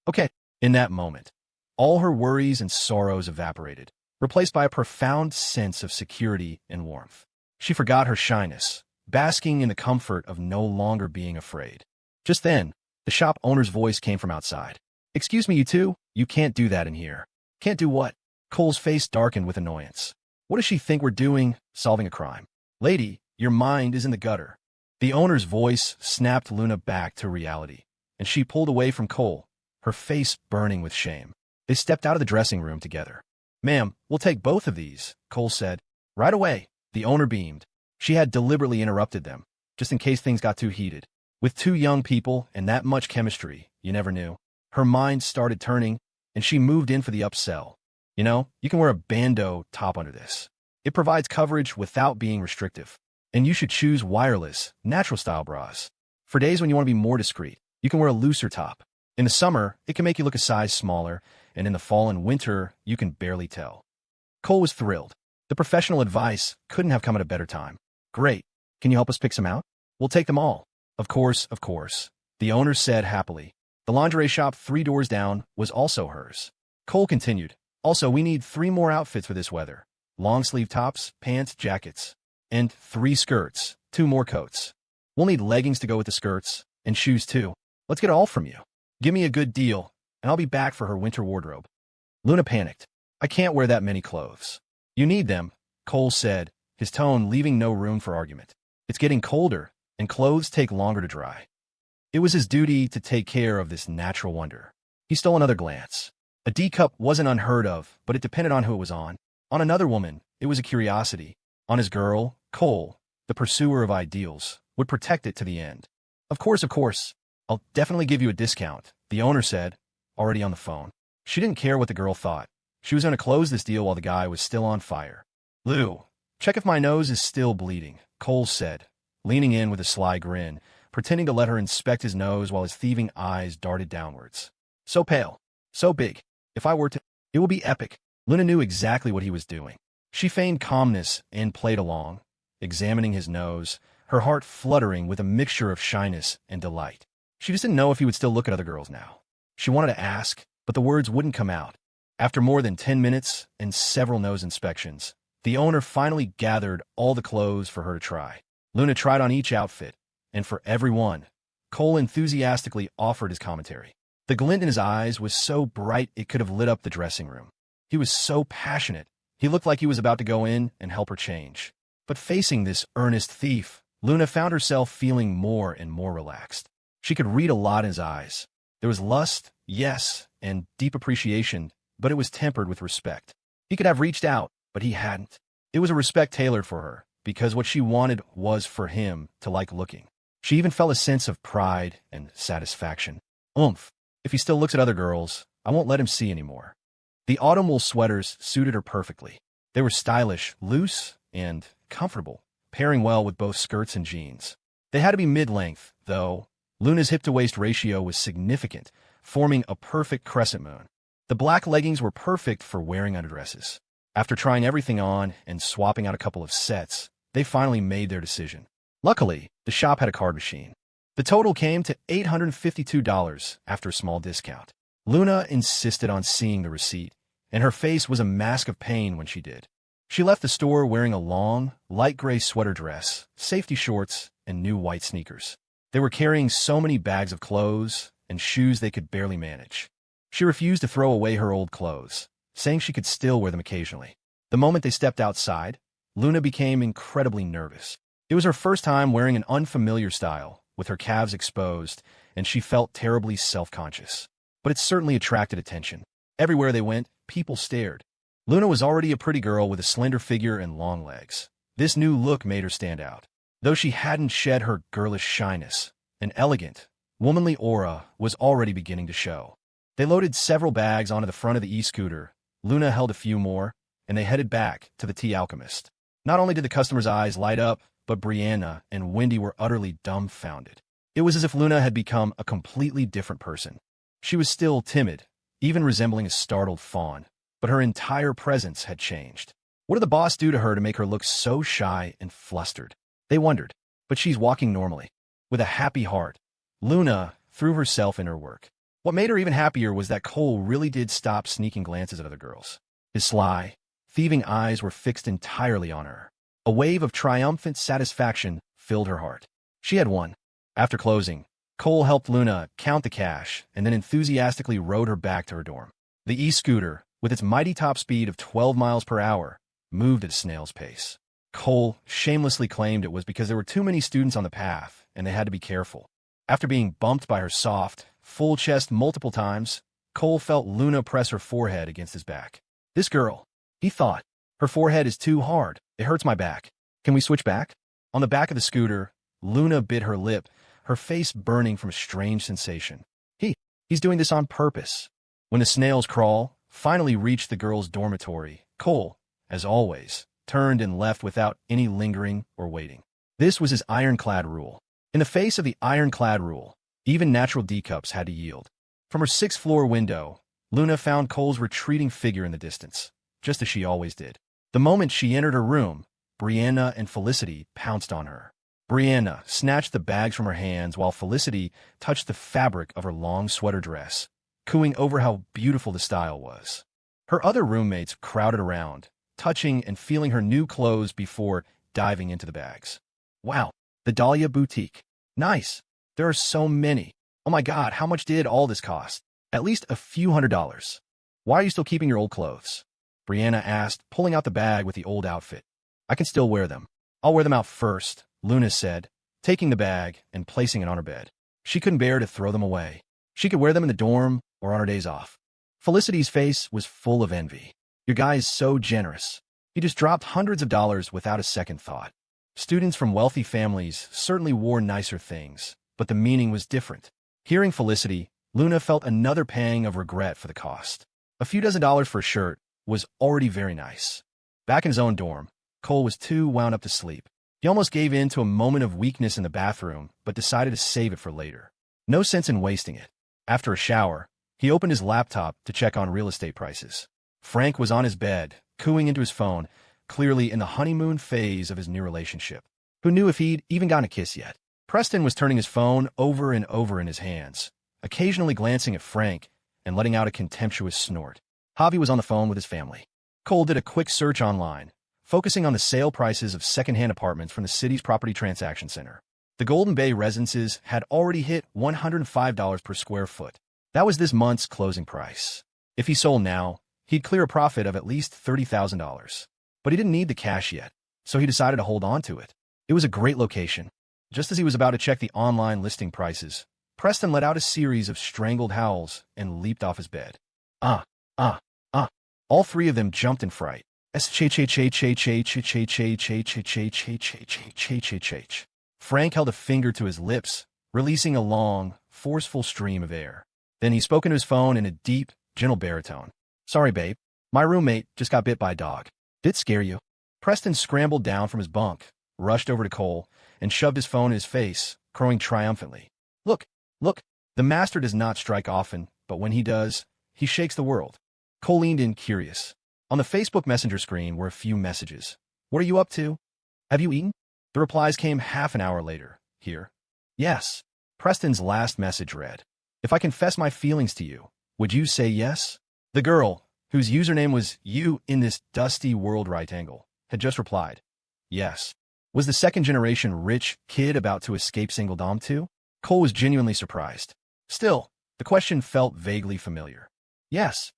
Okay." In that moment, all her worries and sorrows evaporated, replaced by a profound sense of security and warmth. She forgot her shyness, basking in the comfort of no longer being afraid. Just then, the shop owner's voice came from outside. "Excuse me, you two, you can't do that in here." "Can't do what?" Cole's face darkened with annoyance. "What does she think we're doing, solving a crime?" "Lady, your mind is in the gutter." The owner's voice snapped Luna back to reality, and she pulled away from Cole, her face burning with shame. They stepped out of the dressing room together. "Ma'am, we'll take both of these," Cole said. "Right away." The owner beamed. She had deliberately interrupted them, just in case things got too heated. With two young people and that much chemistry, you never knew. Her mind started turning, and she moved in for the upsell. "You know, you can wear a bandeau top under this. It provides coverage without being restrictive. And you should choose wireless, natural-style bras. For days when you want to be more discreet, you can wear a looser top. In the summer, it can make you look a size smaller, and in the fall and winter, you can barely tell." Cole was thrilled. The professional advice couldn't have come at a better time. "Great. Can you help us pick some out?" "We'll take them all." Of course," the owner said happily. The lingerie shop 3 doors down was also hers. Cole continued, "Also, we need 3 more outfits for this weather. Long-sleeve tops, pants, jackets. And 3 skirts, 2 more coats. We'll need leggings to go with the skirts, And shoes too. Let's get it all from you. Give me a good deal, and I'll be back for her winter wardrobe. Luna panicked. I can't wear that many clothes. You need them, Cole said, his tone leaving no room for argument. It's getting colder, and clothes take longer to dry. It was his duty to take care of this natural wonder. He stole another glance. A D cup wasn't unheard of, but it depended on who it was on. On another woman, it was a curiosity. On his girl, Cole, the pursuer of ideals, would protect it to the end. Of course. I'll definitely give you a discount, the owner said, already on the phone. She didn't care what the girl thought. She was going to close this deal while the guy was still on fire. Lou, check if my nose is still bleeding, Cole said, leaning in with a sly grin, pretending to let her inspect his nose while his thieving eyes darted downwards. So pale, so big. If I were to, it will be epic. Luna knew exactly what he was doing. She feigned calmness and played along, examining his nose, her heart fluttering with a mixture of shyness and delight. She just didn't know if he would still look at other girls now. She wanted to ask, but the words wouldn't come out. After more than 10 minutes and several nose inspections, the owner finally gathered all the clothes for her to try. Luna tried on each outfit, and for every one, Cole enthusiastically offered his commentary. The glint in his eyes was so bright it could have lit up the dressing room. He was so passionate, he looked like he was about to go in and help her change. But facing this earnest thief, Luna found herself feeling more and more relaxed. She could read a lot in his eyes. There was lust, yes, and deep appreciation, but it was tempered with respect. He could have reached out, but he hadn't. It was a respect tailored for her, because what she wanted was for him to like looking. She even felt a sense of pride and satisfaction. Oomph. If he still looks at other girls, I won't let him see anymore. The autumn wool sweaters suited her perfectly. They were stylish, loose, and comfortable, pairing well with both skirts and jeans. They had to be mid-length, though. Luna's hip-to-waist ratio was significant, forming a perfect crescent moon. The black leggings were perfect for wearing underdresses. After trying everything on and swapping out a couple of sets, they finally made their decision. Luckily, the shop had a card machine. The total came to $852 after a small discount. Luna insisted on seeing the receipt, and her face was a mask of pain when she did. She left the store wearing a long, light gray sweater dress, safety shorts, and new white sneakers. They were carrying so many bags of clothes and shoes they could barely manage. She refused to throw away her old clothes, saying she could still wear them occasionally. The moment they stepped outside, Luna became incredibly nervous. It was her first time wearing an unfamiliar style, with her calves exposed, and she felt terribly self-conscious. But it certainly attracted attention. Everywhere they went, people stared. Luna was already a pretty girl with a slender figure and long legs. This new look made her stand out. Though she hadn't shed her girlish shyness, an elegant, womanly aura was already beginning to show. They loaded several bags onto the front of the e-scooter. Luna held a few more, and they headed back to the Tea Alchemist. Not only did the customers' eyes light up, but Brianna and Wendy were utterly dumbfounded. It was as if Luna had become a completely different person. She was still timid, even resembling a startled fawn, but her entire presence had changed. What did the boss do to her to make her look so shy and flustered? They wondered, but she's walking normally. With a happy heart, Luna threw herself in her work. What made her even happier was that Cole really did stop sneaking glances at other girls. His sly, thieving eyes were fixed entirely on her. A wave of triumphant satisfaction filled her heart. She had won. After closing, Cole helped Luna count the cash and then enthusiastically rode her back to her dorm. The e-scooter, with its mighty top speed of 12 miles per hour, moved at a snail's pace. Cole shamelessly claimed it was because there were too many students on the path and they had to be careful. After being bumped by her soft, full chest multiple times, Cole felt Luna press her forehead against his back. This girl, he thought, her forehead is too hard. It hurts my back. Can we switch back? On the back of the scooter, Luna bit her lip, her face burning from a strange sensation. He's doing this on purpose. When the snail's crawl finally reached the girl's dormitory, Cole, as always, turned and left without any lingering or waiting. This was his ironclad rule. In the face of the ironclad rule, even natural D-cups had to yield. From her sixth-floor window, Luna found Cole's retreating figure in the distance, just as she always did. The moment she entered her room, Brianna and Felicity pounced on her. Brianna snatched the bags from her hands while Felicity touched the fabric of her long sweater dress, cooing over how beautiful the style was. Her other roommates crowded around, touching and feeling her new clothes before diving into the bags. Wow, the Dahlia boutique. Nice. There are so many. Oh my God, how much did all this cost? At least a few $100s. Why are you still keeping your old clothes? Brianna asked, pulling out the bag with the old outfit. I can still wear them. I'll wear them out first, Luna said, taking the bag and placing it on her bed. She couldn't bear to throw them away. She could wear them in the dorm or on her days off. Felicity's face was full of envy. Your guy is so generous. He just dropped hundreds of dollars without a second thought. Students from wealthy families certainly wore nicer things, but the meaning was different. Hearing Felicity, Luna felt another pang of regret for the cost. A few $dozen for a shirt was already very nice. Back in his own dorm, Cole was too wound up to sleep. He almost gave in to a moment of weakness in the bathroom, but decided to save it for later. No sense in wasting it. After a shower, he opened his laptop to check on real estate prices. Frank was on his bed, cooing into his phone, clearly in the honeymoon phase of his new relationship. Who knew if he'd even gotten a kiss yet? Preston was turning his phone over and over in his hands, occasionally glancing at Frank and letting out a contemptuous snort. Javi was on the phone with his family. Cole did a quick search online, focusing on the sale prices of second-hand apartments from the city's property transaction center. The Golden Bay residences had already hit $105 per square foot. That was this month's closing price. If he sold now, he'd clear a profit of at least $30,000. But he didn't need the cash yet, so he decided to hold on to it. It was a great location. Just as he was about to check the online listing prices, Preston let out a series of strangled howls and leaped off his bed. All three of them jumped in fright. Frank held a finger to his lips, releasing a long, forceful stream of air. Then he spoke into his phone in a deep, gentle baritone. Sorry, babe. My roommate just got bit by a dog. Did it scare you? Preston scrambled down from his bunk, rushed over to Cole, and shoved his phone in his face, crowing triumphantly. Look, the master does not strike often, but when he does, he shakes the world. Cole leaned in, curious. On the Facebook Messenger screen were a few messages. What are you up to? Have you eaten? The replies came half an hour later. Here. Yes. Preston's last message read, If I confess my feelings to you, would you say yes? The girl, whose username was you in this dusty world rectangle, had just replied, yes. Was the second-generation rich kid about to escape single dom too? Cole was genuinely surprised. Still, the question felt vaguely familiar. Yes.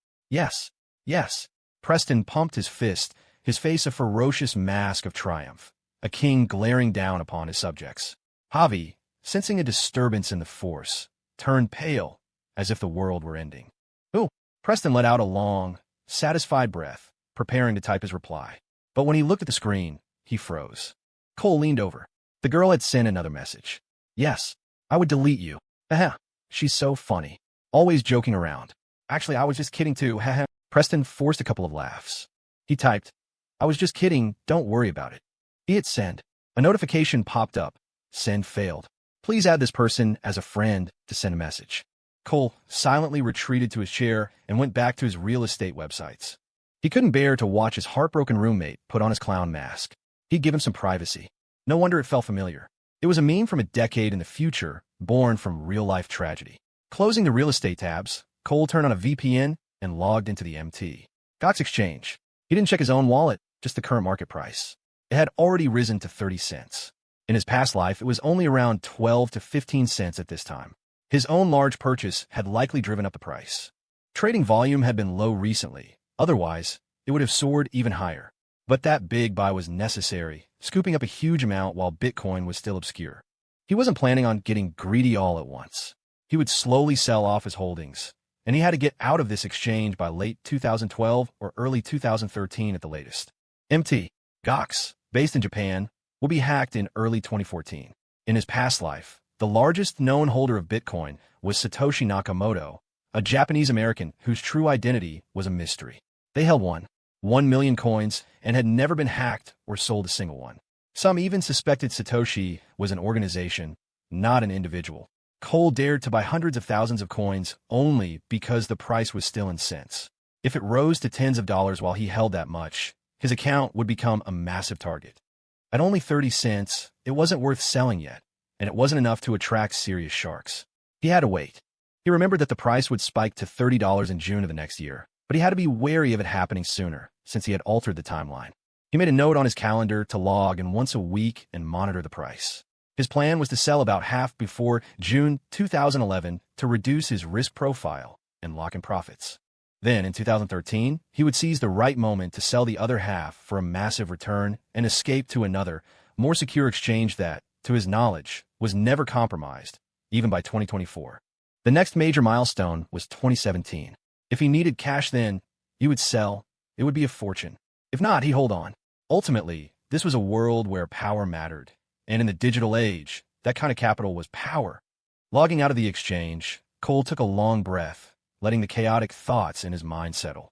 Preston pumped his fist, his face a ferocious mask of triumph, a king glaring down upon his subjects. Javi, sensing a disturbance in the force, turned pale, as if the world were ending. Ooh! Preston let out a long, satisfied breath, preparing to type his reply. But when he looked at the screen, he froze. Cole leaned over. The girl had sent another message. Yes, I would delete you. Haha, she's so funny. Always joking around. Actually, I was just kidding too, haha. Preston forced a couple of laughs. He typed, I was just kidding, don't worry about it. He hit send. A notification popped up. Send failed. Please add this person as a friend to send a message. Cole silently retreated to his chair and went back to his real estate websites. He couldn't bear to watch his heartbroken roommate put on his clown mask. He'd give him some privacy. No wonder it felt familiar. It was a meme from a decade in the future, born from real-life tragedy. Closing the real estate tabs, Cole turned on a VPN and logged into the MT. Gox Exchange. He didn't check his own wallet, just the current market price. It had already risen to 30 cents. In his past life, it was only around 12 to 15 cents at this time. His own large purchase had likely driven up the price. Trading volume had been low recently. Otherwise, it would have soared even higher. But that big buy was necessary, scooping up a huge amount while Bitcoin was still obscure. He wasn't planning on getting greedy all at once. He would slowly sell off his holdings, and he had to get out of this exchange by late 2012 or early 2013 at the latest. MT, Gox, based in Japan, will be hacked in early 2014. In his past life, the largest known holder of Bitcoin was Satoshi Nakamoto, a Japanese-American whose true identity was a mystery. They held 1 million coins and had never been hacked or sold a single one. Some even suspected Satoshi was an organization, not an individual. Cole dared to buy hundreds of thousands of coins only because the price was still in cents. If it rose to tens of dollars while he held that much, his account would become a massive target. At only 30 cents, it wasn't worth selling yet, and it wasn't enough to attract serious sharks. He had to wait. He remembered that the price would spike to $30 in June of the next year, but he had to be wary of it happening sooner, since he had altered the timeline. He made a note on his calendar to log in once a week and monitor the price. His plan was to sell about half before June 2011 to reduce his risk profile and lock in profits. Then, in 2013, he would seize the right moment to sell the other half for a massive return and escape to another, more secure exchange that, to his knowledge, was never compromised, even by 2024. The next major milestone was 2017. If he needed cash then, he would sell. It would be a fortune. If not, he'd hold on. Ultimately, this was a world where power mattered. And in the digital age, that kind of capital was power. Logging out of the exchange, Cole took a long breath, letting the chaotic thoughts in his mind settle.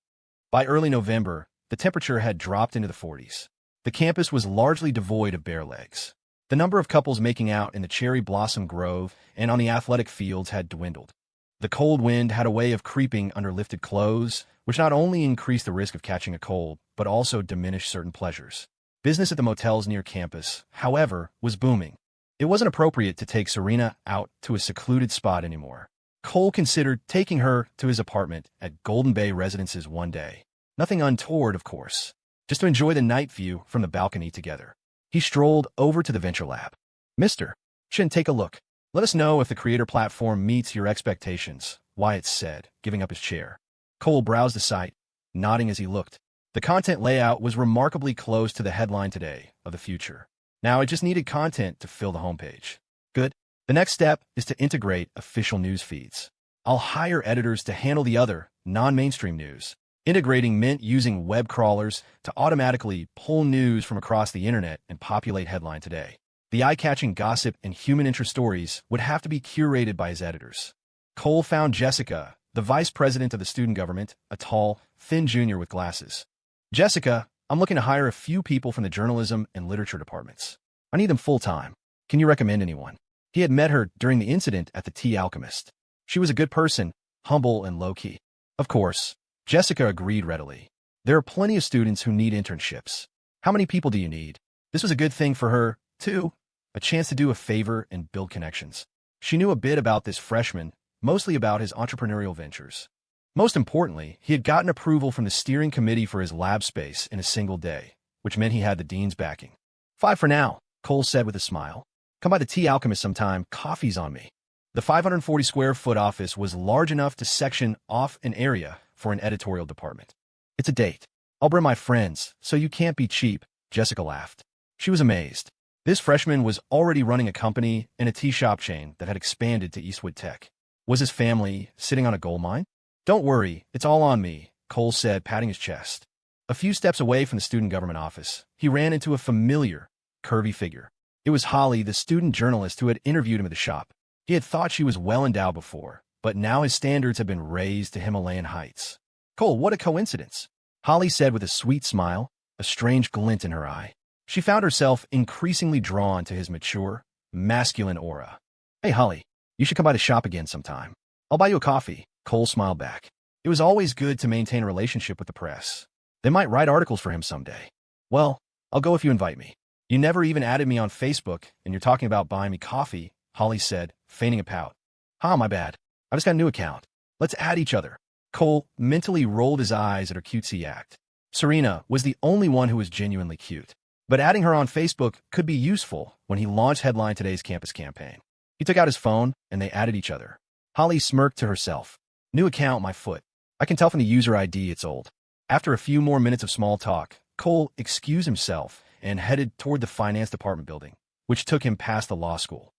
By early November, the temperature had dropped into the 40s. The campus was largely devoid of bare legs. The number of couples making out in the cherry blossom grove and on the athletic fields had dwindled. The cold wind had a way of creeping under lifted clothes, which not only increased the risk of catching a cold, but also diminished certain pleasures. Business at the motels near campus, however, was booming. It wasn't appropriate to take Serena out to a secluded spot anymore. Cole considered taking her to his apartment at Golden Bay Residences one day. Nothing untoward, of course, just to enjoy the night view from the balcony together. He strolled over to the Venture Lab. "Mr. Shin, take a look. Let us know if the creator platform meets your expectations," Wyatt said, giving up his chair. Cole browsed the site, nodding as he looked. The content layout was remarkably close to the headline today of the future. Now it just needed content to fill the homepage. Good. The next step is to integrate official news feeds. I'll hire editors to handle the other, non-mainstream news. Integrating meant using web crawlers to automatically pull news from across the internet and populate headline today. The eye-catching gossip and human interest stories would have to be curated by his editors. Cole found Jessica, the vice president of the student government, a tall, thin junior with glasses. "Jessica, I'm looking to hire a few people from the journalism and literature departments. I need them full-time. Can you recommend anyone?" He had met her during the incident at the Tea Alchemist. She was a good person, humble and low-key. Of course, Jessica agreed readily. There are plenty of students who need internships. How many people do you need? This was a good thing for her, too. A chance to do a favor and build connections. She knew a bit about this freshman, mostly about his entrepreneurial ventures. Most importantly, he had gotten approval from the steering committee for his lab space in a single day, which meant he had the dean's backing. "5 for now," Cole said with a smile. "Come by the Tea Alchemist sometime. Coffee's on me." The 540-square-foot office was large enough to section off an area for an editorial department. "It's a date. I'll bring my friends, so you can't be cheap," Jessica laughed. She was amazed. This freshman was already running a company in a tea shop chain that had expanded to Eastwood Tech. Was his family sitting on a gold mine? "Don't worry, it's all on me," Cole said, patting his chest. A few steps away from the student government office, he ran into a familiar, curvy figure. It was Holly, the student journalist who had interviewed him at the shop. He had thought she was well endowed before, but now his standards had been raised to Himalayan heights. "Cole, what a coincidence," Holly said with a sweet smile, a strange glint in her eye. She found herself increasingly drawn to his mature, masculine aura. "Hey, Holly, you should come by the shop again sometime. I'll buy you a coffee," Cole smiled back. It was always good to maintain a relationship with the press. They might write articles for him someday. "Well, I'll go if you invite me. You never even added me on Facebook, and you're talking about buying me coffee," Holly said, feigning a pout. My bad. I just got a new account. Let's add each other." Cole mentally rolled his eyes at her cutesy act. Serena was the only one who was genuinely cute. But adding her on Facebook could be useful when he launched Headline Today's campus campaign. He took out his phone, and they added each other. Holly smirked to herself. "New account, my foot. I can tell from the user ID it's old." After a few more minutes of small talk, Cole excused himself and headed toward the finance department building, which took him past the law school.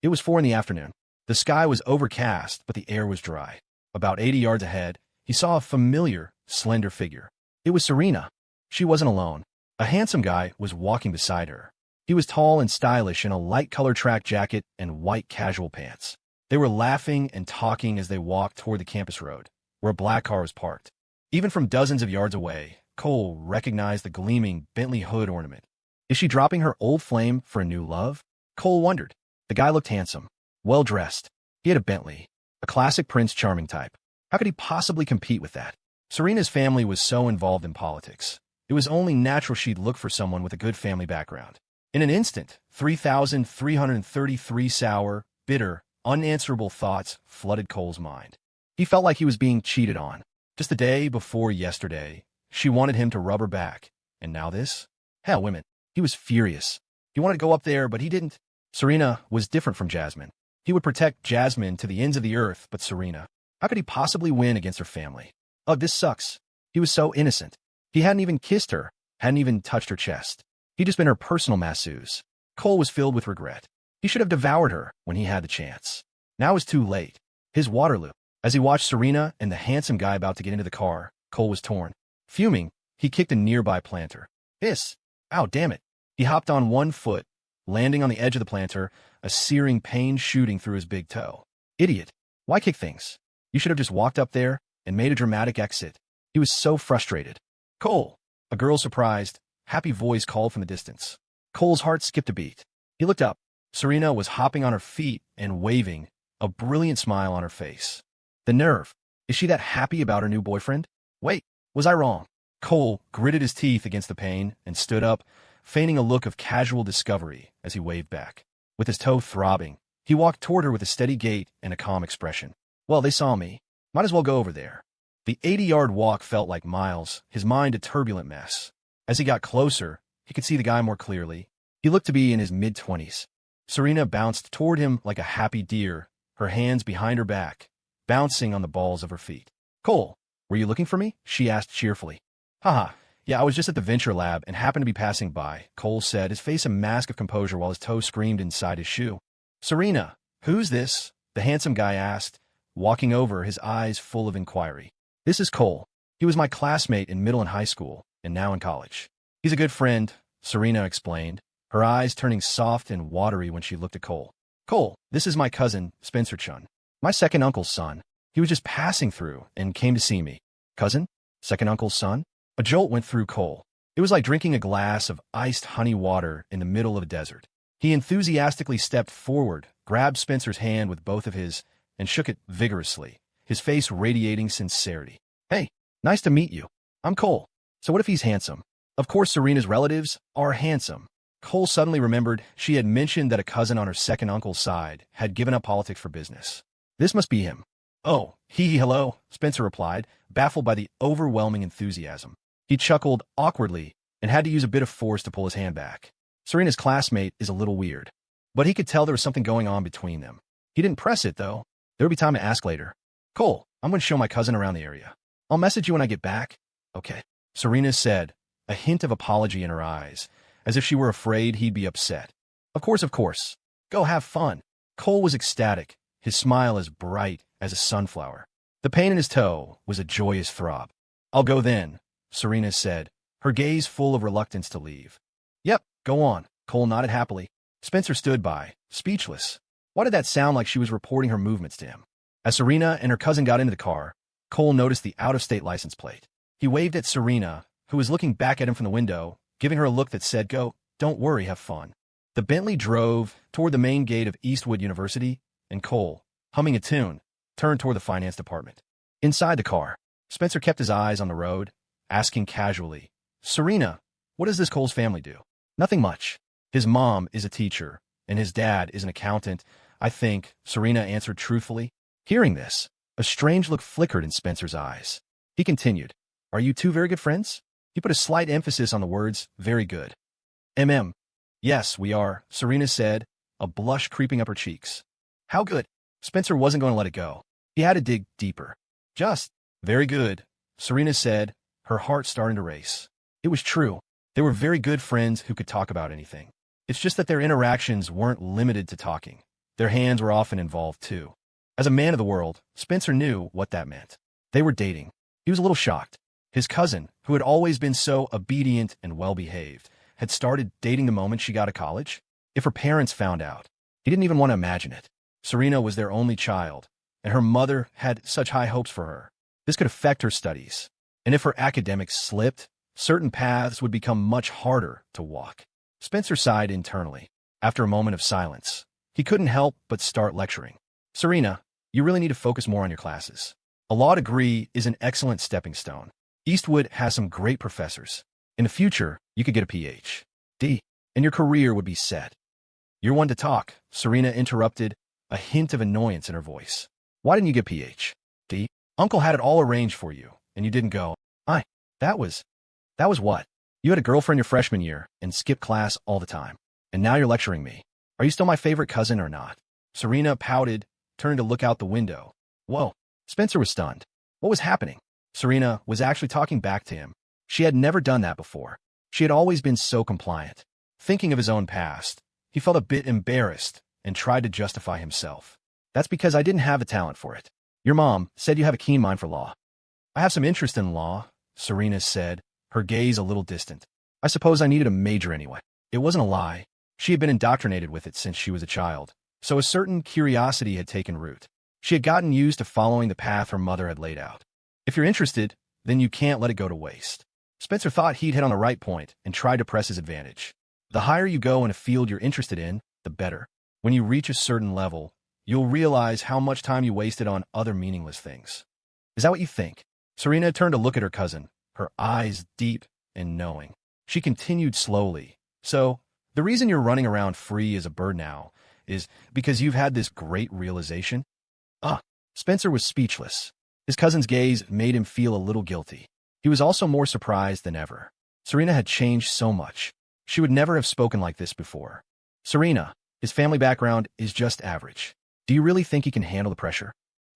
It was 4 in the afternoon. The sky was overcast, but the air was dry. About 80 yards ahead, he saw a familiar, slender figure. It was Serena. She wasn't alone. A handsome guy was walking beside her. He was tall and stylish in a light-colored track jacket and white casual pants. They were laughing and talking as they walked toward the campus road, where a black car was parked. Even from dozens of yards away, Cole recognized the gleaming Bentley hood ornament. Is she dropping her old flame for a new love? Cole wondered. The guy looked handsome, well-dressed. He had a Bentley, a classic Prince Charming type. How could he possibly compete with that? Serena's family was so involved in politics. It was only natural she'd look for someone with a good family background. In an instant, 3,333 sour, bitter, unanswerable thoughts flooded Cole's mind. He felt like he was being cheated on. Just the day before yesterday, she wanted him to rub her back. And now this? Hell, women. He was furious. He wanted to go up there, but he didn't. Serena was different from Jasmine. He would protect Jasmine to the ends of the earth, but Serena, how could he possibly win against her family? Ugh, this sucks. He was so innocent. He hadn't even kissed her, hadn't even touched her chest. He'd just been her personal masseuse. Cole was filled with regret. He should have devoured her when he had the chance. Now it was too late. His Waterloo. As he watched Serena and the handsome guy about to get into the car, Cole was torn. Fuming, he kicked a nearby planter. Ow, damn it. He hopped on one foot, landing on the edge of the planter, a searing pain shooting through his big toe. Idiot. Why kick things? You should have just walked up there and made a dramatic exit. He was so frustrated. Cole! A girl's surprised, happy voice called from the distance. Cole's heart skipped a beat. He looked up. Serena was hopping on her feet and waving, a brilliant smile on her face. The nerve. Is she that happy about her new boyfriend? Wait, was I wrong? Cole gritted his teeth against the pain and stood up, feigning a look of casual discovery as he waved back. With his toe throbbing, he walked toward her with a steady gait and a calm expression. Well, they saw me. Might as well go over there. The 80-yard walk felt like miles, his mind a turbulent mess. As he got closer, he could see the guy more clearly. He looked to be in his mid-20s. Serena bounced toward him like a happy deer, her hands behind her back, bouncing on the balls of her feet. Cole, were you looking for me? She asked cheerfully. Haha, yeah, I was just at the Venture Lab and happened to be passing by, Cole said, his face a mask of composure while his toe screamed inside his shoe. Serena, who's this? The handsome guy asked, walking over, his eyes full of inquiry. This is Cole. He was my classmate in middle and high school, and now in college. He's a good friend, Serena explained, her eyes turning soft and watery when she looked at Cole. Cole, this is my cousin, Spencer Chun. My second uncle's son. He was just passing through and came to see me. Cousin? Second uncle's son? A jolt went through Cole. It was like drinking a glass of iced honey water in the middle of a desert. He enthusiastically stepped forward, grabbed Spencer's hand with both of his, and shook it vigorously, his face radiating sincerity. Hey, nice to meet you. I'm Cole. So what if he's handsome? Of course Serena's relatives are handsome. Cole suddenly remembered she had mentioned that a cousin on her second uncle's side had given up politics for business. This must be him. Oh, hello, Spencer replied, baffled by the overwhelming enthusiasm. He chuckled awkwardly and had to use a bit of force to pull his hand back. Serena's classmate is a little weird, but he could tell there was something going on between them. He didn't press it, though. There would be time to ask later. Cole, I'm going to show my cousin around the area. I'll message you when I get back. Okay, Serena said, a hint of apology in her eyes, as if she were afraid he'd be upset. Of course. Go have fun. Cole was ecstatic, his smile as bright as a sunflower. The pain in his toe was a joyous throb. I'll go then, Serena said, her gaze full of reluctance to leave. Yep, go on, Cole nodded happily. Spencer stood by, speechless. Why did that sound like she was reporting her movements to him? As Serena and her cousin got into the car, Cole noticed the out-of-state license plate. He waved at Serena, who was looking back at him from the window, giving her a look that said, go, don't worry, have fun. The Bentley drove toward the main gate of Eastwood University, and Cole, humming a tune, turned toward the finance department. Inside the car, Spencer kept his eyes on the road, asking casually, Serena, what does this Cole's family do? Nothing much. His mom is a teacher, and his dad is an accountant, I think, Serena answered truthfully. Hearing this, a strange look flickered in Spencer's eyes. He continued, are you two very good friends? He put a slight emphasis on the words, very good. Yes, we are, Serena said, a blush creeping up her cheeks. How good? Spencer wasn't going to let it go. He had to dig deeper. Just, very good, Serena said, her heart starting to race. It was true. They were very good friends who could talk about anything. It's just that their interactions weren't limited to talking. Their hands were often involved, too. As a man of the world, Spencer knew what that meant. They were dating. He was a little shocked. His cousin, who had always been so obedient and well-behaved, had started dating the moment she got to college. If her parents found out, he didn't even want to imagine it. Serena was their only child, and her mother had such high hopes for her. This could affect her studies, and if her academics slipped, certain paths would become much harder to walk. Spencer sighed internally. After a moment of silence, he couldn't help but start lecturing. Serena, you really need to focus more on your classes. A law degree is an excellent stepping stone. Eastwood has some great professors. In the future, you could get a Ph.D., and your career would be set. You're one to talk, Serena interrupted, a hint of annoyance in her voice. Why didn't you get Ph.D.? Uncle had it all arranged for you, and you didn't go. That was what? You had a girlfriend your freshman year and skipped class all the time. And now you're lecturing me. Are you still my favorite cousin or not? Serena pouted, turning to look out the window. Whoa. Spencer was stunned. What was happening? Serena was actually talking back to him. She had never done that before. She had always been so compliant. Thinking of his own past, he felt a bit embarrassed and tried to justify himself. That's because I didn't have the talent for it. Your mom said you have a keen mind for law. I have some interest in law, Serena said, her gaze a little distant. I suppose I needed a major anyway. It wasn't a lie. She had been indoctrinated with it since she was a child, so a certain curiosity had taken root. She had gotten used to following the path her mother had laid out. If you're interested, then you can't let it go to waste. Spencer thought he'd hit on the right point and tried to press his advantage. The higher you go in a field you're interested in, the better. When you reach a certain level, you'll realize how much time you wasted on other meaningless things. Is that what you think? Serena turned to look at her cousin, her eyes deep and knowing. She continued slowly. So, the reason you're running around free as a bird now is because you've had this great realization? Spencer was speechless. His cousin's gaze made him feel a little guilty. He was also more surprised than ever. Serena had changed so much. She would never have spoken like this before. Serena, his family background is just average. Do you really think he can handle the pressure?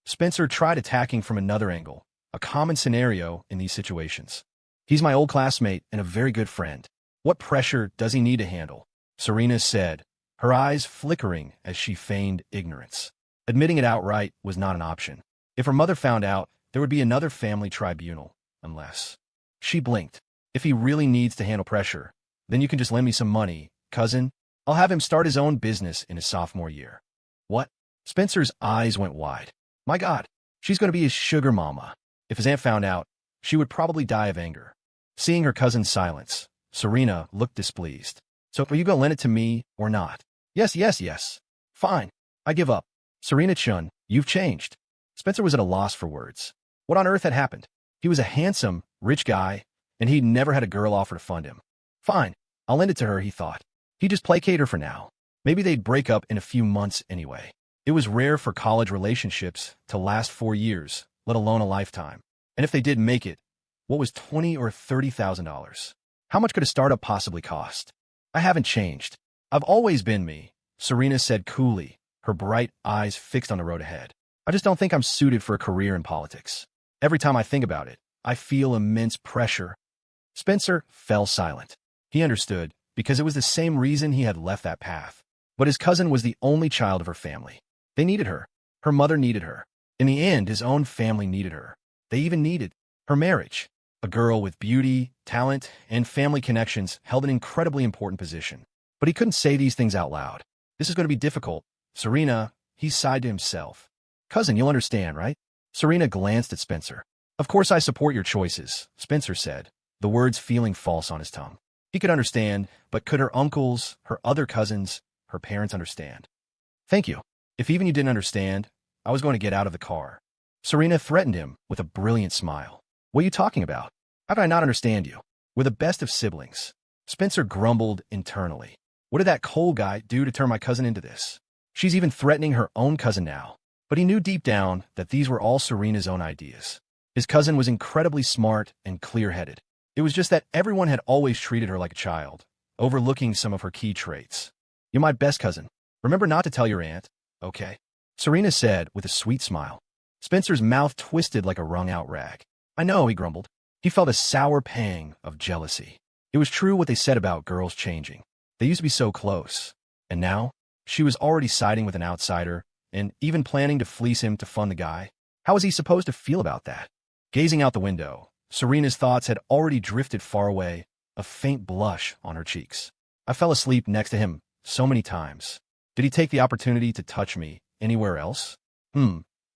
Spencer tried attacking from another angle, a common scenario in these situations. He's my old classmate and a very good friend. What pressure does he need to handle? Serena said, her eyes flickering as she feigned ignorance. Admitting it outright was not an option. If her mother found out, there would be another family tribunal, unless... She blinked. If he really needs to handle pressure, then you can just lend me some money, cousin. I'll have him start his own business in his sophomore year. What? Spencer's eyes went wide. My God, she's going to be his sugar mama. If his aunt found out, she would probably die of anger. Seeing her cousin's silence, Serena looked displeased. So are you going to lend it to me or not? Yes. Fine. I give up. Serena-chun, you've changed. Spencer was at a loss for words. What on earth had happened? He was a handsome, rich guy, and he'd never had a girl offer to fund him. Fine, I'll lend it to her, he thought. He'd just placate her for now. Maybe they'd break up in a few months anyway. It was rare for college relationships to last 4 years, let alone a lifetime. And if they did make it, what was $20,000 or $30,000? How much could a startup possibly cost? I haven't changed. I've always been me, Serena said coolly, her bright eyes fixed on the road ahead. I just don't think I'm suited for a career in politics. Every time I think about it, I feel immense pressure. Spencer fell silent. He understood, because it was the same reason he had left that path. But his cousin was the only child of her family. They needed her. Her mother needed her. In the end, his own family needed her. They even needed her marriage. A girl with beauty, talent, and family connections held an incredibly important position. But he couldn't say these things out loud. This is going to be difficult. Serena, he sighed to himself. Cousin, you'll understand, right? Serena glanced at Spencer. Of course I support your choices, Spencer said, the words feeling false on his tongue. He could understand, but could her uncles, her other cousins, her parents understand? Thank you. If even you didn't understand, I was going to get out of the car. Serena threatened him with a brilliant smile. What are you talking about? How did I not understand you? We're the best of siblings. Spencer grumbled internally. What did that Cole guy do to turn my cousin into this? She's even threatening her own cousin now. But he knew deep down that these were all Serena's own ideas. His cousin was incredibly smart and clear-headed. It was just that everyone had always treated her like a child, overlooking some of her key traits. You're my best cousin. Remember not to tell your aunt, okay? Serena said with a sweet smile. Spencer's mouth twisted like a wrung-out rag. I know, he grumbled. He felt a sour pang of jealousy. It was true what they said about girls changing. They used to be so close. And now, she was already siding with an outsider and even planning to fleece him to fund the guy. How was he supposed to feel about that? Gazing out the window, Serena's thoughts had already drifted far away, a faint blush on her cheeks. I fell asleep next to him so many times. Did he take the opportunity to touch me anywhere else?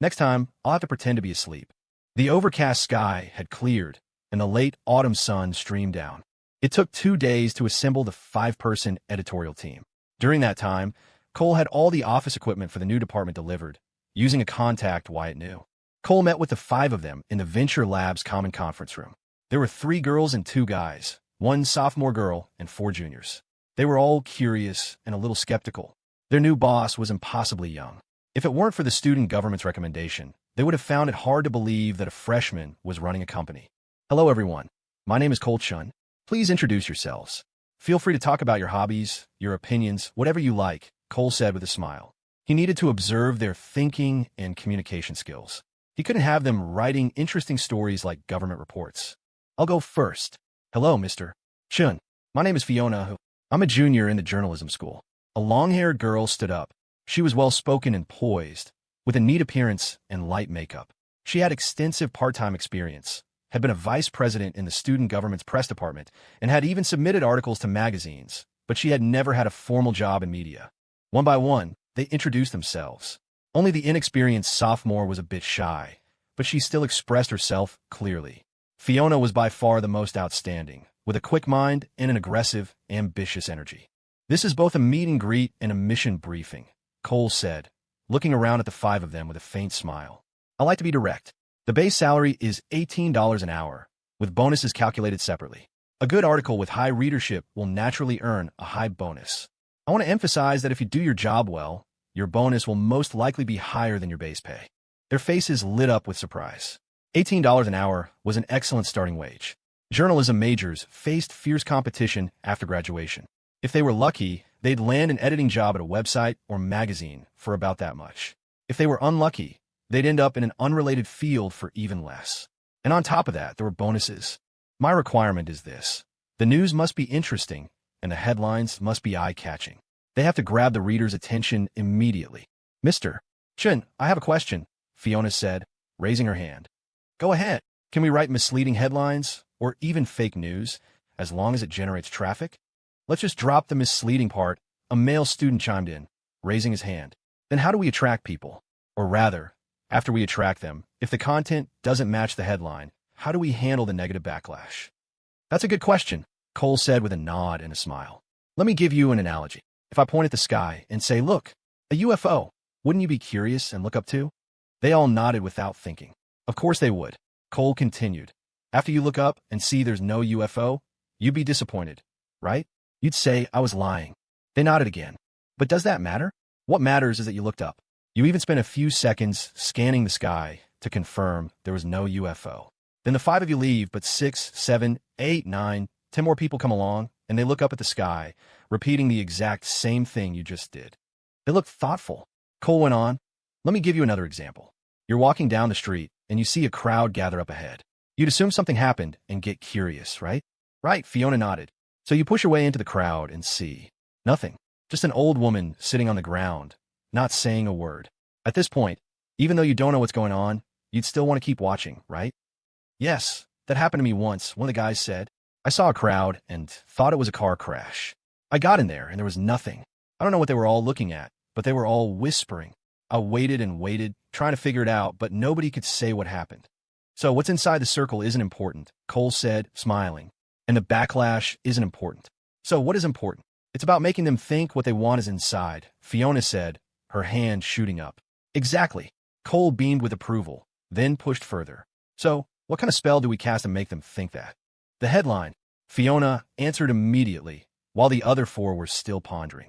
Next time, I'll have to pretend to be asleep. The overcast sky had cleared, and the late autumn sun streamed down. It took 2 days to assemble the 5-person editorial team. During that time, Cole had all the office equipment for the new department delivered, using a contact Wyatt knew. Cole met with the 5 of them in the Venture Lab's common conference room. There were 3 girls and 2 guys, 1 sophomore girl and 4 juniors. They were all curious and a little skeptical. Their new boss was impossibly young. If it weren't for the student government's recommendation, they would have found it hard to believe that a freshman was running a company. Hello, everyone. My name is Cole Chun. Please introduce yourselves. Feel free to talk about your hobbies, your opinions, whatever you like, Cole said with a smile. He needed to observe their thinking and communication skills. He couldn't have them writing interesting stories like government reports. I'll go first. Hello, Mr. Chun. My name is Fiona. I'm a junior in the journalism school. A long-haired girl stood up. She was well-spoken and poised, with a neat appearance and light makeup. She had extensive part-time experience, had been a vice president in the student government's press department, and had even submitted articles to magazines, but she had never had a formal job in media. One by one, they introduced themselves. Only the inexperienced sophomore was a bit shy, but she still expressed herself clearly. Fiona was by far the most outstanding, with a quick mind and an aggressive, ambitious energy. This is both a meet and greet and a mission briefing, Cole said, looking around at the five of them with a faint smile. I like to be direct. The base salary is $18 an hour, with bonuses calculated separately. A good article with high readership will naturally earn a high bonus. I want to emphasize that if you do your job well, your bonus will most likely be higher than your base pay. Their faces lit up with surprise. $18 an hour was an excellent starting wage. Journalism majors faced fierce competition after graduation. If they were lucky, they'd land an editing job at a website or magazine for about that much. If they were unlucky, they'd end up in an unrelated field for even less. And on top of that, there were bonuses. My requirement is this. The news must be interesting, and the headlines must be eye-catching. They have to grab the reader's attention immediately. Mr. Chun, I have a question, Fiona said, raising her hand. Go ahead. Can we write misleading headlines, or even fake news, as long as it generates traffic? Let's just drop the misleading part, a male student chimed in, raising his hand. Then how do we attract people? Or rather, after we attract them, if the content doesn't match the headline, how do we handle the negative backlash? That's a good question, Cole said with a nod and a smile. Let me give you an analogy. If I point at the sky and say, look, a UFO, wouldn't you be curious and look up too? They all nodded without thinking. Of course they would. Cole continued. After you look up and see there's no UFO, you'd be disappointed, right? You'd say, I was lying. They nodded again. But does that matter? What matters is that you looked up. You even spent a few seconds scanning the sky to confirm there was no UFO. Then the five of you leave, but 6, 7, 8, 9, 10 more people come along, and they look up at the sky, repeating the exact same thing you just did. They looked thoughtful. Cole went on. Let me give you another example. You're walking down the street, and you see a crowd gather up ahead. You'd assume something happened and get curious, right? Right, Fiona nodded. So you push your way into the crowd and see nothing. Just an old woman sitting on the ground, not saying a word. At this point, even though you don't know what's going on, you'd still want to keep watching, right? Yes, that happened to me once, one of the guys said. I saw a crowd and thought it was a car crash. I got in there and there was nothing. I don't know what they were all looking at, but they were all whispering. I waited and waited, trying to figure it out, but nobody could say what happened. So what's inside the circle isn't important, Cole said, smiling. And the backlash isn't important. So what is important? It's about making them think what they want is inside, Fiona said, her hand shooting up. Exactly. Cole beamed with approval, then pushed further. So, what kind of spell do we cast to make them think that? The headline. Fiona answered immediately, while the other four were still pondering.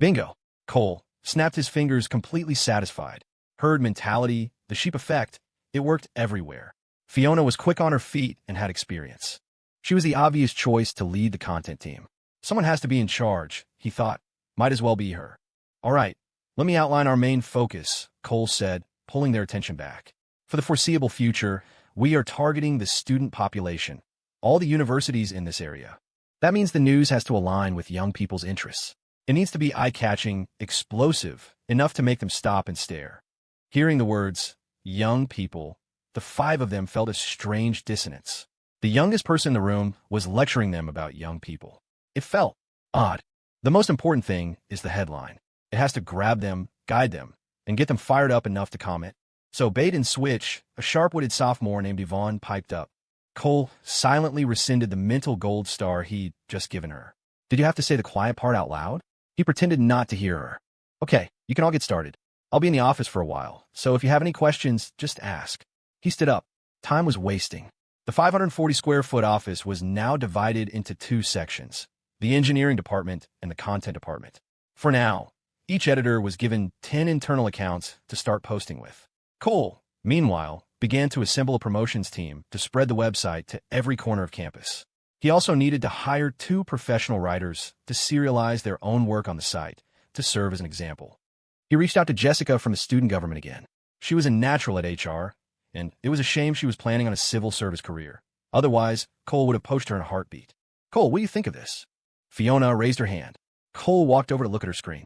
Bingo. Cole snapped his fingers, completely satisfied. Herd mentality, the sheep effect, it worked everywhere. Fiona was quick on her feet and had experience. She was the obvious choice to lead the content team. Someone has to be in charge, he thought. Might as well be her. All right, let me outline our main focus, Cole said, pulling their attention back. For the foreseeable future, we are targeting the student population, all the universities in this area. That means the news has to align with young people's interests. It needs to be eye-catching, explosive, enough to make them stop and stare. Hearing the words, young people, the five of them felt a strange dissonance. The youngest person in the room was lecturing them about young people. It felt odd. The most important thing is the headline. It has to grab them, guide them, and get them fired up enough to comment. So bait and switch, a sharp-witted sophomore named Yvonne piped up. Cole silently rescinded the mental gold star he'd just given her. Did you have to say the quiet part out loud? He pretended not to hear her. Okay, you can all get started. I'll be in the office for a while, so if you have any questions, just ask. He stood up. Time was wasting. The 540-square-foot office was now divided into two sections, the engineering department and the content department. For now, each editor was given 10 internal accounts to start posting with. Cole, meanwhile, began to assemble a promotions team to spread the website to every corner of campus. He also needed to hire 2 professional writers to serialize their own work on the site, to serve as an example. He reached out to Jessica from the student government again. She was a natural at HR, and it was a shame she was planning on a civil service career. Otherwise, Cole would have poached her in a heartbeat. Cole, what do you think of this? Fiona raised her hand. Cole walked over to look at her screen.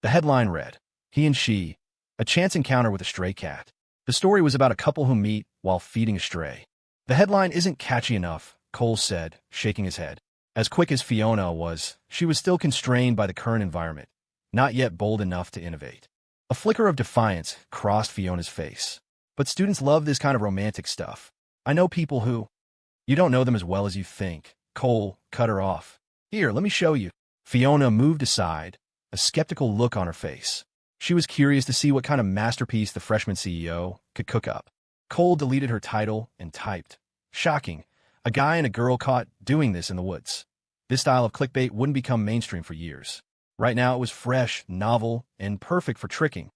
The headline read, He and She, a chance encounter with a stray cat. The story was about a couple who meet while feeding a stray. The headline isn't catchy enough, Cole said, shaking his head. As quick as Fiona was, she was still constrained by the current environment, not yet bold enough to innovate. A flicker of defiance crossed Fiona's face. But students love this kind of romantic stuff. I know people who... You don't know them as well as you think. Cole cut her off. Here, let me show you. Fiona moved aside, a skeptical look on her face. She was curious to see what kind of masterpiece the freshman CEO could cook up. Cole deleted her title and typed, Shocking. A guy and a girl caught doing this in the woods. This style of clickbait wouldn't become mainstream for years. Right now it was fresh, novel, and perfect for tricking.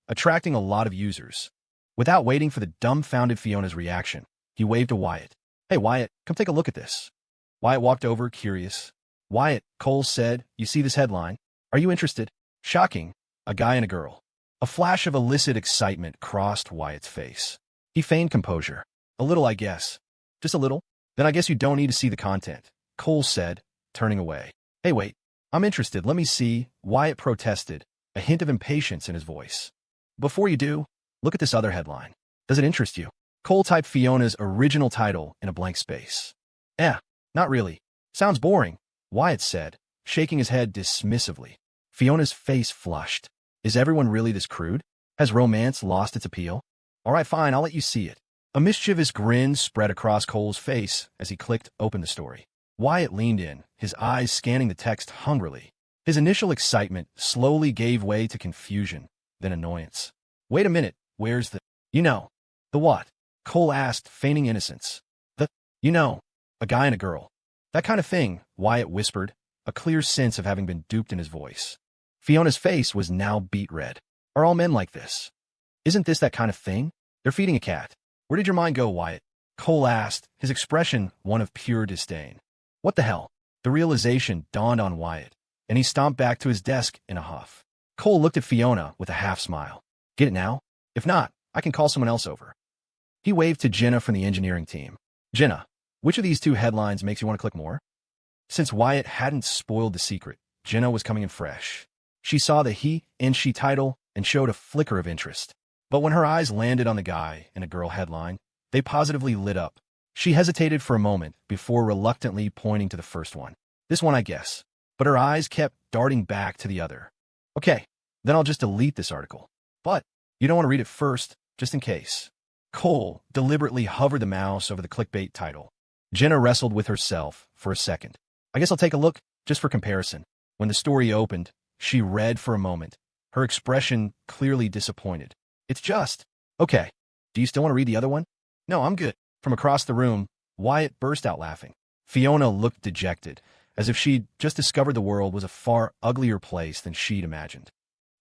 Attracting a lot of users. Without waiting for the dumbfounded Fiona's reaction, he waved to Wyatt. Hey, Wyatt, come take a look at this. Wyatt walked over, curious. Wyatt, Cole said, you see this headline? Are you interested? Shocking. A guy and a girl. A flash of illicit excitement crossed Wyatt's face. He feigned composure. A little, I guess. Just a little? Then I guess you don't need to see the content, Cole said, turning away. Hey, wait. I'm interested. Let me see, Wyatt protested, a hint of impatience in his voice. Before you do, look at this other headline. Does it interest you? Cole typed Fiona's original title in a blank space. Not really. Sounds boring, Wyatt said, shaking his head dismissively. Fiona's face flushed. Is everyone really this crude? Has romance lost its appeal? All right, fine, I'll let you see it. A mischievous grin spread across Cole's face as he clicked open the story. Wyatt leaned in, his eyes scanning the text hungrily. His initial excitement slowly gave way to confusion, then annoyance. Wait a minute, where's the... The what? Cole asked, feigning innocence. A guy and a girl. That kind of thing, Wyatt whispered, a clear sense of having been duped in his voice. Fiona's face was now beet red. Are all men like this? Isn't this that kind of thing? They're feeding a cat. Where did your mind go, Wyatt? Cole asked, his expression one of pure disdain. What the hell? The realization dawned on Wyatt, and he stomped back to his desk in a huff. Cole looked at Fiona with a half-smile. Get it now? If not, I can call someone else over. He waved to Jenna from the engineering team. Jenna, which of these two headlines makes you want to click more? Since Wyatt hadn't spoiled the secret, Jenna was coming in fresh. She saw the He and She title and showed a flicker of interest. But when her eyes landed on the guy and a girl headline, they positively lit up. She hesitated for a moment before reluctantly pointing to the first one. This one, I guess. But her eyes kept darting back to the other. Okay, then I'll just delete this article. But you don't want to read it first, just in case. Cole deliberately hovered the mouse over the clickbait title. Jenna wrestled with herself for a second. I guess I'll take a look, just for comparison. When the story opened, she read for a moment, her expression clearly disappointed. It's just... Okay, do you still want to read the other one? No, I'm good. From across the room, Wyatt burst out laughing. Fiona looked dejected, as if she'd just discovered the world was a far uglier place than she'd imagined.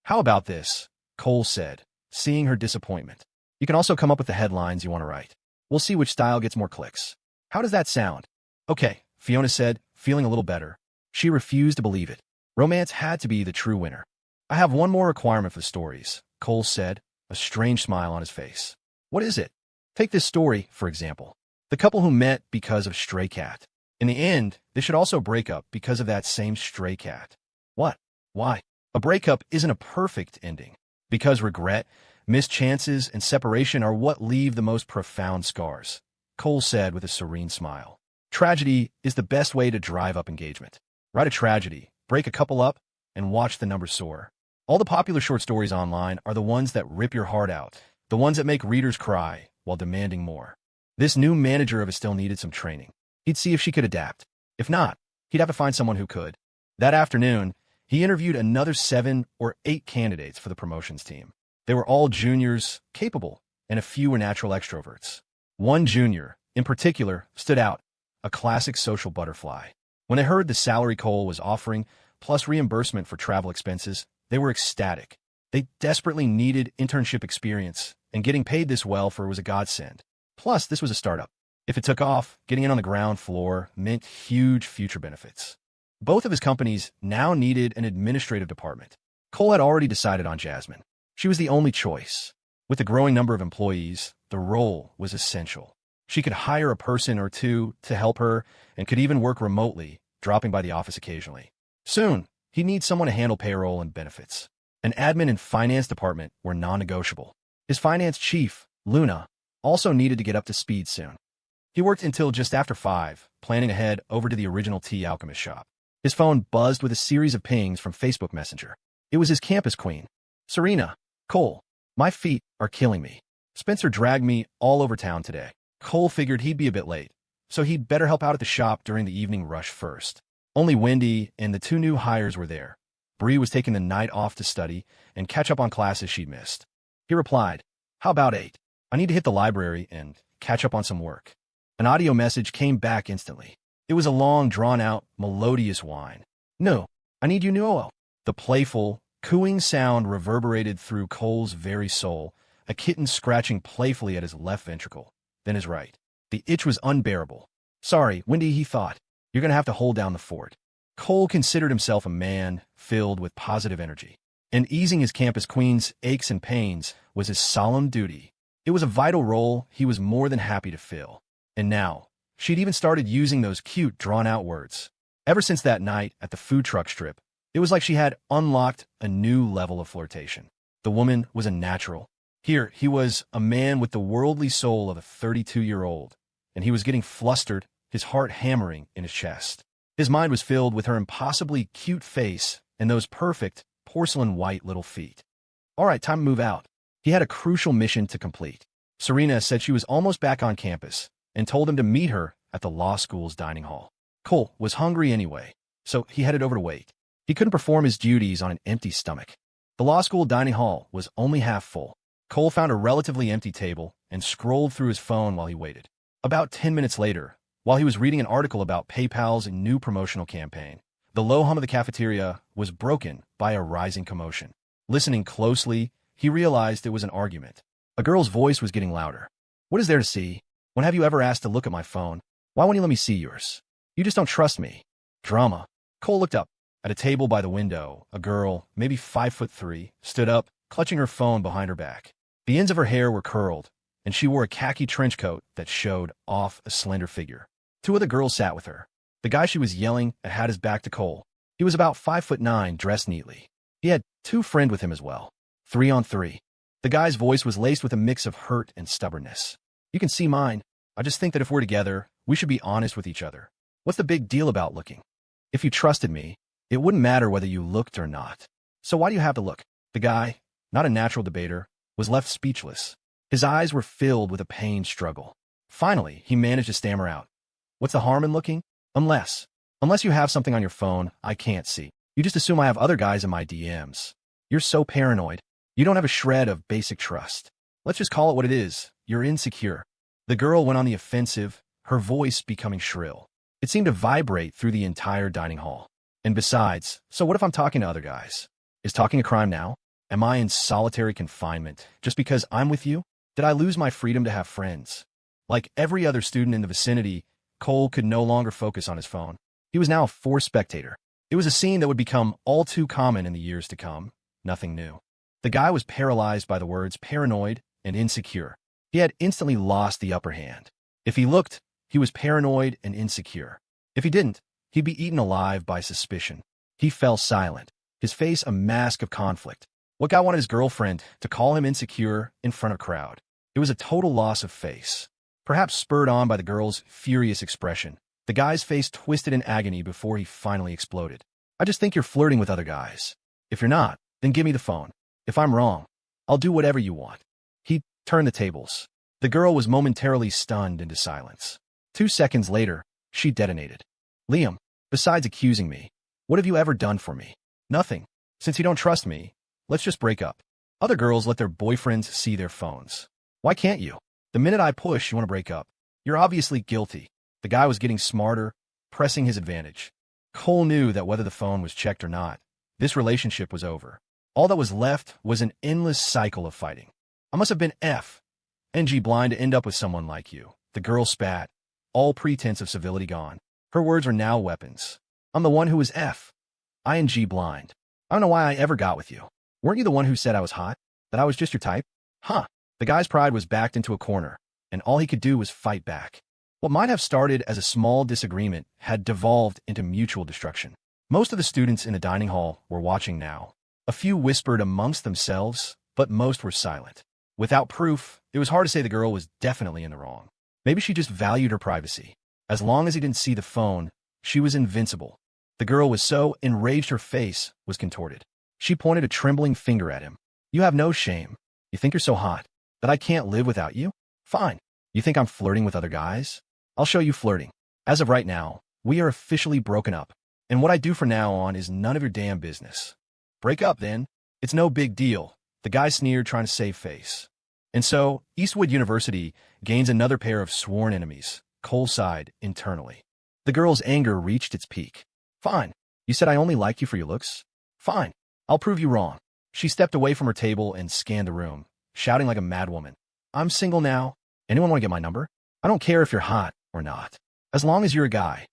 How about this? Cole said, seeing her disappointment. You can also come up with the headlines you want to write. We'll see which style gets more clicks. How does that sound? Okay, Fiona said, feeling a little better. She refused to believe it. Romance had to be the true winner. I have one more requirement for the stories, Cole said, a strange smile on his face. What is it? Take this story, for example. The couple who met because of stray cat. In the end, they should also break up because of that same stray cat. What? Why? A breakup isn't a perfect ending. Because regret, missed chances, and separation are what leave the most profound scars, Cole said with a serene smile. Tragedy is the best way to drive up engagement. Write a tragedy, break a couple up, and watch the numbers soar. All the popular short stories online are the ones that rip your heart out, the ones that make readers cry while demanding more. This new manager of his still needed some training. He'd see if she could adapt. If not, he'd have to find someone who could. That afternoon, he interviewed another 7 or 8 candidates for the promotions team. They were all juniors, capable, and a few were natural extroverts. One junior, in particular, stood out, a classic social butterfly. When they heard the salary Cole was offering, plus reimbursement for travel expenses, they were ecstatic. They desperately needed internship experience, and getting paid this well for it was a godsend. Plus, this was a startup. If it took off, getting in on the ground floor meant huge future benefits. Both of his companies now needed an administrative department. Cole had already decided on Jasmine. She was the only choice. With the growing number of employees, the role was essential. She could hire a person or two to help her and could even work remotely, dropping by the office occasionally. Soon, he'd need someone to handle payroll and benefits. An admin and finance department were non-negotiable. His finance chief, Luna, also needed to get up to speed soon. He worked until just after 5, planning ahead over to the original tea alchemist shop. His phone buzzed with a series of pings from Facebook Messenger. It was his campus queen. Serena. Cole. My feet are killing me. Spencer dragged me all over town today. Cole figured he'd be a bit late, so he'd better help out at the shop during the evening rush first. Only Wendy and the 2 new hires were there. Bree was taking the night off to study and catch up on classes she'd missed. He replied, "How about 8? I need to hit the library and catch up on some work." An audio message came back instantly. It was a long, drawn-out, melodious whine. "No, I need you know." The playful, cooing sound reverberated through Cole's very soul, a kitten scratching playfully at his left ventricle, then his right. The itch was unbearable. "Sorry, Wendy," he thought. "You're going to have to hold down the fort." Cole considered himself a man filled with positive energy, and easing his campus queen's aches and pains was his solemn duty. It was a vital role he was more than happy to fill. And now, she'd even started using those cute, drawn-out words. Ever since that night at the food truck strip, it was like she had unlocked a new level of flirtation. The woman was a natural. Here, he was a man with the worldly soul of a 32-year-old, and he was getting flustered, his heart hammering in his chest. His mind was filled with her impossibly cute face and those perfect, porcelain-white little feet. All right, time to move out. He had a crucial mission to complete. Serena said she was almost back on campus and told him to meet her at the law school's dining hall. Cole was hungry anyway, so he headed over to wait. He couldn't perform his duties on an empty stomach. The law school dining hall was only half full. Cole found a relatively empty table and scrolled through his phone while he waited. About 10 minutes later, while he was reading an article about PayPal's new promotional campaign, the low hum of the cafeteria was broken by a rising commotion. Listening closely, he realized it was an argument. A girl's voice was getting louder. "What is there to see? When have you ever asked to look at my phone? Why won't you let me see yours? You just don't trust me." Drama. Cole looked up. At a table by the window, a girl, maybe 5'3", stood up, clutching her phone behind her back. The ends of her hair were curled, and she wore a khaki trench coat that showed off a slender figure. 2 other girls sat with her. The guy she was yelling at had his back to Cole. He was about 5'9", dressed neatly. He had 2 friends with him as well. 3 on 3. The guy's voice was laced with a mix of hurt and stubbornness. "You can see mine. I just think that if we're together, we should be honest with each other. What's the big deal about looking? If you trusted me, it wouldn't matter whether you looked or not. So why do you have to look?" The guy, not a natural debater, was left speechless. His eyes were filled with a pained struggle. Finally, he managed to stammer out, "What's the harm in looking? Unless you have something on your phone I can't see. You just assume I have other guys in my DMs. You're so paranoid. You don't have a shred of basic trust. Let's just call it what it is. You're insecure." The girl went on the offensive, her voice becoming shrill. It seemed to vibrate through the entire dining hall. "And besides, so what if I'm talking to other guys? Is talking a crime now? Am I in solitary confinement just because I'm with you? Did I lose my freedom to have friends?" Like every other student in the vicinity, Cole could no longer focus on his phone. He was now a forced spectator. It was a scene that would become all too common in the years to come. Nothing new. The guy was paralyzed by the words paranoid and insecure. He had instantly lost the upper hand. If he looked, he was paranoid and insecure. If he didn't, he'd be eaten alive by suspicion. He fell silent, his face a mask of conflict. What guy wanted his girlfriend to call him insecure in front of a crowd? It was a total loss of face. Perhaps spurred on by the girl's furious expression, the guy's face twisted in agony before he finally exploded. "I just think you're flirting with other guys. If you're not, then give me the phone. If I'm wrong, I'll do whatever you want." He turned the tables. The girl was momentarily stunned into silence. 2 seconds later, she detonated. "Liam, besides accusing me, what have you ever done for me?" "Nothing. Since you don't trust me, let's just break up." Other girls let their boyfriends see their phones. "Why can't you? The minute I push, you want to break up. You're obviously guilty." The guy was getting smarter, pressing his advantage. Cole knew that whether the phone was checked or not, this relationship was over. All that was left was an endless cycle of fighting. "I must have been F.N.G. blind to end up with someone like you." The girl spat, all pretense of civility gone. Her words were now weapons. I'm the one who was ing blind. I don't know why I ever got with you. Weren't you the one who said I was hot? That I was just your type? Huh. The guy's pride was backed into a corner, and all he could do was fight back. What might have started as a small disagreement had devolved into mutual destruction. Most of the students in the dining hall were watching now. A few whispered amongst themselves, but most were silent. Without proof, it was hard to say the girl was definitely in the wrong. Maybe she just valued her privacy. As long as he didn't see the phone, she was invincible. The girl was so enraged her face was contorted. She pointed a trembling finger at him. You have no shame. You think you're so hot that I can't live without you? Fine. You think I'm flirting with other guys? I'll show you flirting. As of right now, we are officially broken up. And what I do from now on is none of your damn business. Break up, then. It's no big deal. The guy sneered, trying to save face. And so, Eastwood University gains another pair of sworn enemies. Cole sighed internally. The girl's anger reached its peak. Fine. You said I only like you for your looks? Fine. I'll prove you wrong. She stepped away from her table and scanned the room, shouting like a madwoman. I'm single now. Anyone want to get my number? I don't care if you're hot or not, as long as you're a guy.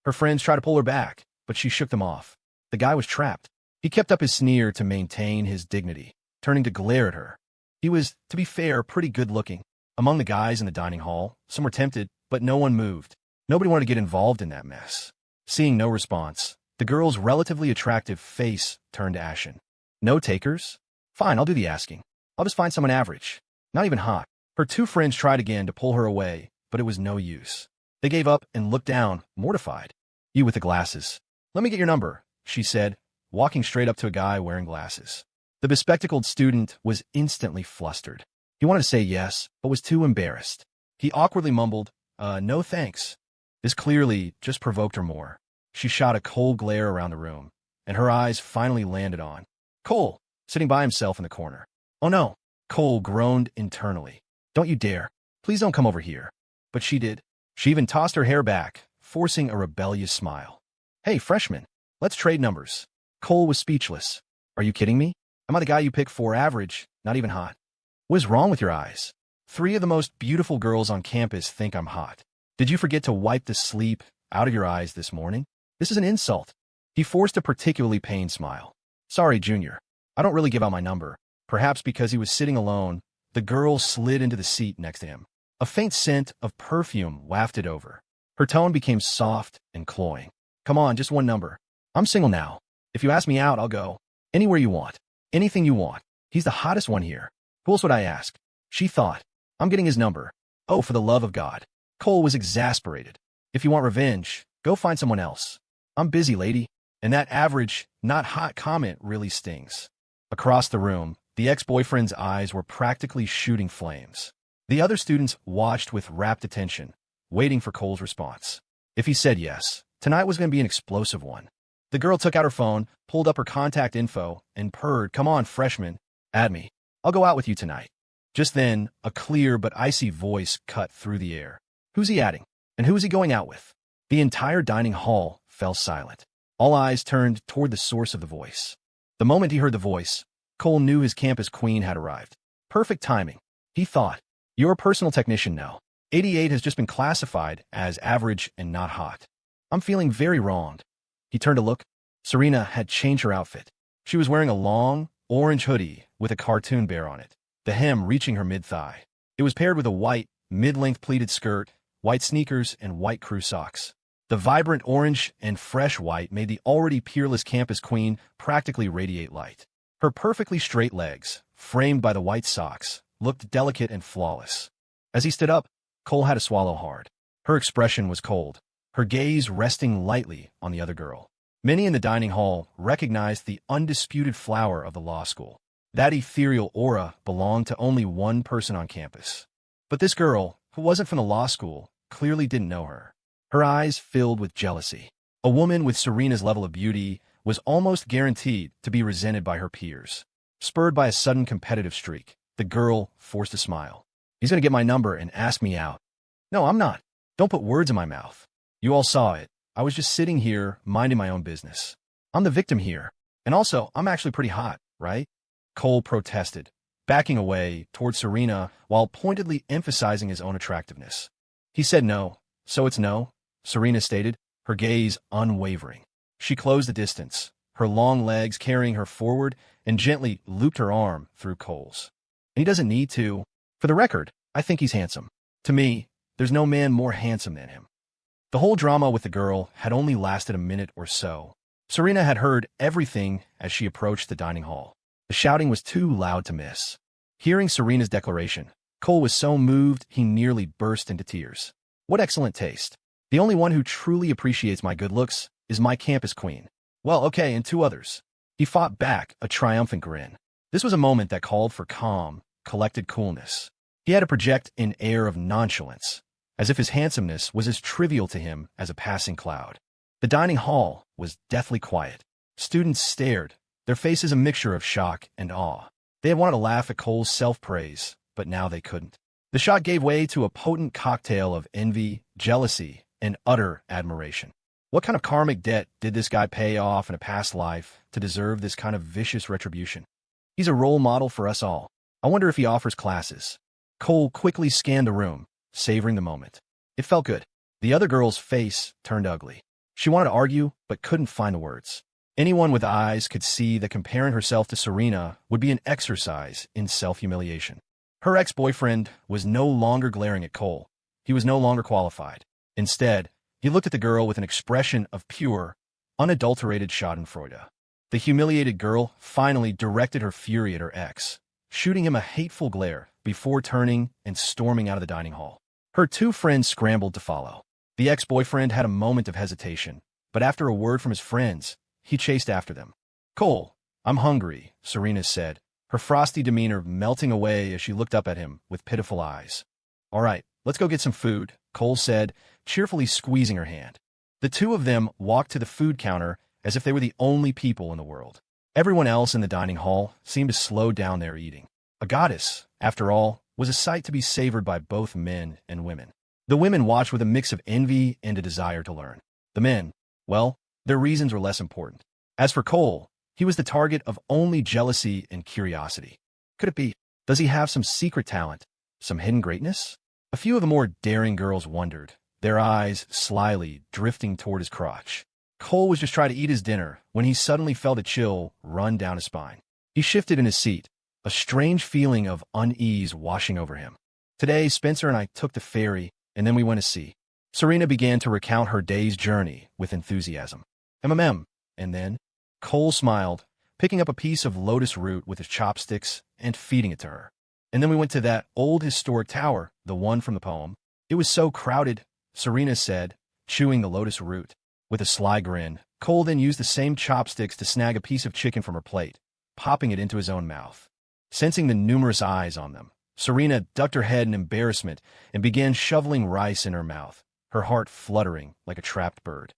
Her friends tried to pull her back, but she shook them off. The guy was trapped. He kept up his sneer to maintain his dignity, turning to glare at her. He was, to be fair, pretty good-looking. Among the guys in the dining hall, some were tempted, but no one moved. Nobody wanted to get involved in that mess. Seeing no response, the girl's relatively attractive face turned ashen. No takers? Fine, I'll do the asking. I'll just find someone average. Not even hot. Her two friends tried again to pull her away, but it was no use. They gave up and looked down, mortified. You with the glasses. Let me get your number, she said, walking straight up to a guy wearing glasses. The bespectacled student was instantly flustered. He wanted to say yes, but was too embarrassed. He awkwardly mumbled, no thanks. This clearly just provoked her more. She shot a cold glare around the room, and her eyes finally landed on Cole, sitting by himself in the corner. Oh no, Cole groaned internally. Don't you dare. Please don't come over here. But she did. She even tossed her hair back, forcing a rebellious smile. Hey, freshman, let's trade numbers. Cole was speechless. Are you kidding me? Am I the guy you pick for average, not even hot? What is wrong with your eyes? 3 of the most beautiful girls on campus think I'm hot. Did you forget to wipe the sleep out of your eyes this morning? This is an insult. He forced a particularly pained smile. Sorry, Junior. I don't really give out my number. Perhaps because he was sitting alone, the girl slid into the seat next to him. A faint scent of perfume wafted over. Her tone became soft and cloying. Come on, just one number. I'm single now. If you ask me out, I'll go. Anywhere you want. Anything you want. He's the hottest one here. Who else would I ask? She thought. I'm getting his number. Oh, for the love of God. Cole was exasperated. If you want revenge, go find someone else. I'm busy, lady. And that average, not hot comment really stings. Across the room, the ex-boyfriend's eyes were practically shooting flames. The other students watched with rapt attention, waiting for Cole's response. If he said yes, tonight was going to be an explosive one. The girl took out her phone, pulled up her contact info, and purred, come on, freshman, add me. I'll go out with you tonight. Just then, a clear but icy voice cut through the air. Who's he adding? And who is he going out with? The entire dining hall fell silent. All eyes turned toward the source of the voice. The moment he heard the voice, Cole knew his campus queen had arrived. Perfect timing, he thought. You're a personal technician now. 88 has just been classified as average and not hot. I'm feeling very wronged. He turned to look. Serena had changed her outfit. She was wearing a long, orange hoodie with a cartoon bear on it, the hem reaching her mid-thigh. It was paired with a white, mid-length pleated skirt, white sneakers, and white crew socks. The vibrant orange and fresh white made the already peerless campus queen practically radiate light. Her perfectly straight legs, framed by the white socks, looked delicate and flawless. As he stood up, Cole had to swallow hard. Her expression was cold, her gaze resting lightly on the other girl. Many in the dining hall recognized the undisputed flower of the law school. That ethereal aura belonged to only one person on campus. But this girl, who wasn't from the law school, clearly didn't know her. Her eyes filled with jealousy. A woman with Serena's level of beauty was almost guaranteed to be resented by her peers. Spurred by a sudden competitive streak, the girl forced a smile. He's going to get my number and ask me out. No, I'm not. Don't put words in my mouth. You all saw it. I was just sitting here, minding my own business. I'm the victim here. And also, I'm actually pretty hot, right? Cole protested, backing away toward Serena while pointedly emphasizing his own attractiveness. He said no, so it's no, Serena stated, her gaze unwavering. She closed the distance, her long legs carrying her forward, and gently looped her arm through Cole's. And he doesn't need to. For the record, I think he's handsome. To me, there's no man more handsome than him. The whole drama with the girl had only lasted a minute or so. Serena had heard everything as she approached the dining hall. The shouting was too loud to miss. Hearing Serena's declaration, Cole was so moved he nearly burst into tears. What excellent taste. The only one who truly appreciates my good looks is my campus queen. Well, okay, and two others. He fought back a triumphant grin. This was a moment that called for calm, collected coolness. He had to project an air of nonchalance, as if his handsomeness was as trivial to him as a passing cloud. The dining hall was deathly quiet. Students stared, their faces a mixture of shock and awe. They had wanted to laugh at Cole's self-praise, but now they couldn't. The shot gave way to a potent cocktail of envy, jealousy, and utter admiration. What kind of karmic debt did this guy pay off in a past life to deserve this kind of vicious retribution? He's a role model for us all. I wonder if he offers classes. Cole quickly scanned the room, savoring the moment. It felt good. The other girl's face turned ugly. She wanted to argue, but couldn't find the words. Anyone with eyes could see that comparing herself to Serena would be an exercise in self-humiliation. Her ex-boyfriend was no longer glaring at Cole. He was no longer qualified. Instead, he looked at the girl with an expression of pure, unadulterated schadenfreude. The humiliated girl finally directed her fury at her ex, shooting him a hateful glare before turning and storming out of the dining hall. Her two friends scrambled to follow. The ex-boyfriend had a moment of hesitation, but after a word from his friends, he chased after them. "Cole, I'm hungry," Serena said, her frosty demeanor melting away as she looked up at him with pitiful eyes. "All right, let's go get some food," Cole said, cheerfully squeezing her hand. The two of them walked to the food counter as if they were the only people in the world. Everyone else in the dining hall seemed to slow down their eating. A goddess, after all, was a sight to be savored by both men and women. The women watched with a mix of envy and a desire to learn. The men, well, their reasons were less important. As for Cole, he was the target of only jealousy and curiosity. Could it be? Does he have some secret talent? Some hidden greatness? A few of the more daring girls wondered, their eyes slyly drifting toward his crotch. Cole was just trying to eat his dinner when he suddenly felt a chill run down his spine. He shifted in his seat, a strange feeling of unease washing over him. "Today, Spencer and I took the ferry, and then we went to sea." Serena began to recount her day's journey with enthusiasm. And then, Cole smiled, picking up a piece of lotus root with his chopsticks and feeding it to her. "And then we went to that old historic tower, the one from the poem. It was so crowded," Serena said, chewing the lotus root. With a sly grin, Cole then used the same chopsticks to snag a piece of chicken from her plate, popping it into his own mouth. Sensing the numerous eyes on them, Serena ducked her head in embarrassment and began shoveling rice in her mouth, her heart fluttering like a trapped bird.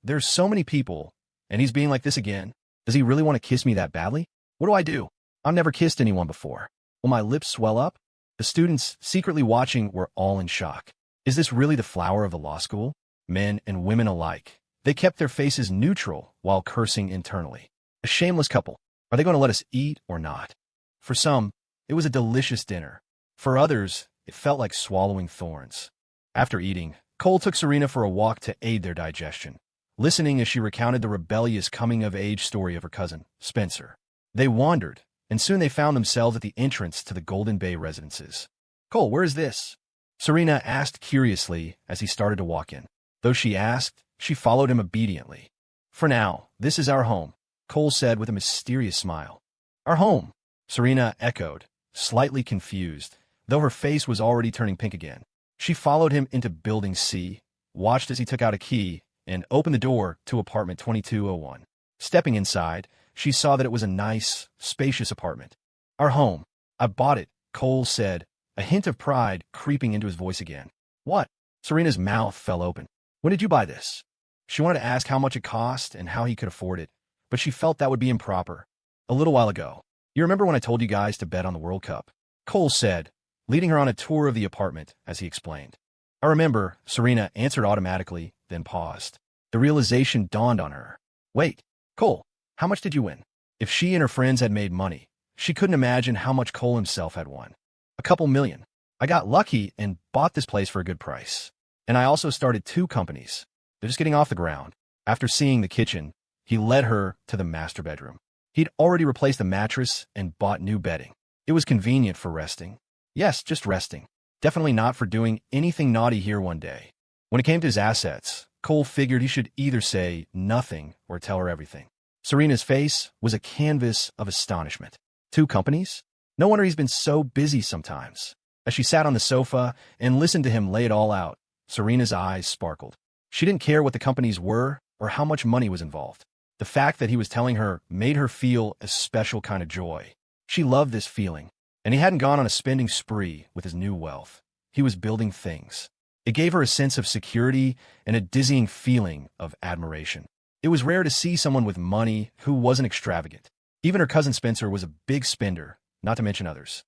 There's so many people, and he's being like this again. Does he really want to kiss me that badly? What do I do? I've never kissed anyone before. Will my lips swell up? The students secretly watching were all in shock. Is this really the flower of the law school? Men and women alike. They kept their faces neutral while cursing internally. A shameless couple. Are they going to let us eat or not? For some, it was a delicious dinner. For others, it felt like swallowing thorns. After eating, Cole took Serena for a walk to aid their digestion, listening as she recounted the rebellious coming-of-age story of her cousin, Spencer. They wandered, and soon they found themselves at the entrance to the Golden Bay residences. "Cole, where is this?" Serena asked curiously as he started to walk in. Though she asked, she followed him obediently. "For now, this is our home," Cole said with a mysterious smile. "Our home," Serena echoed, slightly confused, though her face was already turning pink again. She followed him into Building C, watched as he took out a key, and opened the door to apartment 2201. Stepping inside, she saw that it was a nice, spacious apartment. "Our home. I bought it," Cole said, a hint of pride creeping into his voice again. "What?" Serena's mouth fell open. "When did you buy this?" She wanted to ask how much it cost and how he could afford it, but she felt that would be improper. "A little while ago. You remember when I told you guys to bet on the World Cup?" Cole said, leading her on a tour of the apartment as he explained. "I remember," Serena answered automatically, then paused. The realization dawned on her. "Wait, Cole, how much did you win?" If she and her friends had made money, she couldn't imagine how much Cole himself had won. "A couple million. I got lucky and bought this place for a good price. And I also started 2 companies. They're just getting off the ground. After seeing the kitchen, he led her to the master bedroom. He'd already replaced the mattress and bought new bedding. It was convenient for resting. Yes, just resting. Definitely not for doing anything naughty here one day. When it came to his assets, Cole figured he should either say nothing or tell her everything. Serena's face was a canvas of astonishment. 2 companies? No wonder he's been so busy sometimes. As she sat on the sofa and listened to him lay it all out, Serena's eyes sparkled. She didn't care what the companies were or how much money was involved. The fact that he was telling her made her feel a special kind of joy. She loved this feeling, and he hadn't gone on a spending spree with his new wealth. He was building things. It gave her a sense of security and a dizzying feeling of admiration. It was rare to see someone with money who wasn't extravagant. Even her cousin Spencer was a big spender, not to mention others.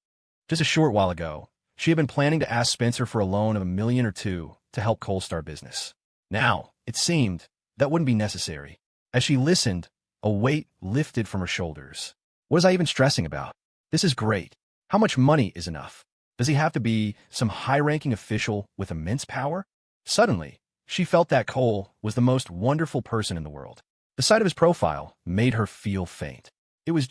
Just a short while ago, she had been planning to ask Spencer for a loan of $1 million or $2 million to help Cole start business. Now, it seemed that wouldn't be necessary. As she listened, a weight lifted from her shoulders. What was I even stressing about? This is great. How much money is enough? Does he have to be some high-ranking official with immense power? Suddenly, she felt that Cole was the most wonderful person in the world. The sight of his profile made her feel faint. He was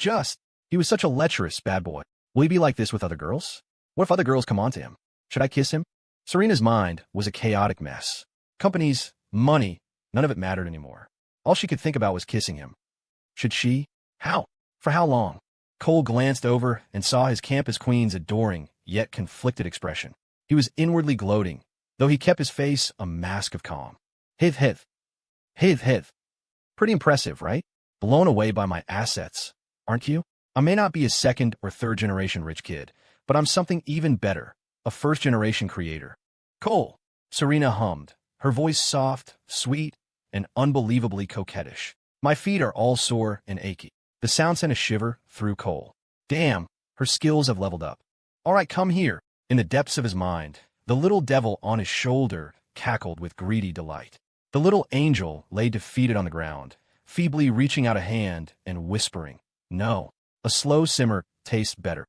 such a lecherous bad boy. Will he be like this with other girls? What if other girls come on to him? Should I kiss him? Serena's mind was a chaotic mess. Companies, money, none of it mattered anymore. All she could think about was kissing him. Should she? How? For how long? Cole glanced over and saw his campus queen's adoring, yet conflicted expression. He was inwardly gloating, though he kept his face a mask of calm. Hith. Pretty impressive, right? Blown away by my assets, aren't you? I may not be a 2nd or 3rd generation rich kid, but I'm something even better, a 1st generation creator. Cole, Serena hummed, her voice soft, sweet, and unbelievably coquettish. My feet are all sore and achy. The sound sent a shiver through Cole. Damn, her skills have leveled up. All right, come here. In the depths of his mind, the little devil on his shoulder cackled with greedy delight. The little angel lay defeated on the ground, feebly reaching out a hand and whispering, "No, a slow simmer tastes better."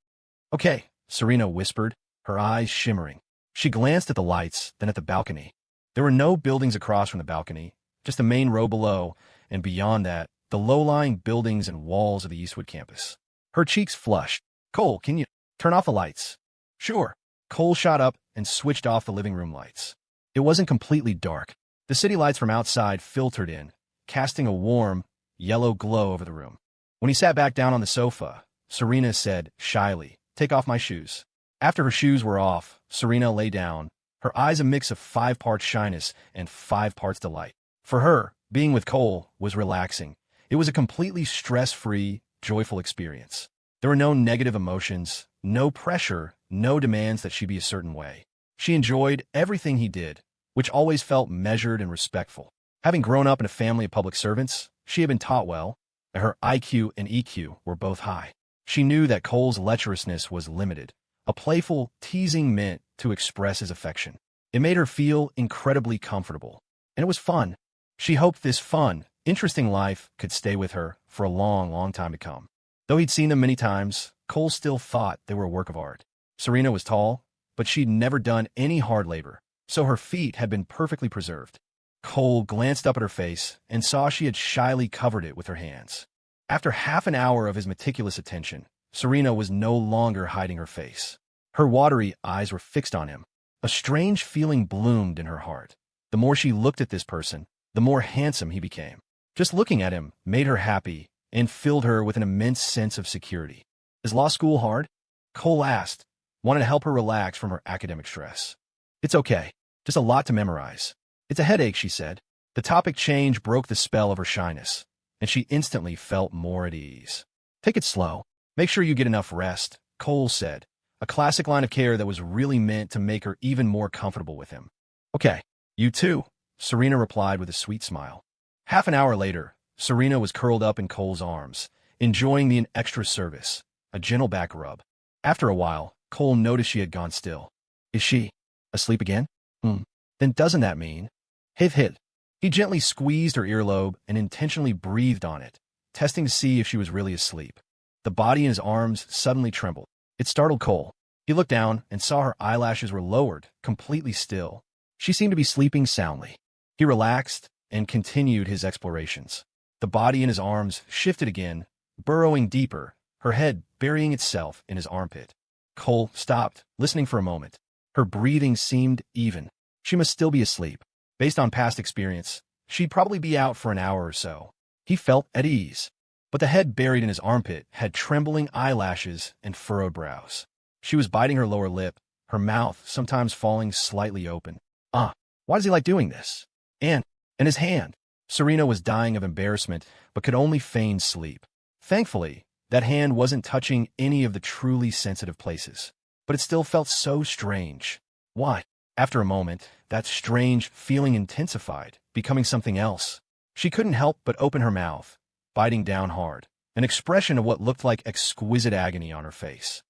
Okay, Serena whispered, her eyes shimmering. She glanced at the lights, then at the balcony. There were no buildings across from the balcony, just the main row below, and beyond that, the low-lying buildings and walls of the Eastwood campus. Her cheeks flushed. Cole, can you turn off the lights? Sure. Cole shot up and switched off the living room lights. It wasn't completely dark. The city lights from outside filtered in, casting a warm, yellow glow over the room. When he sat back down on the sofa, Serena said shyly, "Take off my shoes." After her shoes were off, Serena lay down, her eyes a mix of 5 parts shyness and 5 parts delight. For her, being with Cole was relaxing. It was a completely stress-free, joyful experience. There were no negative emotions, no pressure, no demands that she be a certain way. She enjoyed everything he did, which always felt measured and respectful. Having grown up in a family of public servants, she had been taught well. Her IQ and EQ were both high. She knew that Cole's lecherousness was limited, a playful, teasing meant to express his affection. It made her feel incredibly comfortable, and it was fun. She hoped this fun, interesting life could stay with her for a long, long time to come. Though he'd seen them many times, Cole still thought they were a work of art. Serena was tall, but she'd never done any hard labor, so her feet had been perfectly preserved. Cole glanced up at her face and saw she had shyly covered it with her hands. After half an hour of his meticulous attention, Serena was no longer hiding her face. Her watery eyes were fixed on him. A strange feeling bloomed in her heart. The more she looked at this person, the more handsome he became. Just looking at him made her happy and filled her with an immense sense of security. Is law school hard? Cole asked, wanted to help her relax from her academic stress. It's okay. Just a lot to memorize. It's a headache, she said. The topic change broke the spell of her shyness, and she instantly felt more at ease. Take it slow. Make sure you get enough rest, Cole said, a classic line of care that was really meant to make her even more comfortable with him. Okay, you too, Serena replied with a sweet smile. Half an hour later, Serena was curled up in Cole's arms, enjoying the extra service, a gentle back rub. After a while, Cole noticed she had gone still. Is she asleep again? Then doesn't that mean? Hit. He gently squeezed her earlobe and intentionally breathed on it, testing to see if she was really asleep. The body in his arms suddenly trembled. It startled Cole. He looked down and saw her eyelashes were lowered, completely still. She seemed to be sleeping soundly. He relaxed, and continued his explorations. The body in his arms shifted again, burrowing deeper, her head burying itself in his armpit. Cole stopped, listening for a moment. Her breathing seemed even. She must still be asleep. Based on past experience, she'd probably be out for an hour or so. He felt at ease. But the head buried in his armpit had trembling eyelashes and furrowed brows. She was biting her lower lip, her mouth sometimes falling slightly open. Why does he like doing this? And his hand. Serena was dying of embarrassment, but could only feign sleep. Thankfully, that hand wasn't touching any of the truly sensitive places. But it still felt so strange. Why? After a moment, that strange feeling intensified, becoming something else. She couldn't help but open her mouth, biting down hard, an expression of what looked like exquisite agony on her face.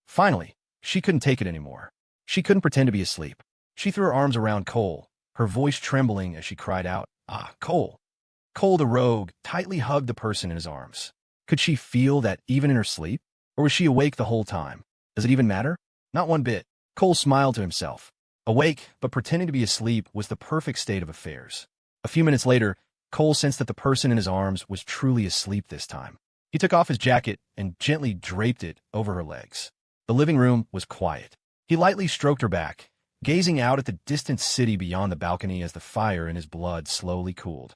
Finally, she couldn't take it anymore. She couldn't pretend to be asleep. She threw her arms around Cole, her voice trembling as she cried out, Cole. Cole the rogue tightly hugged the person in his arms. Could she feel that even in her sleep? Or was she awake the whole time? Does it even matter? Not one bit. Cole smiled to himself. Awake, but pretending to be asleep was the perfect state of affairs. A few minutes later, Cole sensed that the person in his arms was truly asleep this time. He took off his jacket and gently draped it over her legs. The living room was quiet. He lightly stroked her back, gazing out at the distant city beyond the balcony as the fire in his blood slowly cooled.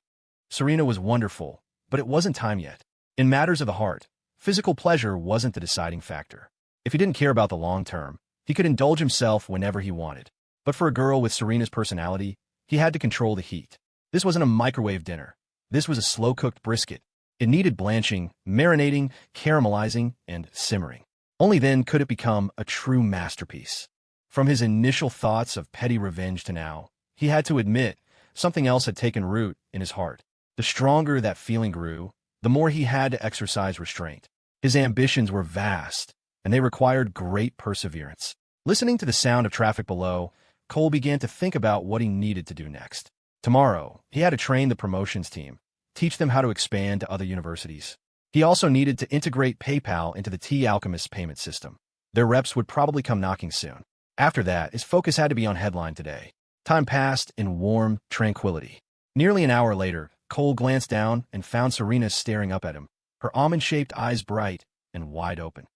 Serena was wonderful, but it wasn't time yet. In matters of the heart, physical pleasure wasn't the deciding factor. If he didn't care about the long term, he could indulge himself whenever he wanted. But for a girl with Serena's personality, he had to control the heat. This wasn't a microwave dinner. This was a slow-cooked brisket. It needed blanching, marinating, caramelizing, and simmering. Only then could it become a true masterpiece. From his initial thoughts of petty revenge to now, he had to admit something else had taken root in his heart. The stronger that feeling grew, the more he had to exercise restraint. His ambitions were vast, and they required great perseverance. Listening to the sound of traffic below, Cole began to think about what he needed to do next. Tomorrow, he had to train the promotions team, teach them how to expand to other universities. He also needed to integrate PayPal into the Tea Alchemist payment system. Their reps would probably come knocking soon. After that, his focus had to be on headline today. Time passed in warm tranquility. Nearly an hour later, Cole glanced down and found Serena staring up at him, her almond-shaped eyes bright and wide open.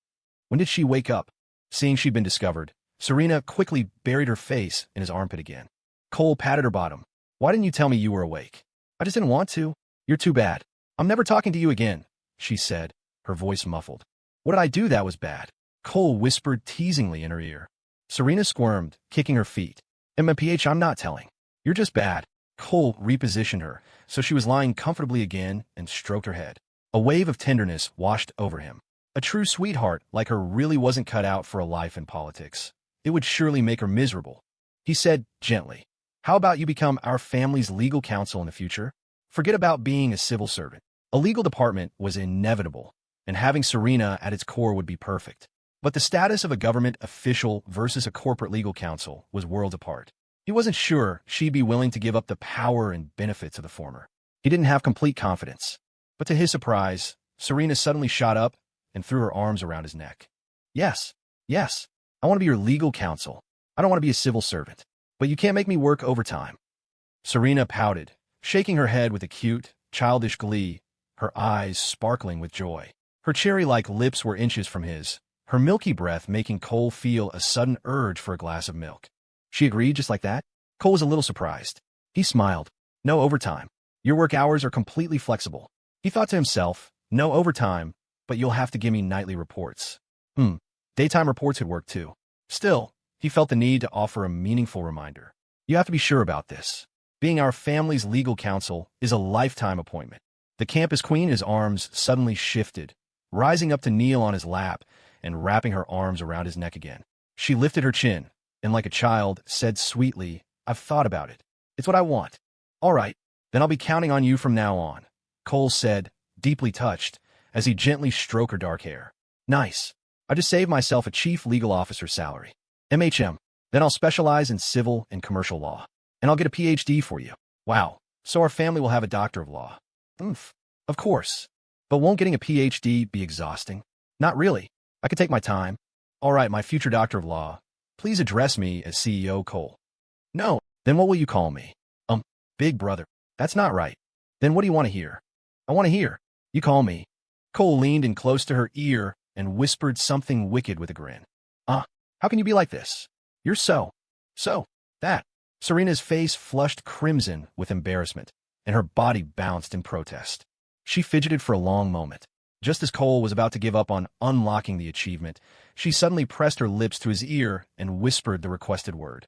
When did she wake up? Seeing she'd been discovered, Serena quickly buried her face in his armpit again. Cole patted her bottom. Why didn't you tell me you were awake? I just didn't want to. You're too bad. I'm never talking to you again, she said, her voice muffled. What did I do that was bad? Cole whispered teasingly in her ear. Serena squirmed, kicking her feet. MPH, I'm not telling. You're just bad. Cole repositioned her, so she was lying comfortably again and stroked her head. A wave of tenderness washed over him. A true sweetheart like her really wasn't cut out for a life in politics. It would surely make her miserable. He said gently, how about you become our family's legal counsel in the future? Forget about being a civil servant. A legal department was inevitable, and having Serena at its core would be perfect. But the status of a government official versus a corporate legal counsel was worlds apart. He wasn't sure she'd be willing to give up the power and benefits of the former. He didn't have complete confidence. But to his surprise, Serena suddenly shot up and threw her arms around his neck. Yes, I want to be your legal counsel. I don't want to be a civil servant. But you can't make me work overtime. Serena pouted, shaking her head with acute, childish glee, her eyes sparkling with joy. Her cherry-like lips were inches from his, her milky breath making Cole feel a sudden urge for a glass of milk. She agreed just like that? Cole was a little surprised. He smiled. No overtime. Your work hours are completely flexible. He thought to himself, no overtime, but you'll have to give me nightly reports. Daytime reports would work too. Still, he felt the need to offer a meaningful reminder. You have to be sure about this. Being our family's legal counsel is a lifetime appointment. The campus queen, his arms suddenly shifted, rising up to kneel on his lap and wrapping her arms around his neck again. She lifted her chin and, like a child, said sweetly, I've thought about it. It's what I want. All right, then I'll be counting on you from now on, Cole said, deeply touched, as he gently stroked her dark hair. Nice. I just saved myself a chief legal officer salary. MHM. Then I'll specialize in civil and commercial law. And I'll get a PhD for you. Wow. So our family will have a doctor of law. Of course. But won't getting a PhD be exhausting? Not really. I could take my time. All right, my future doctor of law. Please address me as CEO Cole. No. Then what will you call me? Big brother. That's not right. Then what do you want to hear? I want to hear. You call me. Cole leaned in close to her ear and whispered something wicked with a grin. How can you be like this? You're so, that. Serena's face flushed crimson with embarrassment, and her body bounced in protest. She fidgeted for a long moment. Just as Cole was about to give up on unlocking the achievement, she suddenly pressed her lips to his ear and whispered the requested word.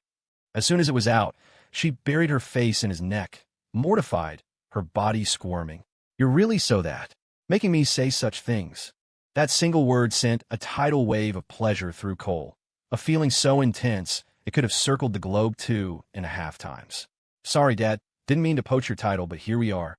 As soon as it was out, she buried her face in his neck, mortified, her body squirming. You're really so that, making me say such things. That single word sent a tidal wave of pleasure through Cole, a feeling so intense it could have circled the globe 2.5 times. Sorry, Dad, didn't mean to poach your title, but here we are.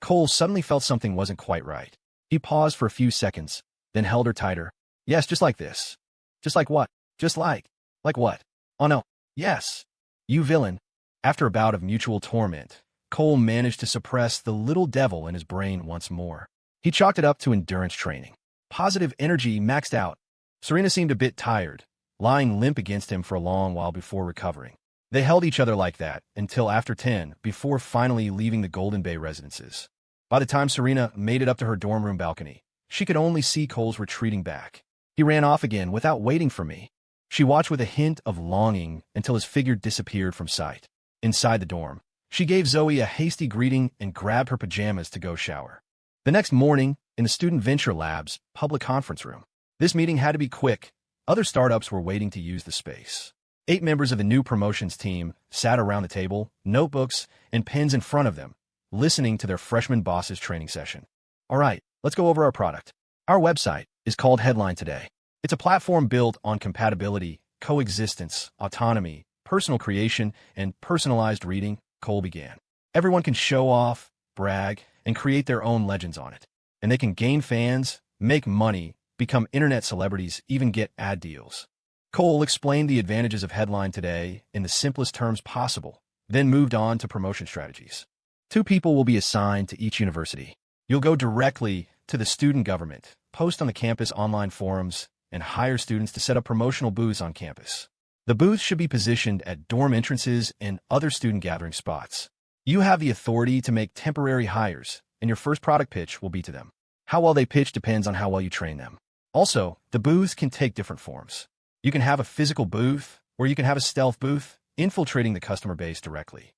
Cole suddenly felt something wasn't quite right. He paused for a few seconds, then held her tighter. Yes, just like this. Just like what? Just like what? Oh no. Yes. You villain. After a bout of mutual torment, Cole managed to suppress the little devil in his brain once more. He chalked it up to endurance training. Positive energy maxed out. Serena seemed a bit tired, lying limp against him for a long while before recovering. They held each other like that until after 10, before finally leaving the Golden Bay residences. By the time Serena made it up to her dorm room balcony, she could only see Cole's retreating back. He ran off again without waiting for me. She watched with a hint of longing until his figure disappeared from sight. Inside the dorm, she gave Zoe a hasty greeting and grabbed her pajamas to go shower. The next morning, in the Student Venture Lab's public conference room, this meeting had to be quick. Other startups were waiting to use the space. 8 members of the new promotions team sat around the table, notebooks and pens in front of them, listening to their freshman boss's training session. All right, let's go over our product. Our website is called Headline Today. It's a platform built on compatibility, coexistence, autonomy, personal creation, and personalized reading, Cole began. Everyone can show off, brag, and create their own legends on it. And they can gain fans, make money, become internet celebrities, even get ad deals. Cole explained the advantages of Headline Today in the simplest terms possible, then moved on to promotion strategies. 2 people will be assigned to each university. You'll go directly to the student government, post on the campus online forums, and hire students to set up promotional booths on campus. The booths should be positioned at dorm entrances and other student gathering spots. You have the authority to make temporary hires, and your first product pitch will be to them. How well they pitch depends on how well you train them. Also, the booths can take different forms. You can have a physical booth, or you can have a stealth booth, infiltrating the customer base directly.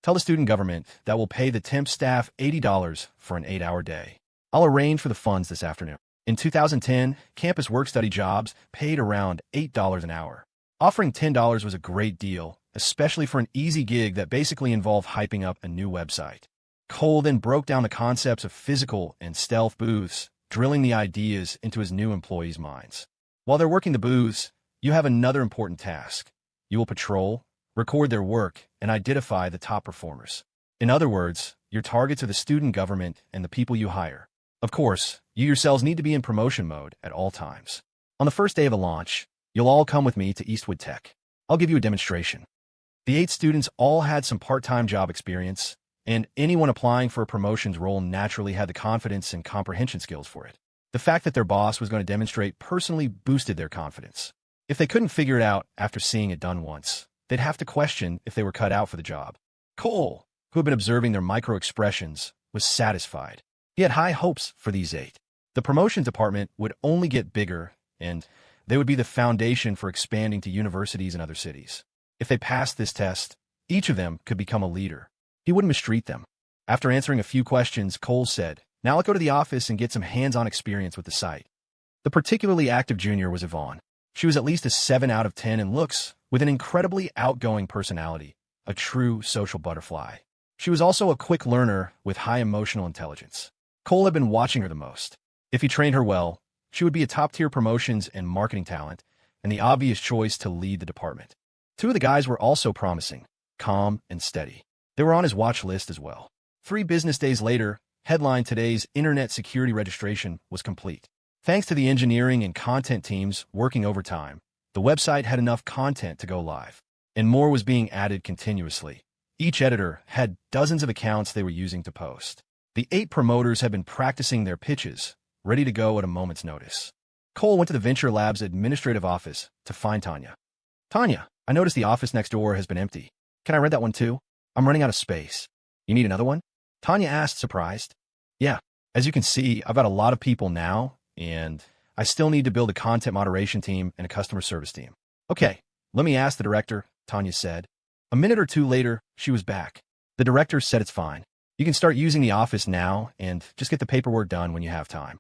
Tell the student government that will pay the temp staff $80 for an 8-hour day. I'll arrange for the funds this afternoon. In 2010, campus work-study jobs paid around $8 an hour. Offering $10 was a great deal, especially for an easy gig that basically involved hyping up a new website. Cole then broke down the concepts of physical and stealth booths, drilling the ideas into his new employees' minds. While they're working the booths, you have another important task. You will patrol, record their work, and identify the top performers. In other words, your targets are the student government and the people you hire. Of course, you yourselves need to be in promotion mode at all times. On the first day of the launch, you'll all come with me to Eastwood Tech. I'll give you a demonstration. The 8 students all had some part-time job experience, and anyone applying for a promotions role naturally had the confidence and comprehension skills for it. The fact that their boss was going to demonstrate personally boosted their confidence. If they couldn't figure it out after seeing it done once, they'd have to question if they were cut out for the job. Cole, who had been observing their micro-expressions, was satisfied. He had high hopes for these 8. The promotion department would only get bigger, and they would be the foundation for expanding to universities in other cities. If they passed this test, each of them could become a leader. He wouldn't mistreat them. After answering a few questions, Cole said, "Now let's go to the office and get some hands-on experience with the site." The particularly active junior was Yvonne. She was at least a 7 out of 10 in looks, with an incredibly outgoing personality, a true social butterfly. She was also a quick learner with high emotional intelligence. Cole had been watching her the most. If he trained her well, she would be a top-tier promotions and marketing talent, and the obvious choice to lead the department. 2 of the guys were also promising, calm and steady. They were on his watch list as well. 3 business days later, Headline Today's internet security registration was complete. Thanks to the engineering and content teams working overtime, the website had enough content to go live, and more was being added continuously. Each editor had dozens of accounts they were using to post. The 8 promoters had been practicing their pitches, ready to go at a moment's notice. Cole went to the Venture Lab's administrative office to find Tanya. "Tanya, I noticed the office next door has been empty. Can I rent that one too? I'm running out of space." You need another one? Tanya asked, surprised. Yeah. As you can see, I've got a lot of people now, and I still need to build a content moderation team and a customer service team. Okay, let me ask the director, Tanya said. A minute or two later, she was back. The director said it's fine. You can start using the office now and just get the paperwork done when you have time.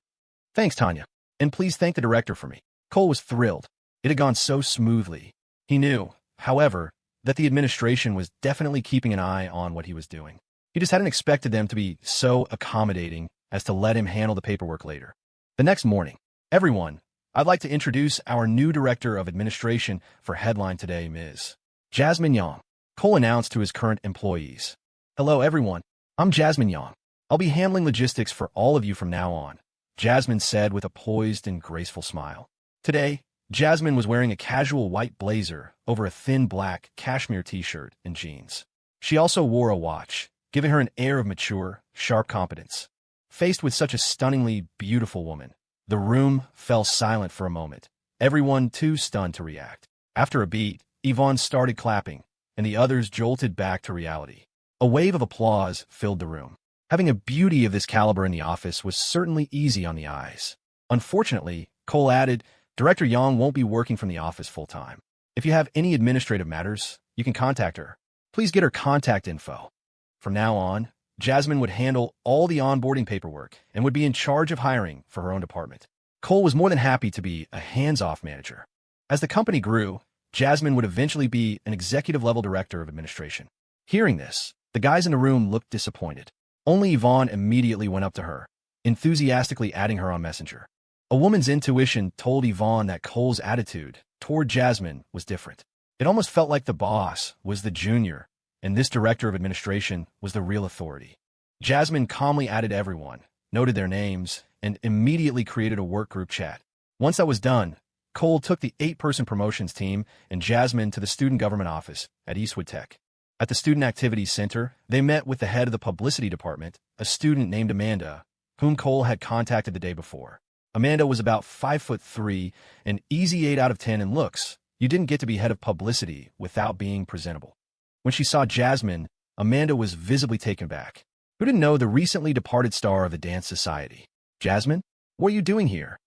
Thanks, Tanya. And please thank the director for me. Cole was thrilled. It had gone so smoothly. He knew, however, that the administration was definitely keeping an eye on what he was doing. He just hadn't expected them to be so accommodating as to let him handle the paperwork later. The next morning, everyone, I'd like to introduce our new director of administration for headline today, Ms. Jasmine Yang. Cole announced to his current employees. Hello, everyone. I'm Jasmine Yang. I'll be handling logistics for all of you from now on, Jasmine said with a poised and graceful smile. Today, Jasmine was wearing a casual white blazer over a thin black cashmere t-shirt and jeans. She also wore a watch, giving her an air of mature, sharp competence. Faced with such a stunningly beautiful woman, the room fell silent for a moment, everyone too stunned to react. After a beat, Yvonne started clapping, and the others jolted back to reality. A wave of applause filled the room. Having a beauty of this caliber in the office was certainly easy on the eyes. Unfortunately, Cole added, Director Yang won't be working from the office full-time. If you have any administrative matters, you can contact her. Please get her contact info. From now on, Jasmine would handle all the onboarding paperwork and would be in charge of hiring for her own department. Cole was more than happy to be a hands-off manager. As the company grew, Jasmine would eventually be an executive-level director of administration. Hearing this, the guys in the room looked disappointed. Only Yvonne immediately went up to her, enthusiastically adding her on Messenger. A woman's intuition told Yvonne that Cole's attitude toward Jasmine was different. It almost felt like the boss was the junior, and this director of administration was the real authority. Jasmine calmly added everyone, noted their names, and immediately created a work group chat. Once that was done, Cole took the 8-person promotions team and Jasmine to the student government office at Eastwood Tech. At the Student Activities Center, they met with the head of the publicity department, a student named Amanda, whom Cole had contacted the day before. Amanda was about 5'3", an easy 8 out of 10 in looks. You didn't get to be head of publicity without being presentable. When she saw Jasmine, Amanda was visibly taken back. Who didn't know the recently departed star of the dance society? Jasmine, what are you doing here?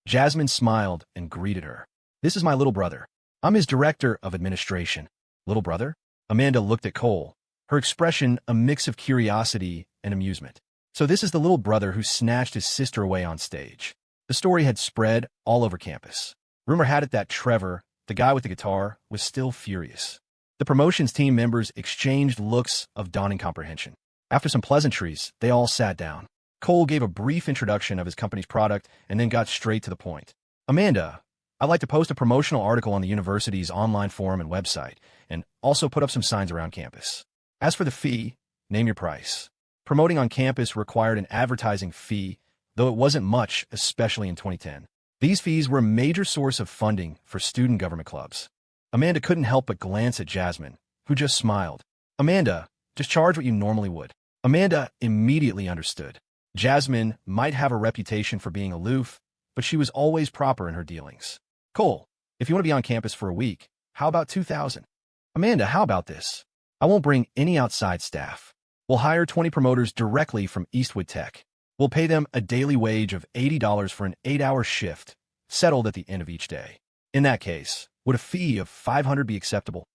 Jasmine smiled and greeted her. This is my little brother. I'm his director of administration. Little brother? Amanda looked at Cole, her expression a mix of curiosity and amusement. So this is the little brother who snatched his sister away on stage. The story had spread all over campus. Rumor had it that Trevor, the guy with the guitar, was still furious. The promotions team members exchanged looks of dawning comprehension. After some pleasantries, they all sat down. Cole gave a brief introduction of his company's product and then got straight to the point. Amanda, I'd like to post a promotional article on the university's online forum and website, and also put up some signs around campus. As for the fee, name your price. Promoting on campus required an advertising fee, though it wasn't much, especially in 2010. These fees were a major source of funding for student government clubs. Amanda couldn't help but glance at Jasmine, who just smiled. Amanda, just charge what you normally would. Amanda immediately understood. Jasmine might have a reputation for being aloof, but she was always proper in her dealings. Cole, if you want to be on campus for a week, how about $2,000? Amanda, how about this? I won't bring any outside staff. We'll hire 20 promoters directly from Eastwood Tech. We'll pay them a daily wage of $80 for an 8-hour shift, settled at the end of each day. In that case, would a fee of $500 be acceptable?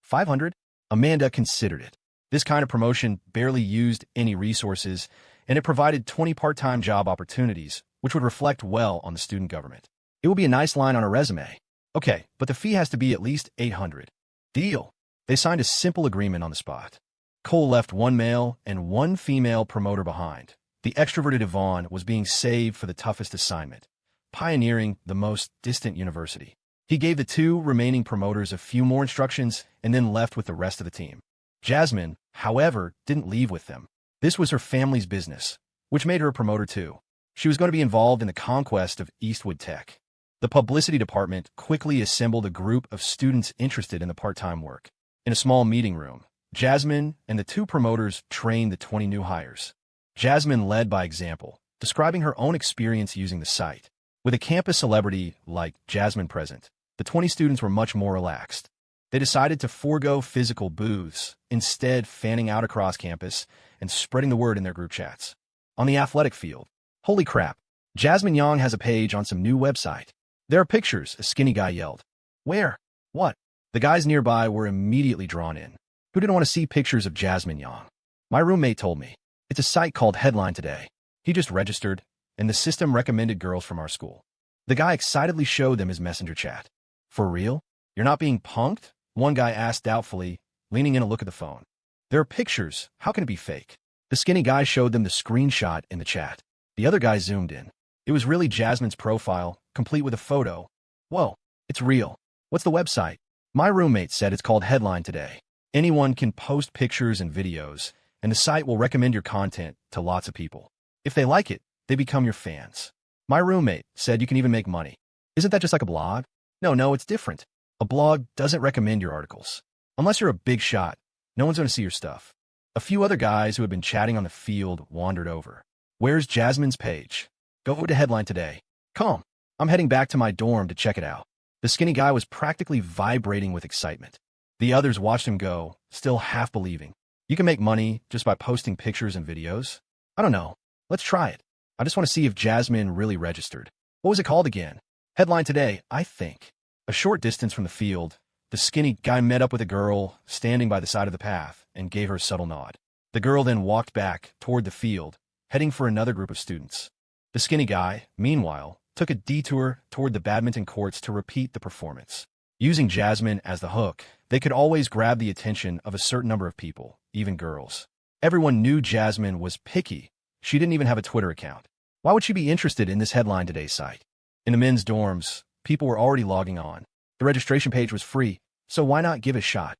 $500? Amanda considered it. This kind of promotion barely used any resources, and it provided 20 part-time job opportunities, which would reflect well on the student government. It would be a nice line on a resume. Okay, but the fee has to be at least $800. Deal. They signed a simple agreement on the spot. Cole left one male and one female promoter behind. The extroverted Yvonne was being saved for the toughest assignment, pioneering the most distant university. He gave the 2 remaining promoters a few more instructions and then left with the rest of the team. Jasmine, however, didn't leave with them. This was her family's business, which made her a promoter too. She was going to be involved in the conquest of Eastwood Tech. The publicity department quickly assembled a group of students interested in the part-time work. In a small meeting room, Jasmine and the 2 promoters trained the 20 new hires. Jasmine led by example, describing her own experience using the site. With a campus celebrity like Jasmine present, the 20 students were much more relaxed. They decided to forego physical booths, instead fanning out across campus and spreading the word in their group chats. On the athletic field, holy crap, Jasmine Yang has a page on some new website. There are pictures, a skinny guy yelled. Where? What? The guys nearby were immediately drawn in. Who didn't want to see pictures of Jasmine Yang? My roommate told me. It's a site called Headline Today. He just registered, and the system recommended girls from our school. The guy excitedly showed them his messenger chat. For real? You're not being punked? One guy asked doubtfully, leaning in to look at the phone. There are pictures. How can it be fake? The skinny guy showed them the screenshot in the chat. The other guy zoomed in. It was really Jasmine's profile, complete with a photo. Whoa, it's real. What's the website? My roommate said it's called Headline Today. Anyone can post pictures and videos, and the site will recommend your content to lots of people. If they like it, they become your fans. My roommate said you can even make money. Isn't that just like a blog? No, it's different. A blog doesn't recommend your articles. Unless you're a big shot, no one's going to see your stuff. A few other guys who had been chatting on the field wandered over. Where's Jasmine's page? Go to Headline Today. Calm. I'm heading back to my dorm to check it out. The skinny guy was practically vibrating with excitement. The others watched him go, still half believing. You can make money just by posting pictures and videos? I don't know. Let's try it. I just want to see if Jasmine really registered. What was it called again? Headline Today, I think. A short distance from the field, the skinny guy met up with a girl standing by the side of the path and gave her a subtle nod. The girl then walked back toward the field, heading for another group of students. The skinny guy, meanwhile, took a detour toward the badminton courts to repeat the performance. Using Jasmine as the hook, they could always grab the attention of a certain number of people, even girls. Everyone knew Jasmine was picky. She didn't even have a Twitter account. Why would she be interested in this Headline Today site? In the men's dorms, people were already logging on. The registration page was free, so why not give it a shot?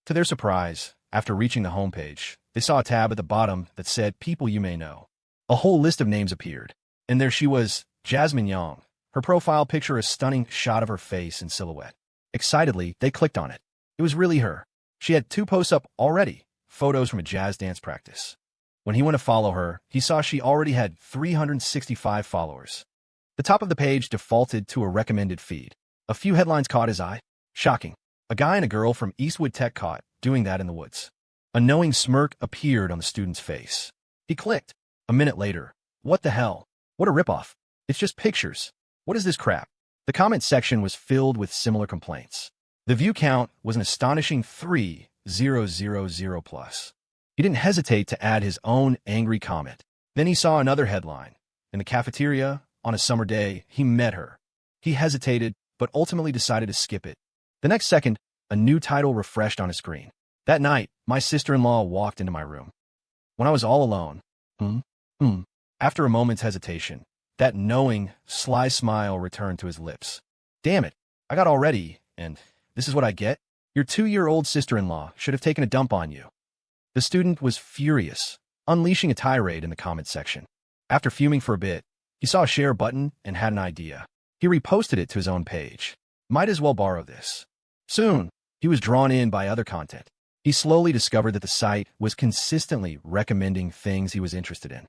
To their surprise, after reaching the homepage, they saw a tab at the bottom that said People You May Know. A whole list of names appeared, and there she was, Jasmine Yang. Her profile picture a stunning shot of her face in silhouette. Excitedly, they clicked on it. It was really her. She had 2 posts up already, photos from a jazz dance practice. When he went to follow her, he saw she already had 365 followers. The top of the page defaulted to a recommended feed. A few headlines caught his eye. Shocking. A guy and a girl from Eastwood Tech caught doing that in the woods. A knowing smirk appeared on the student's face. He clicked. A minute later. What the hell? What a ripoff. It's just pictures. What is this crap? The comment section was filled with similar complaints. The view count was an astonishing 3,000 plus. He didn't hesitate to add his own angry comment. Then he saw another headline. In the cafeteria, on a summer day, he met her. He hesitated, but ultimately decided to skip it. The next second, a new title refreshed on his screen. That night, my sister-in-law walked into my room. When I was all alone, after a moment's hesitation, that knowing, sly smile returned to his lips. Damn it, I got all ready, and this is what I get? Your 2-year-old sister-in-law should have taken a dump on you. The student was furious, unleashing a tirade in the comments section. After fuming for a bit, he saw a share button and had an idea. He reposted it to his own page. Might as well borrow this. Soon, he was drawn in by other content. He slowly discovered that the site was consistently recommending things he was interested in.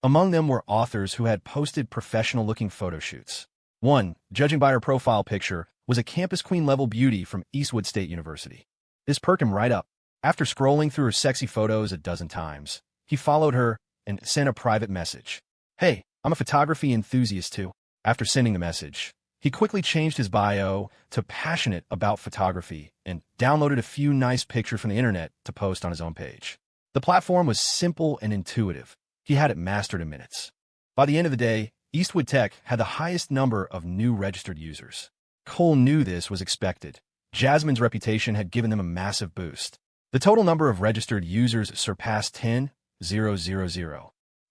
Among them were authors who had posted professional-looking photo shoots. One, judging by her profile picture, was a campus queen-level beauty from Eastwood State University. This perked him right up. After scrolling through her sexy photos a dozen times, he followed her and sent a private message. Hey, I'm a photography enthusiast too. After sending the message, he quickly changed his bio to passionate about photography and downloaded a few nice pictures from the internet to post on his own page. The platform was simple and intuitive. He had it mastered in minutes. By the end of the day, Eastwood Tech had the highest number of new registered users. Cole knew this was expected. Jasmine's reputation had given them a massive boost. The total number of registered users surpassed 10,000.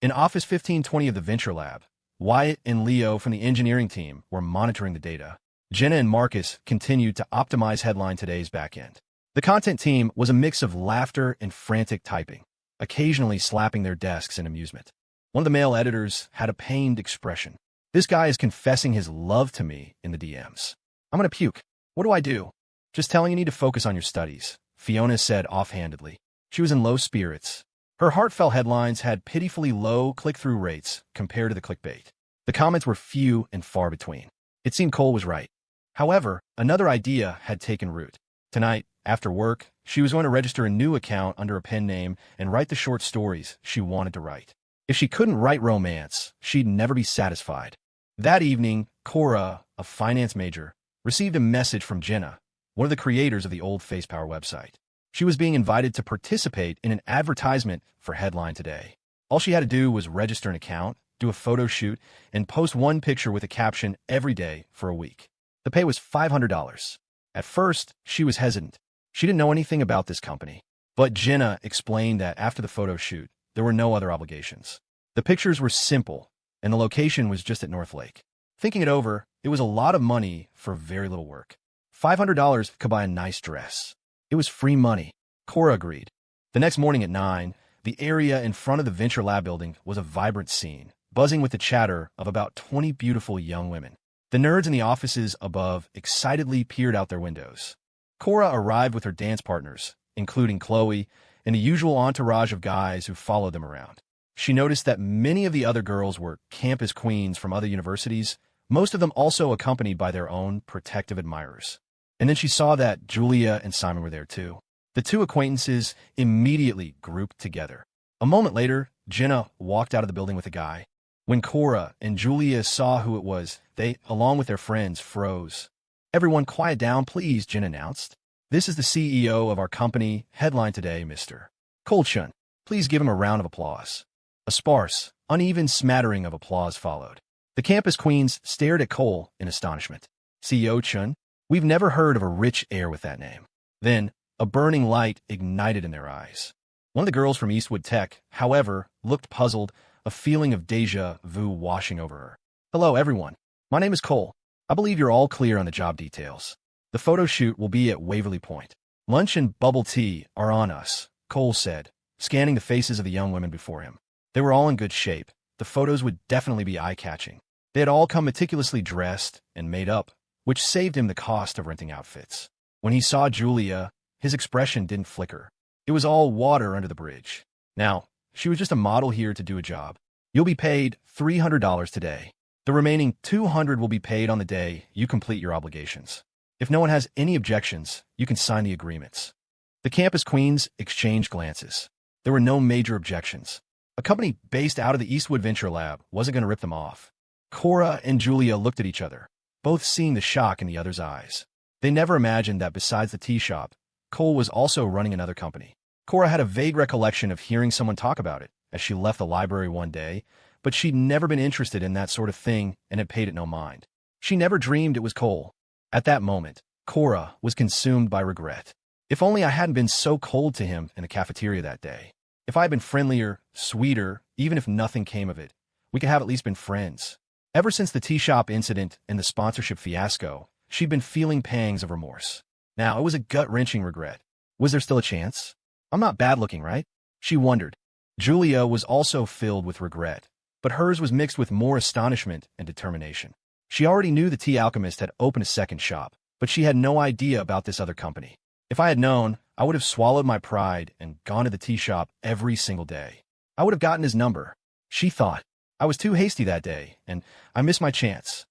In Office 1520 of the Venture Lab, Wyatt and Leo from the engineering team were monitoring the data. Jenna and Marcus continued to optimize Headline Today's backend. The content team was a mix of laughter and frantic typing, occasionally slapping their desks in amusement. One of the male editors had a pained expression. This guy is confessing his love to me in the DMs. I'm gonna puke. What do I do? Just telling you need to focus on your studies, Fiona said offhandedly. She was in low spirits. Her heartfelt headlines had pitifully low click-through rates compared to the clickbait. The comments were few and far between. It seemed Cole was right. However, another idea had taken root. Tonight, after work, she was going to register a new account under a pen name and write the short stories she wanted to write. If she couldn't write romance, she'd never be satisfied. That evening, Cora, a finance major, received a message from Jenna, one of the creators of the old Face Power website. She was being invited to participate in an advertisement for Headline Today. All she had to do was register an account, do a photo shoot, and post one picture with a caption every day for a week. The pay was $500. At first, she was hesitant. She didn't know anything about this company. But Jenna explained that after the photo shoot, there were no other obligations. The pictures were simple, and the location was just at North Lake. Thinking it over, it was a lot of money for very little work. $500 could buy a nice dress. It was free money. Cora agreed. The next morning at 9, the area in front of the Venture Lab building was a vibrant scene, buzzing with the chatter of about 20 beautiful young women. The nerds in the offices above excitedly peered out their windows. Cora arrived with her dance partners, including Chloe, and the usual entourage of guys who followed them around. She noticed that many of the other girls were campus queens from other universities, most of them also accompanied by their own protective admirers. And then she saw that Julia and Simon were there too. The two acquaintances immediately grouped together. A moment later, Jenna walked out of the building with a guy. When Cora and Julia saw who it was, they, along with their friends, froze. "Everyone quiet down, please," Jenna announced. "This is the CEO of our company, Headline Today, Mr. Chun. Please give him a round of applause." A sparse, uneven smattering of applause followed. The campus queens stared at Cole in astonishment. "CEO Chun? We've never heard of a rich heir with that name." Then, a burning light ignited in their eyes. One of the girls from Eastwood Tech, however, looked puzzled, a feeling of déjà vu washing over her. "Hello, everyone. My name is Cole. I believe you're all clear on the job details. The photo shoot will be at Waverly Point. Lunch and bubble tea are on us," Cole said, scanning the faces of the young women before him. They were all in good shape. The photos would definitely be eye-catching. They had all come meticulously dressed and made up, which saved him the cost of renting outfits. When he saw Julia, his expression didn't flicker. It was all water under the bridge. Now, she was just a model here to do a job. "You'll be paid $300 today. The remaining $200 will be paid on the day you complete your obligations. If no one has any objections, you can sign the agreements." The campus queens exchanged glances. There were no major objections. A company based out of the Eastwood Venture Lab wasn't going to rip them off. Cora and Julia looked at each other, both seeing the shock in the other's eyes. They never imagined that besides the tea shop, Cole was also running another company. Cora had a vague recollection of hearing someone talk about it as she left the library one day, but she'd never been interested in that sort of thing and had paid it no mind. She never dreamed it was Cole. At that moment, Cora was consumed by regret. If only I hadn't been so cold to him in the cafeteria that day. If I had been friendlier, sweeter, even if nothing came of it, we could have at least been friends. Ever since the tea shop incident and the sponsorship fiasco, she'd been feeling pangs of remorse. Now, it was a gut-wrenching regret. Was there still a chance? I'm not bad-looking, right? She wondered. Julia was also filled with regret, but hers was mixed with more astonishment and determination. She already knew the Tea Alchemist had opened a second shop, but she had no idea about this other company. If I had known, I would have swallowed my pride and gone to the tea shop every single day. I would have gotten his number. She thought. I was too hasty that day, and I missed my chance.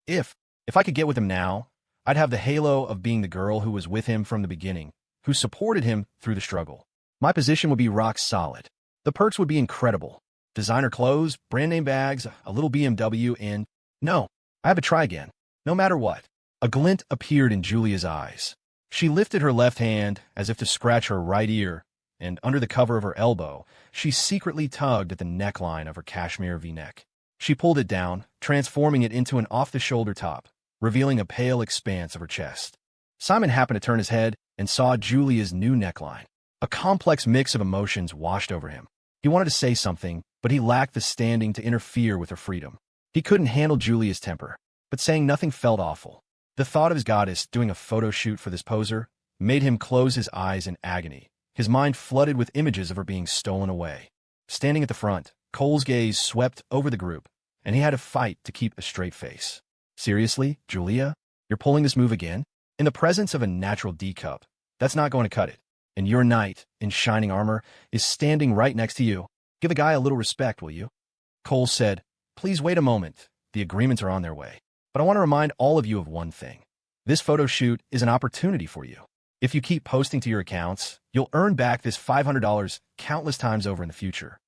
If I could get with him now, I'd have the halo of being the girl who was with him from the beginning, who supported him through the struggle. My position would be rock solid. The perks would be incredible. Designer clothes, brand name bags, a little BMW, and no, I have to try again. No matter what. A glint appeared in Julia's eyes. She lifted her left hand as if to scratch her right ear, and under the cover of her elbow, she secretly tugged at the neckline of her cashmere V-neck. She pulled it down, transforming it into an off-the-shoulder top, revealing a pale expanse of her chest. Simon happened to turn his head and saw Julia's new neckline. A complex mix of emotions washed over him. He wanted to say something, but he lacked the standing to interfere with her freedom. He couldn't handle Julia's temper, but saying nothing felt awful. The thought of his goddess doing a photo shoot for this poser made him close his eyes in agony, his mind flooded with images of her being stolen away. Standing at the front, Cole's gaze swept over the group, and he had to fight to keep a straight face. "Seriously, Julia? You're pulling this move again? In the presence of a natural D-cup, that's not going to cut it. And your knight, in shining armor, is standing right next to you. Give a guy a little respect, will you?" Cole said, "Please wait a moment. The agreements are on their way. But I want to remind all of you of one thing. This photo shoot is an opportunity for you. If you keep posting to your accounts, you'll earn back this $500 countless times over in the future.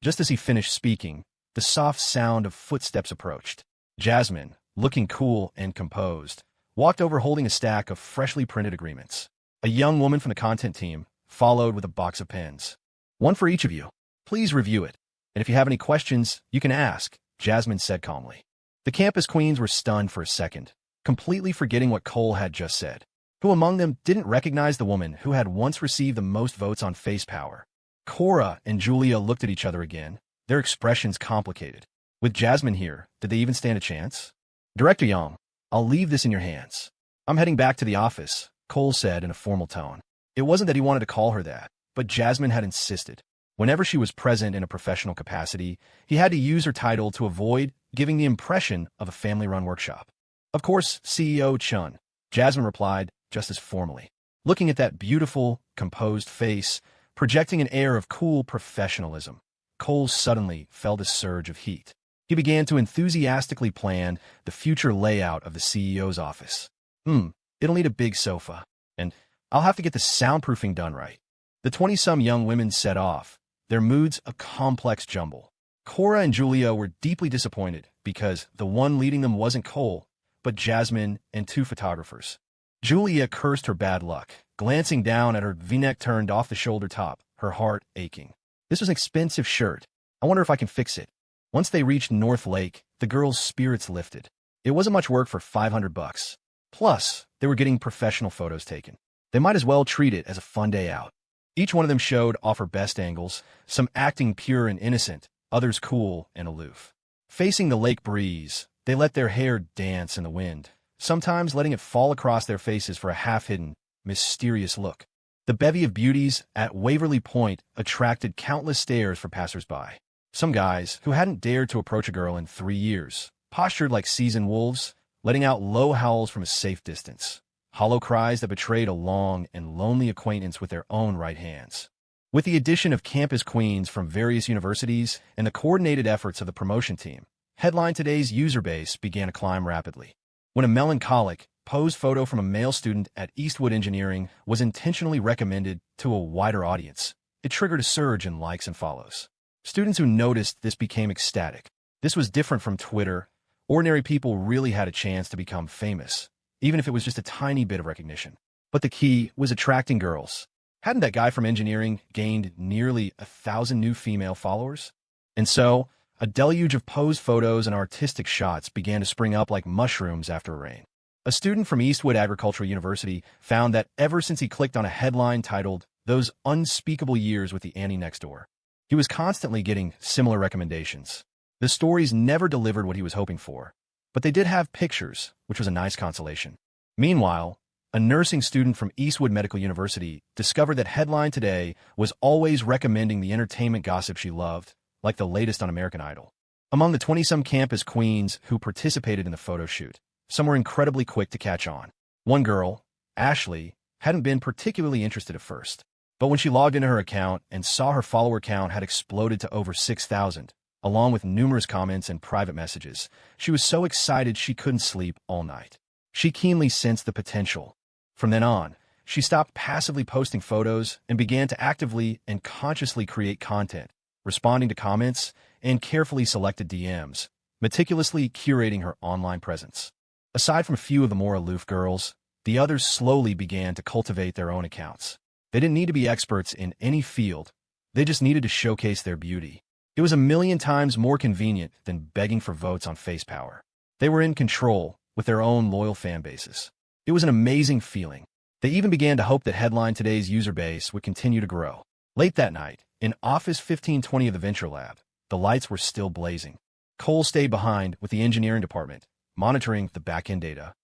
Just as he finished speaking, the soft sound of footsteps approached. Jasmine, looking cool and composed, walked over holding a stack of freshly printed agreements. A young woman from the content team followed with a box of pens. One for each of you. Please review it. And if you have any questions, you can ask, Jasmine said calmly. The campus queens were stunned for a second, completely forgetting what Cole had just said. Who among them didn't recognize the woman who had once received the most votes on Face Power? Cora and Julia looked at each other again, their expressions complicated. With Jasmine here, did they even stand a chance? Director Young, I'll leave this in your hands. I'm heading back to the office, Cole said in a formal tone. It wasn't that he wanted to call her that, but Jasmine had insisted. Whenever she was present in a professional capacity, he had to use her title to avoid giving the impression of a family-run workshop. Of course, CEO Chun, Jasmine replied, just as formally. Looking at that beautiful, composed face, projecting an air of cool professionalism, Cole suddenly felt a surge of heat. He began to enthusiastically plan the future layout of the CEO's office. It'll need a big sofa, and I'll have to get the soundproofing done right. The 20-some young women set off, their moods a complex jumble. Cora and Julia were deeply disappointed because the one leading them wasn't Cole, but Jasmine and two photographers. Julia cursed her bad luck, glancing down at her V-neck turned off the shoulder top, her heart aching. This was an expensive shirt. I wonder if I can fix it. Once they reached North Lake, the girls' spirits lifted. It wasn't much work for $500. Plus, they were getting professional photos taken. They might as well treat it as a fun day out. Each one of them showed off her best angles, some acting pure and innocent, others cool and aloof. Facing the lake breeze, they let their hair dance in the wind, sometimes letting it fall across their faces for a half-hidden, mysterious look. The bevy of beauties at Waverly Point attracted countless stares for passers-by. Some guys, who hadn't dared to approach a girl in 3 years, postured like seasoned wolves, letting out low howls from a safe distance, hollow cries that betrayed a long and lonely acquaintance with their own right hands. With the addition of campus queens from various universities and the coordinated efforts of the promotion team, Headline Today's user base began to climb rapidly. When a melancholic, posed photo from a male student at Eastwood Engineering was intentionally recommended to a wider audience, it triggered a surge in likes and follows. Students who noticed this became ecstatic. This was different from Twitter. Ordinary people really had a chance to become famous, even if it was just a tiny bit of recognition. But the key was attracting girls. Hadn't that guy from engineering gained nearly 1,000 new female followers? And so, a deluge of posed photos and artistic shots began to spring up like mushrooms after a rain. A student from Eastwood Agricultural University found that ever since he clicked on a headline titled, "Those Unspeakable Years with the Annie Next Door," he was constantly getting similar recommendations. The stories never delivered what he was hoping for, but they did have pictures, which was a nice consolation. Meanwhile, a nursing student from Eastwood Medical University discovered that Headline Today was always recommending the entertainment gossip she loved, like the latest on American Idol. Among the 20-some campus queens who participated in the photo shoot, some were incredibly quick to catch on. One girl, Ashley, hadn't been particularly interested at first, but when she logged into her account and saw her follower count had exploded to over 6,000, along with numerous comments and private messages, she was so excited she couldn't sleep all night. She keenly sensed the potential. From then on, she stopped passively posting photos and began to actively and consciously create content, responding to comments and carefully selected DMs, meticulously curating her online presence. Aside from a few of the more aloof girls, the others slowly began to cultivate their own accounts. They didn't need to be experts in any field. They just needed to showcase their beauty. It was 1,000,000 times more convenient than begging for votes on Face Power. They were in control with their own loyal fan bases. It was an amazing feeling. They even began to hope that Headline Today's user base would continue to grow. Late that night, in Office 1520 of the Venture Lab, the lights were still blazing. Cole stayed behind with the engineering department, monitoring the back-end data.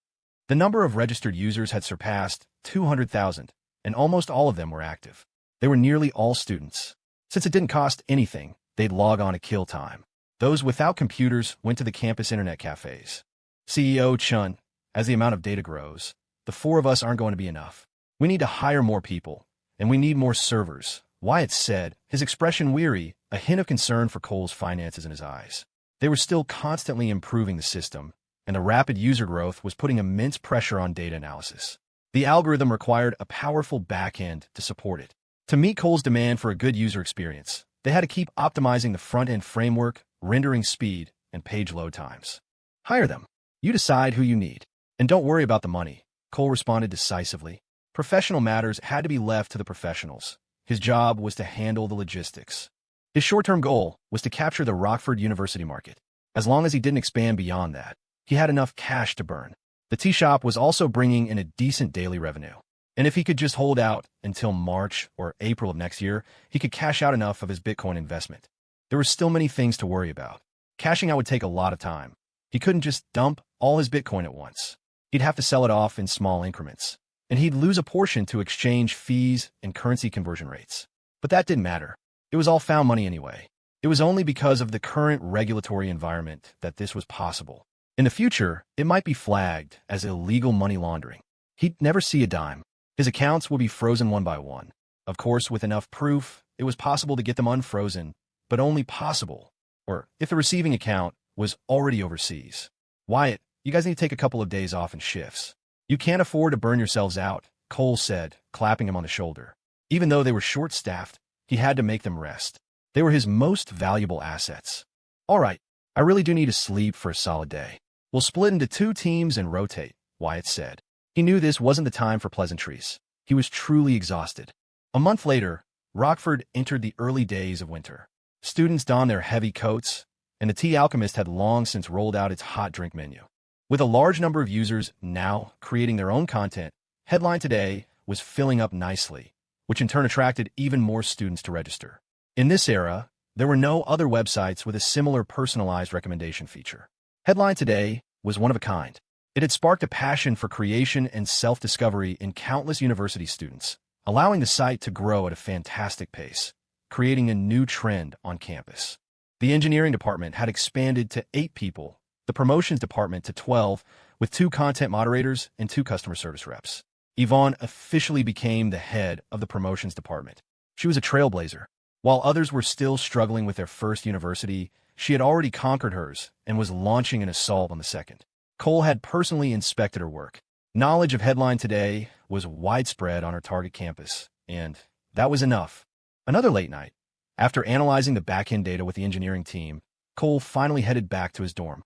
The number of registered users had surpassed 200,000, and almost all of them were active. They were nearly all students. Since it didn't cost anything, they'd log on to kill time. Those without computers went to the campus internet cafes. CEO Chun, as the amount of data grows, the 4 of us aren't going to be enough. We need to hire more people, and we need more servers, Wyatt said, his expression weary, a hint of concern for Cole's finances in his eyes. They were still constantly improving the system, and the rapid user growth was putting immense pressure on data analysis. The algorithm required a powerful backend to support it. To meet Cole's demand for a good user experience, they had to keep optimizing the front-end framework, rendering speed, and page load times. Hire them. You decide who you need. And don't worry about the money, Cole responded decisively. Professional matters had to be left to the professionals. His job was to handle the logistics. His short-term goal was to capture the Rockford University market. As long as he didn't expand beyond that, he had enough cash to burn. The tea shop was also bringing in a decent daily revenue. And if he could just hold out until March or April of next year, he could cash out enough of his Bitcoin investment. There were still many things to worry about. Cashing out would take a lot of time. He couldn't just dump all his Bitcoin at once. He'd have to sell it off in small increments. And he'd lose a portion to exchange fees and currency conversion rates. But that didn't matter. It was all found money anyway. It was only because of the current regulatory environment that this was possible. In the future, it might be flagged as illegal money laundering. He'd never see a dime. His accounts would be frozen one by one. Of course, with enough proof, it was possible to get them unfrozen, but only possible. Or if the receiving account was already overseas. Wyatt, you guys need to take a couple of days off in shifts. You can't afford to burn yourselves out, Cole said, clapping him on the shoulder. Even though they were short-staffed, he had to make them rest. They were his most valuable assets. All right, I really do need to sleep for a solid day. We'll split into 2 teams and rotate, Wyatt said. He knew this wasn't the time for pleasantries. He was truly exhausted. A month later, Rockford entered the early days of winter. Students donned their heavy coats, and the Tea Alchemist had long since rolled out its hot drink menu. With a large number of users now creating their own content, Headline Today was filling up nicely, which in turn attracted even more students to register. In this era, there were no other websites with a similar personalized recommendation feature. Headline Today was one of a kind. It had sparked a passion for creation and self-discovery in countless university students, allowing the site to grow at a fantastic pace, creating a new trend on campus. The engineering department had expanded to 8 people, the promotions department to 12, with 2 content moderators and 2 customer service reps. Yvonne officially became the head of the promotions department. She was a trailblazer. While others were still struggling with their first university, she had already conquered hers and was launching an assault on the second. Cole had personally inspected her work. Knowledge of Headline Today was widespread on her target campus, and that was enough. Another late night. After analyzing the back-end data with the engineering team, Cole finally headed back to his dorm.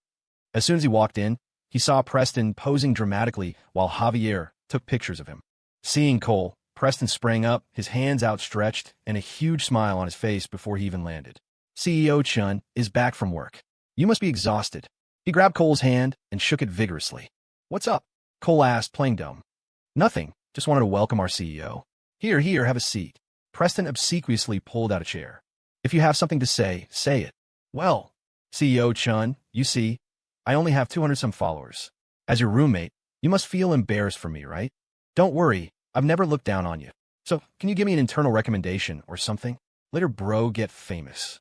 As soon as he walked in, he saw Preston posing dramatically while Javier took pictures of him. Seeing Cole, Preston sprang up, his hands outstretched, and a huge smile on his face before he even landed. CEO Chun is back from work. You must be exhausted. He grabbed Cole's hand and shook it vigorously. What's up? Cole asked, playing dumb. Nothing. Just wanted to welcome our CEO. Here, have a seat. Preston obsequiously pulled out a chair. If you have something to say, say it. Well, CEO Chun, you see, I only have 200-some followers. As your roommate, you must feel embarrassed for me, right? Don't worry, I've never looked down on you. So, can you give me an internal recommendation or something? Let her bro get famous.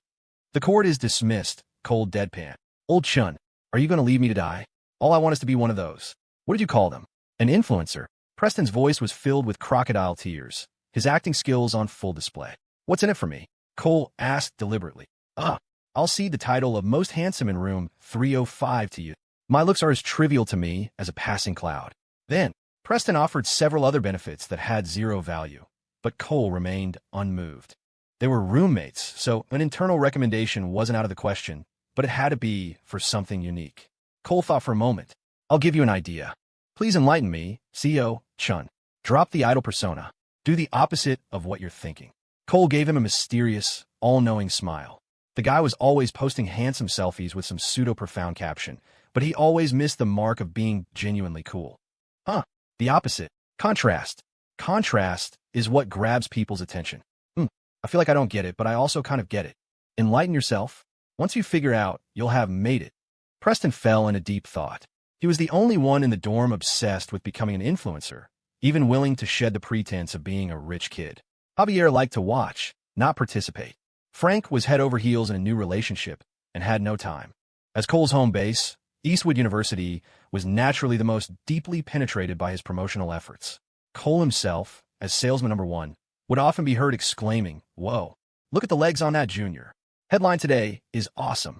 The court is dismissed, cold deadpan. Old Chun, are you going to leave me to die? All I want is to be one of those. What did you call them? An influencer. Preston's voice was filled with crocodile tears, his acting skills on full display. What's in it for me? Cole asked deliberately. I'll cede the title of most handsome in room 305 to you. My looks are as trivial to me as a passing cloud. Then, Preston offered several other benefits that had zero value, but Cole remained unmoved. They were roommates, so an internal recommendation wasn't out of the question, but it had to be for something unique. Cole thought for a moment. I'll give you an idea. Please enlighten me, CEO Chun. Drop the idle persona. Do the opposite of what you're thinking. Cole gave him a mysterious, all-knowing smile. The guy was always posting handsome selfies with some pseudo-profound caption, but he always missed the mark of being genuinely cool. The opposite. Contrast. Contrast is what grabs people's attention. I feel like I don't get it, but I also kind of get it. Enlighten yourself. Once you figure out, you'll have made it. Preston fell in a deep thought. He was the only one in the dorm obsessed with becoming an influencer, even willing to shed the pretense of being a rich kid. Javier liked to watch, not participate. Frank was head over heels in a new relationship and had no time. As Cole's home base, Eastwood University was naturally the most deeply penetrated by his promotional efforts. Cole himself, as salesman number 1, would often be heard exclaiming, "Whoa, look at the legs on that junior. Headline Today is awesome."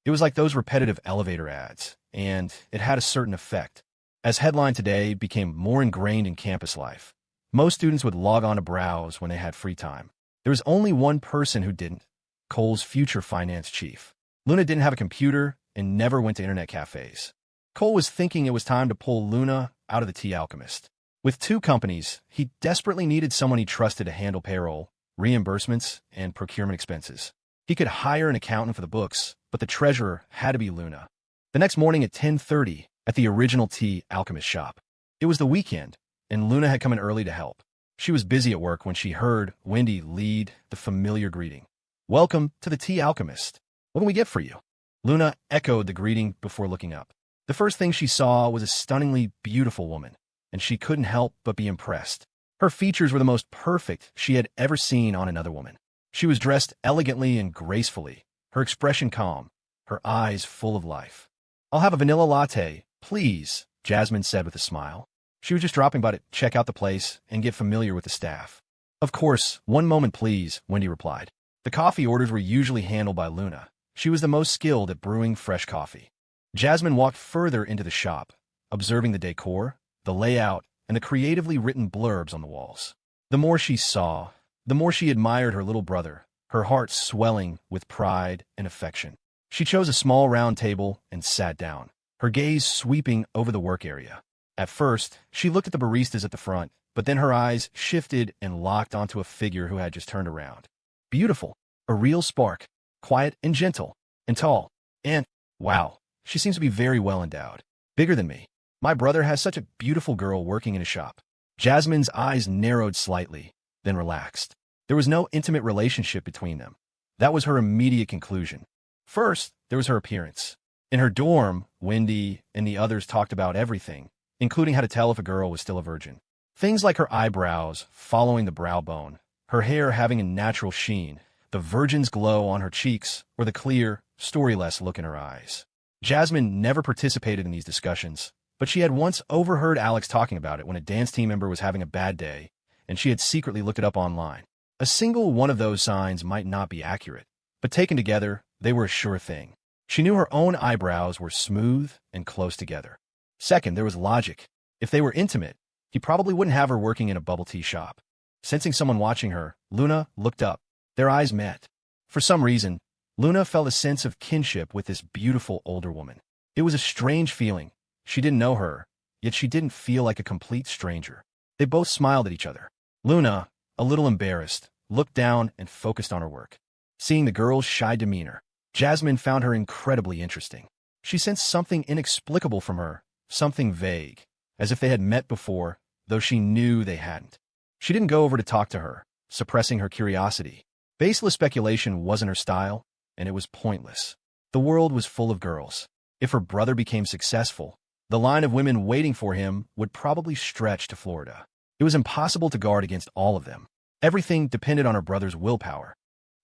It was like those repetitive elevator ads, and it had a certain effect. As Headline Today became more ingrained in campus life, most students would log on to browse when they had free time. There was only one person who didn't: Cole's future finance chief. Luna didn't have a computer and never went to internet cafes. Cole was thinking it was time to pull Luna out of the Tea Alchemist. With 2 companies, he desperately needed someone he trusted to handle payroll, reimbursements, and procurement expenses. He could hire an accountant for the books, but the treasurer had to be Luna. The next morning at 10:30 at the original Tea Alchemist shop. It was the weekend, and Luna had come in early to help. She was busy at work when she heard Wendy lead the familiar greeting. "Welcome to the Tea Alchemist. What can we get for you?" Luna echoed the greeting before looking up. The first thing she saw was a stunningly beautiful woman, and she couldn't help but be impressed. Her features were the most perfect she had ever seen on another woman. She was dressed elegantly and gracefully, her expression calm, her eyes full of life. "I'll have a vanilla latte, please," Jasmine said with a smile. She was just dropping by to check out the place and get familiar with the staff. "Of course, one moment please," Wendy replied. The coffee orders were usually handled by Luna. She was the most skilled at brewing fresh coffee. Jasmine walked further into the shop, observing the decor, the layout, and the creatively written blurbs on the walls. The more she saw, the more she admired her little brother, her heart swelling with pride and affection. She chose a small round table and sat down, her gaze sweeping over the work area. At first, she looked at the baristas at the front, but then her eyes shifted and locked onto a figure who had just turned around. Beautiful, a real spark, quiet and gentle, and tall, and, wow, she seems to be very well endowed. Bigger than me. My brother has such a beautiful girl working in his shop. Jasmine's eyes narrowed slightly, then relaxed. There was no intimate relationship between them. That was her immediate conclusion. First, there was her appearance. In her dorm, Wendy and the others talked about everything, including how to tell if a girl was still a virgin. Things like her eyebrows following the brow bone, her hair having a natural sheen, the virgin's glow on her cheeks, or the clear, storyless look in her eyes. Jasmine never participated in these discussions, but she had once overheard Alex talking about it when a dance team member was having a bad day, and she had secretly looked it up online. A single one of those signs might not be accurate, but taken together, they were a sure thing. She knew her own eyebrows were smooth and close together. Second, there was logic. If they were intimate, he probably wouldn't have her working in a bubble tea shop. Sensing someone watching her, Luna looked up. Their eyes met. For some reason, Luna felt a sense of kinship with this beautiful older woman. It was a strange feeling. She didn't know her, yet she didn't feel like a complete stranger. They both smiled at each other. Luna, a little embarrassed, looked down and focused on her work. Seeing the girl's shy demeanor, Jasmine found her incredibly interesting. She sensed something inexplicable from her, something vague, as if they had met before, though she knew they hadn't. She didn't go over to talk to her, suppressing her curiosity. Baseless speculation wasn't her style, and it was pointless. The world was full of girls. If her brother became successful, the line of women waiting for him would probably stretch to Florida. It was impossible to guard against all of them. Everything depended on her brother's willpower.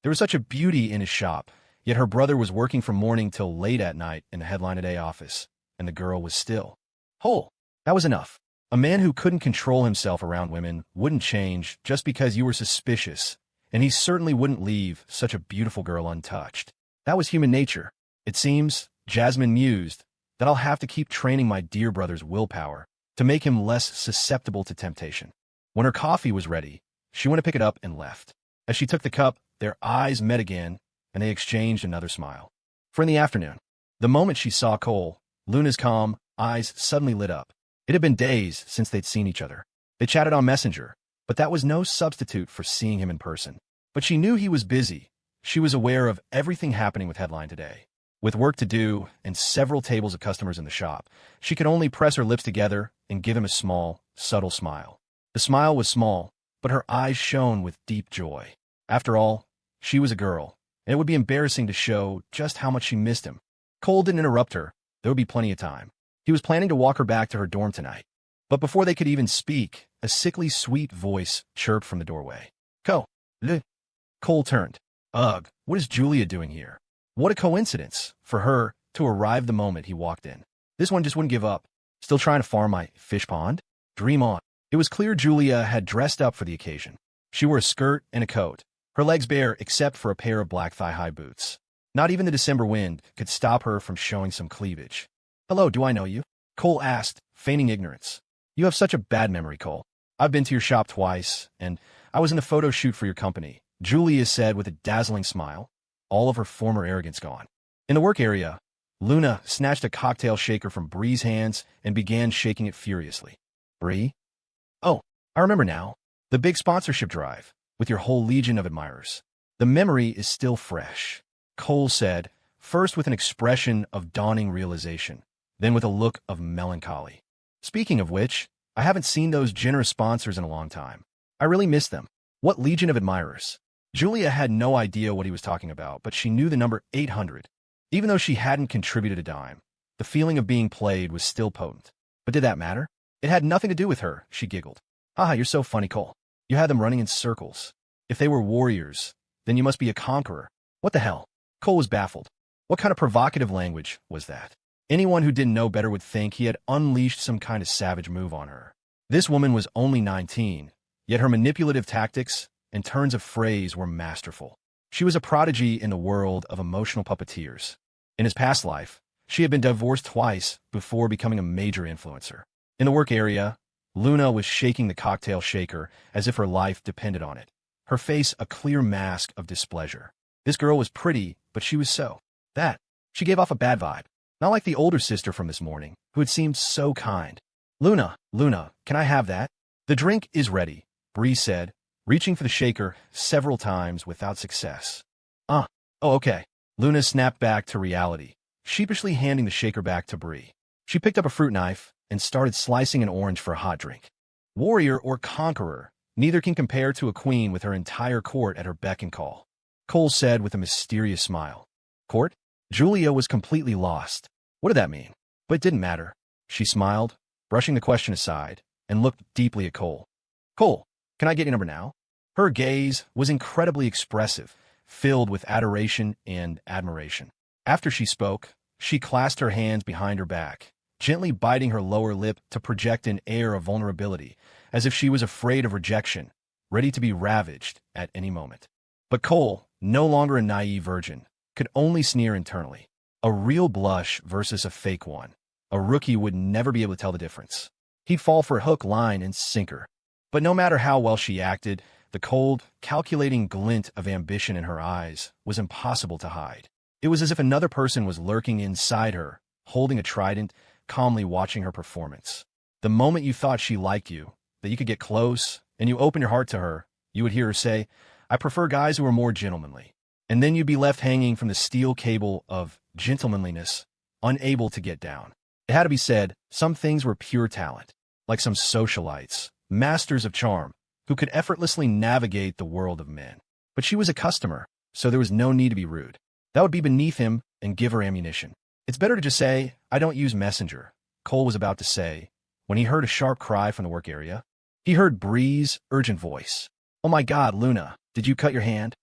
There was such a beauty in his shop, yet her brother was working from morning till late at night in the Headline Today office, and the girl was still whole. That was enough. A man who couldn't control himself around women wouldn't change just because you were suspicious, and he certainly wouldn't leave such a beautiful girl untouched. That was human nature. It seems, Jasmine mused, that I'll have to keep training my dear brother's willpower to make him less susceptible to temptation. When her coffee was ready, she went to pick it up and left. As she took the cup, their eyes met again, and they exchanged another smile. For in the afternoon, the moment she saw Cole, Luna's calm eyes suddenly lit up. It had been days since they'd seen each other. They chatted on Messenger, but that was no substitute for seeing him in person. But she knew he was busy. She was aware of everything happening with Headline Today. With work to do and several tables of customers in the shop, she could only press her lips together and give him a small, subtle smile. The smile was small, but her eyes shone with deep joy. After all, she was a girl, and it would be embarrassing to show just how much she missed him. Cole didn't interrupt her. There would be plenty of time. He was planning to walk her back to her dorm tonight. But before they could even speak, a sickly sweet voice chirped from the doorway. Cole turned. Ugh, what is Julia doing here? What a coincidence for her to arrive the moment he walked in. This one just wouldn't give up. Still trying to farm my fish pond? Dream on. It was clear Julia had dressed up for the occasion. She wore a skirt and a coat, her legs bare except for a pair of black thigh-high boots. Not even the December wind could stop her from showing some cleavage. Hello, do I know you? Cole asked, feigning ignorance. You have such a bad memory, Cole. I've been to your shop twice, and I was in a photo shoot for your company, Julia said with a dazzling smile, all of her former arrogance gone. In the work area, Luna snatched a cocktail shaker from Bree's hands and began shaking it furiously. Bree? Oh, I remember now. The big sponsorship drive, with your whole legion of admirers. The memory is still fresh, Cole said, first with an expression of dawning realization, then with a look of melancholy. Speaking of which, I haven't seen those generous sponsors in a long time. I really miss them. What legion of admirers? Julia had no idea what he was talking about, but she knew the number 800. Even though she hadn't contributed a dime, the feeling of being played was still potent. But did that matter? It had nothing to do with her, she giggled. Haha, you're so funny, Cole. You had them running in circles. If they were warriors, then you must be a conqueror. What the hell? Cole was baffled. What kind of provocative language was that? Anyone who didn't know better would think he had unleashed some kind of savage move on her. This woman was only 19, yet her manipulative tactics and turns of phrase were masterful. She was a prodigy in the world of emotional puppeteers. In his past life, she had been divorced twice before becoming a major influencer. In the work area, Luna was shaking the cocktail shaker as if her life depended on it, her face a clear mask of displeasure. This girl was pretty, but she was she gave off a bad vibe. Not like the older sister from this morning, who had seemed so kind. Luna, can I have that? The drink is ready, Bree said, reaching for the shaker several times without success. Oh, okay. Luna snapped back to reality, sheepishly handing the shaker back to Bree. She picked up a fruit knife and started slicing an orange for a hot drink. Warrior or conqueror, neither can compare to a queen with her entire court at her beck and call, Cole said with a mysterious smile. Court? Julia was completely lost. What did that mean? But it didn't matter. She smiled, brushing the question aside, and looked deeply at Cole. Cole, can I get your number now? Her gaze was incredibly expressive, filled with adoration and admiration. After she spoke, she clasped her hands behind her back, gently biting her lower lip to project an air of vulnerability, as if she was afraid of rejection, ready to be ravaged at any moment. But Cole, no longer a naive virgin, could only sneer internally. A real blush versus a fake one. A rookie would never be able to tell the difference. He'd fall for hook, line, and sinker. But no matter how well she acted, the cold, calculating glint of ambition in her eyes was impossible to hide. It was as if another person was lurking inside her, holding a trident, calmly watching her performance. The moment you thought she liked you, that you could get close, and you open your heart to her, you would hear her say, I prefer guys who are more gentlemanly. And then you'd be left hanging from the steel cable of gentlemanliness, unable to get down. It had to be said, some things were pure talent, like some socialites, masters of charm, who could effortlessly navigate the world of men. But she was a customer, so there was no need to be rude. That would be beneath him and give her ammunition. It's better to just say, I don't use Messenger, Cole was about to say, when he heard a sharp cry from the work area. He heard Bree's urgent voice. Oh my God, Luna, did you cut your hand?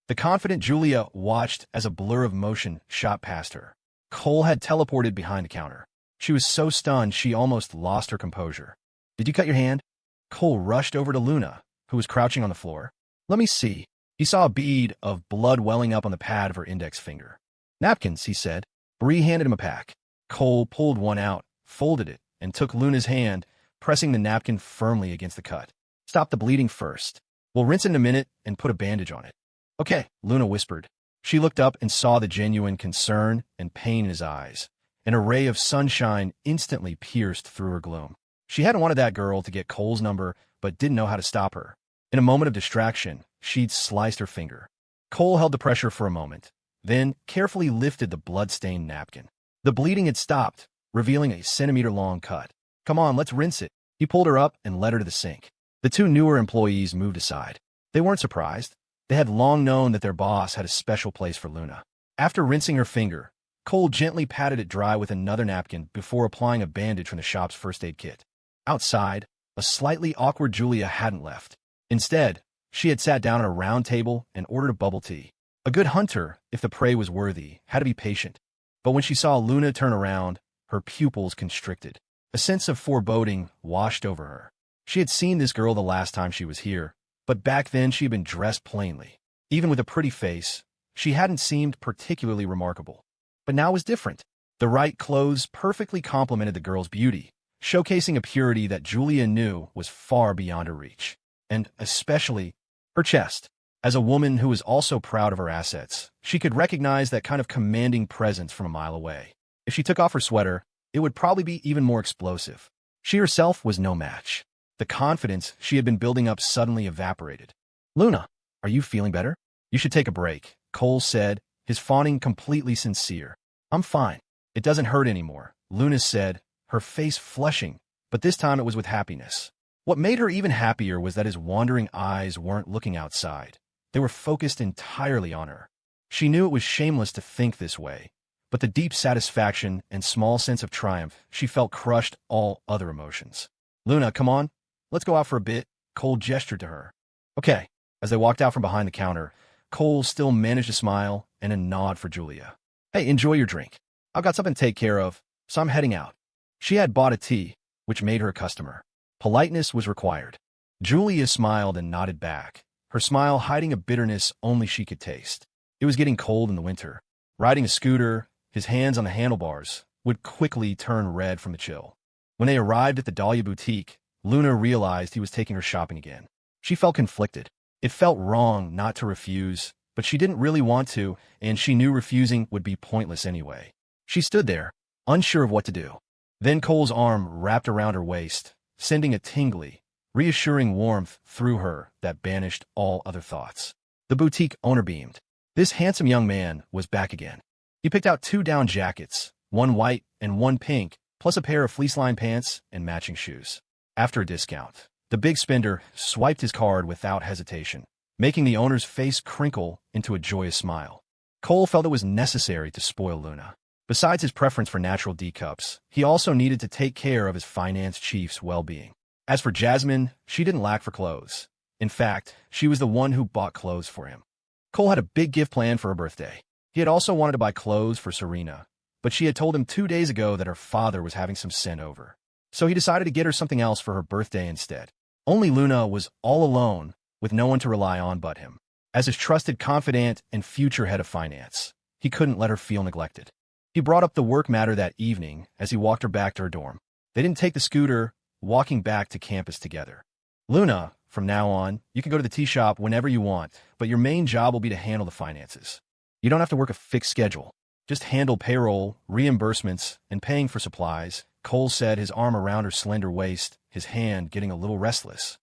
The confident Julia watched as a blur of motion shot past her. Cole had teleported behind the counter. She was so stunned she almost lost her composure. Did you cut your hand? Cole rushed over to Luna, who was crouching on the floor. Let me see. He saw a bead of blood welling up on the pad of her index finger. Napkins, he said. Bree handed him a pack. Cole pulled one out, folded it, and took Luna's hand, pressing the napkin firmly against the cut. Stop the bleeding first. We'll rinse it in a minute and put a bandage on it. Okay, Luna whispered. She looked up and saw the genuine concern and pain in his eyes. An array of sunshine instantly pierced through her gloom. She hadn't wanted that girl to get Cole's number, but didn't know how to stop her. In a moment of distraction, she'd sliced her finger. Cole held the pressure for a moment, then carefully lifted the blood-stained napkin. The bleeding had stopped, revealing a centimeter-long cut. Come on, let's rinse it. He pulled her up and led her to the sink. The two newer employees moved aside. They weren't surprised. They had long known that their boss had a special place for Luna. After rinsing her finger, Cole gently patted it dry with another napkin before applying a bandage from the shop's first aid kit. Outside, a slightly awkward Julia hadn't left. Instead, she had sat down at a round table and ordered a bubble tea. A good hunter, if the prey was worthy, had to be patient. But when she saw Luna turn around, her pupils constricted. A sense of foreboding washed over her. She had seen this girl the last time she was here, but back then she had been dressed plainly. Even with a pretty face, she hadn't seemed particularly remarkable. But now it was different. The right clothes perfectly complemented the girl's beauty, showcasing a purity that Julia knew was far beyond her reach. And, especially, her chest. As a woman who was also proud of her assets, she could recognize that kind of commanding presence from a mile away. If she took off her sweater, it would probably be even more explosive. She herself was no match. The confidence she had been building up suddenly evaporated. "Luna, are you feeling better? You should take a break," Cole said, his fawning completely sincere. "I'm fine. It doesn't hurt anymore," Luna said, her face flushing, but this time it was with happiness. What made her even happier was that his wandering eyes weren't looking outside. They were focused entirely on her. She knew it was shameless to think this way, but the deep satisfaction and small sense of triumph she felt crushed all other emotions. "Luna, come on. Let's go out for a bit," Cole gestured to her. "Okay." As they walked out from behind the counter, Cole still managed a smile and a nod for Julia. "Hey, enjoy your drink. I've got something to take care of, so I'm heading out." She had bought a tea, which made her a customer. Politeness was required. Julia smiled and nodded back, her smile hiding a bitterness only she could taste. It was getting cold in the winter. Riding a scooter, his hands on the handlebars, would quickly turn red from the chill. When they arrived at the Dahlia boutique, Luna realized he was taking her shopping again. She felt conflicted. It felt wrong not to refuse, but she didn't really want to, and she knew refusing would be pointless anyway. She stood there, unsure of what to do. Then Cole's arm wrapped around her waist, sending a tingly, reassuring warmth through her that banished all other thoughts. The boutique owner beamed. This handsome young man was back again. He picked out 2 down jackets, one white and one pink, plus a pair of fleece-lined pants and matching shoes. After a discount, the big spender swiped his card without hesitation, making the owner's face crinkle into a joyous smile. Cole felt it was necessary to spoil Luna. Besides his preference for natural D-cups, he also needed to take care of his finance chief's well-being. As for Jasmine, she didn't lack for clothes. In fact, she was the one who bought clothes for him. Cole had a big gift planned for her birthday. He had also wanted to buy clothes for Serena, but she had told him 2 days ago that her father was having some sent over. So he decided to get her something else for her birthday instead. Only Luna was all alone, with no one to rely on but him. As his trusted confidant and future head of finance, he couldn't let her feel neglected. He brought up the work matter that evening as he walked her back to her dorm. They didn't take the scooter, walking back to campus together. "Luna, from now on, you can go to the tea shop whenever you want, but your main job will be to handle the finances. You don't have to work a fixed schedule. Just handle payroll, reimbursements, and paying for supplies," Cole said, his arm around her slender waist, his hand getting a little restless.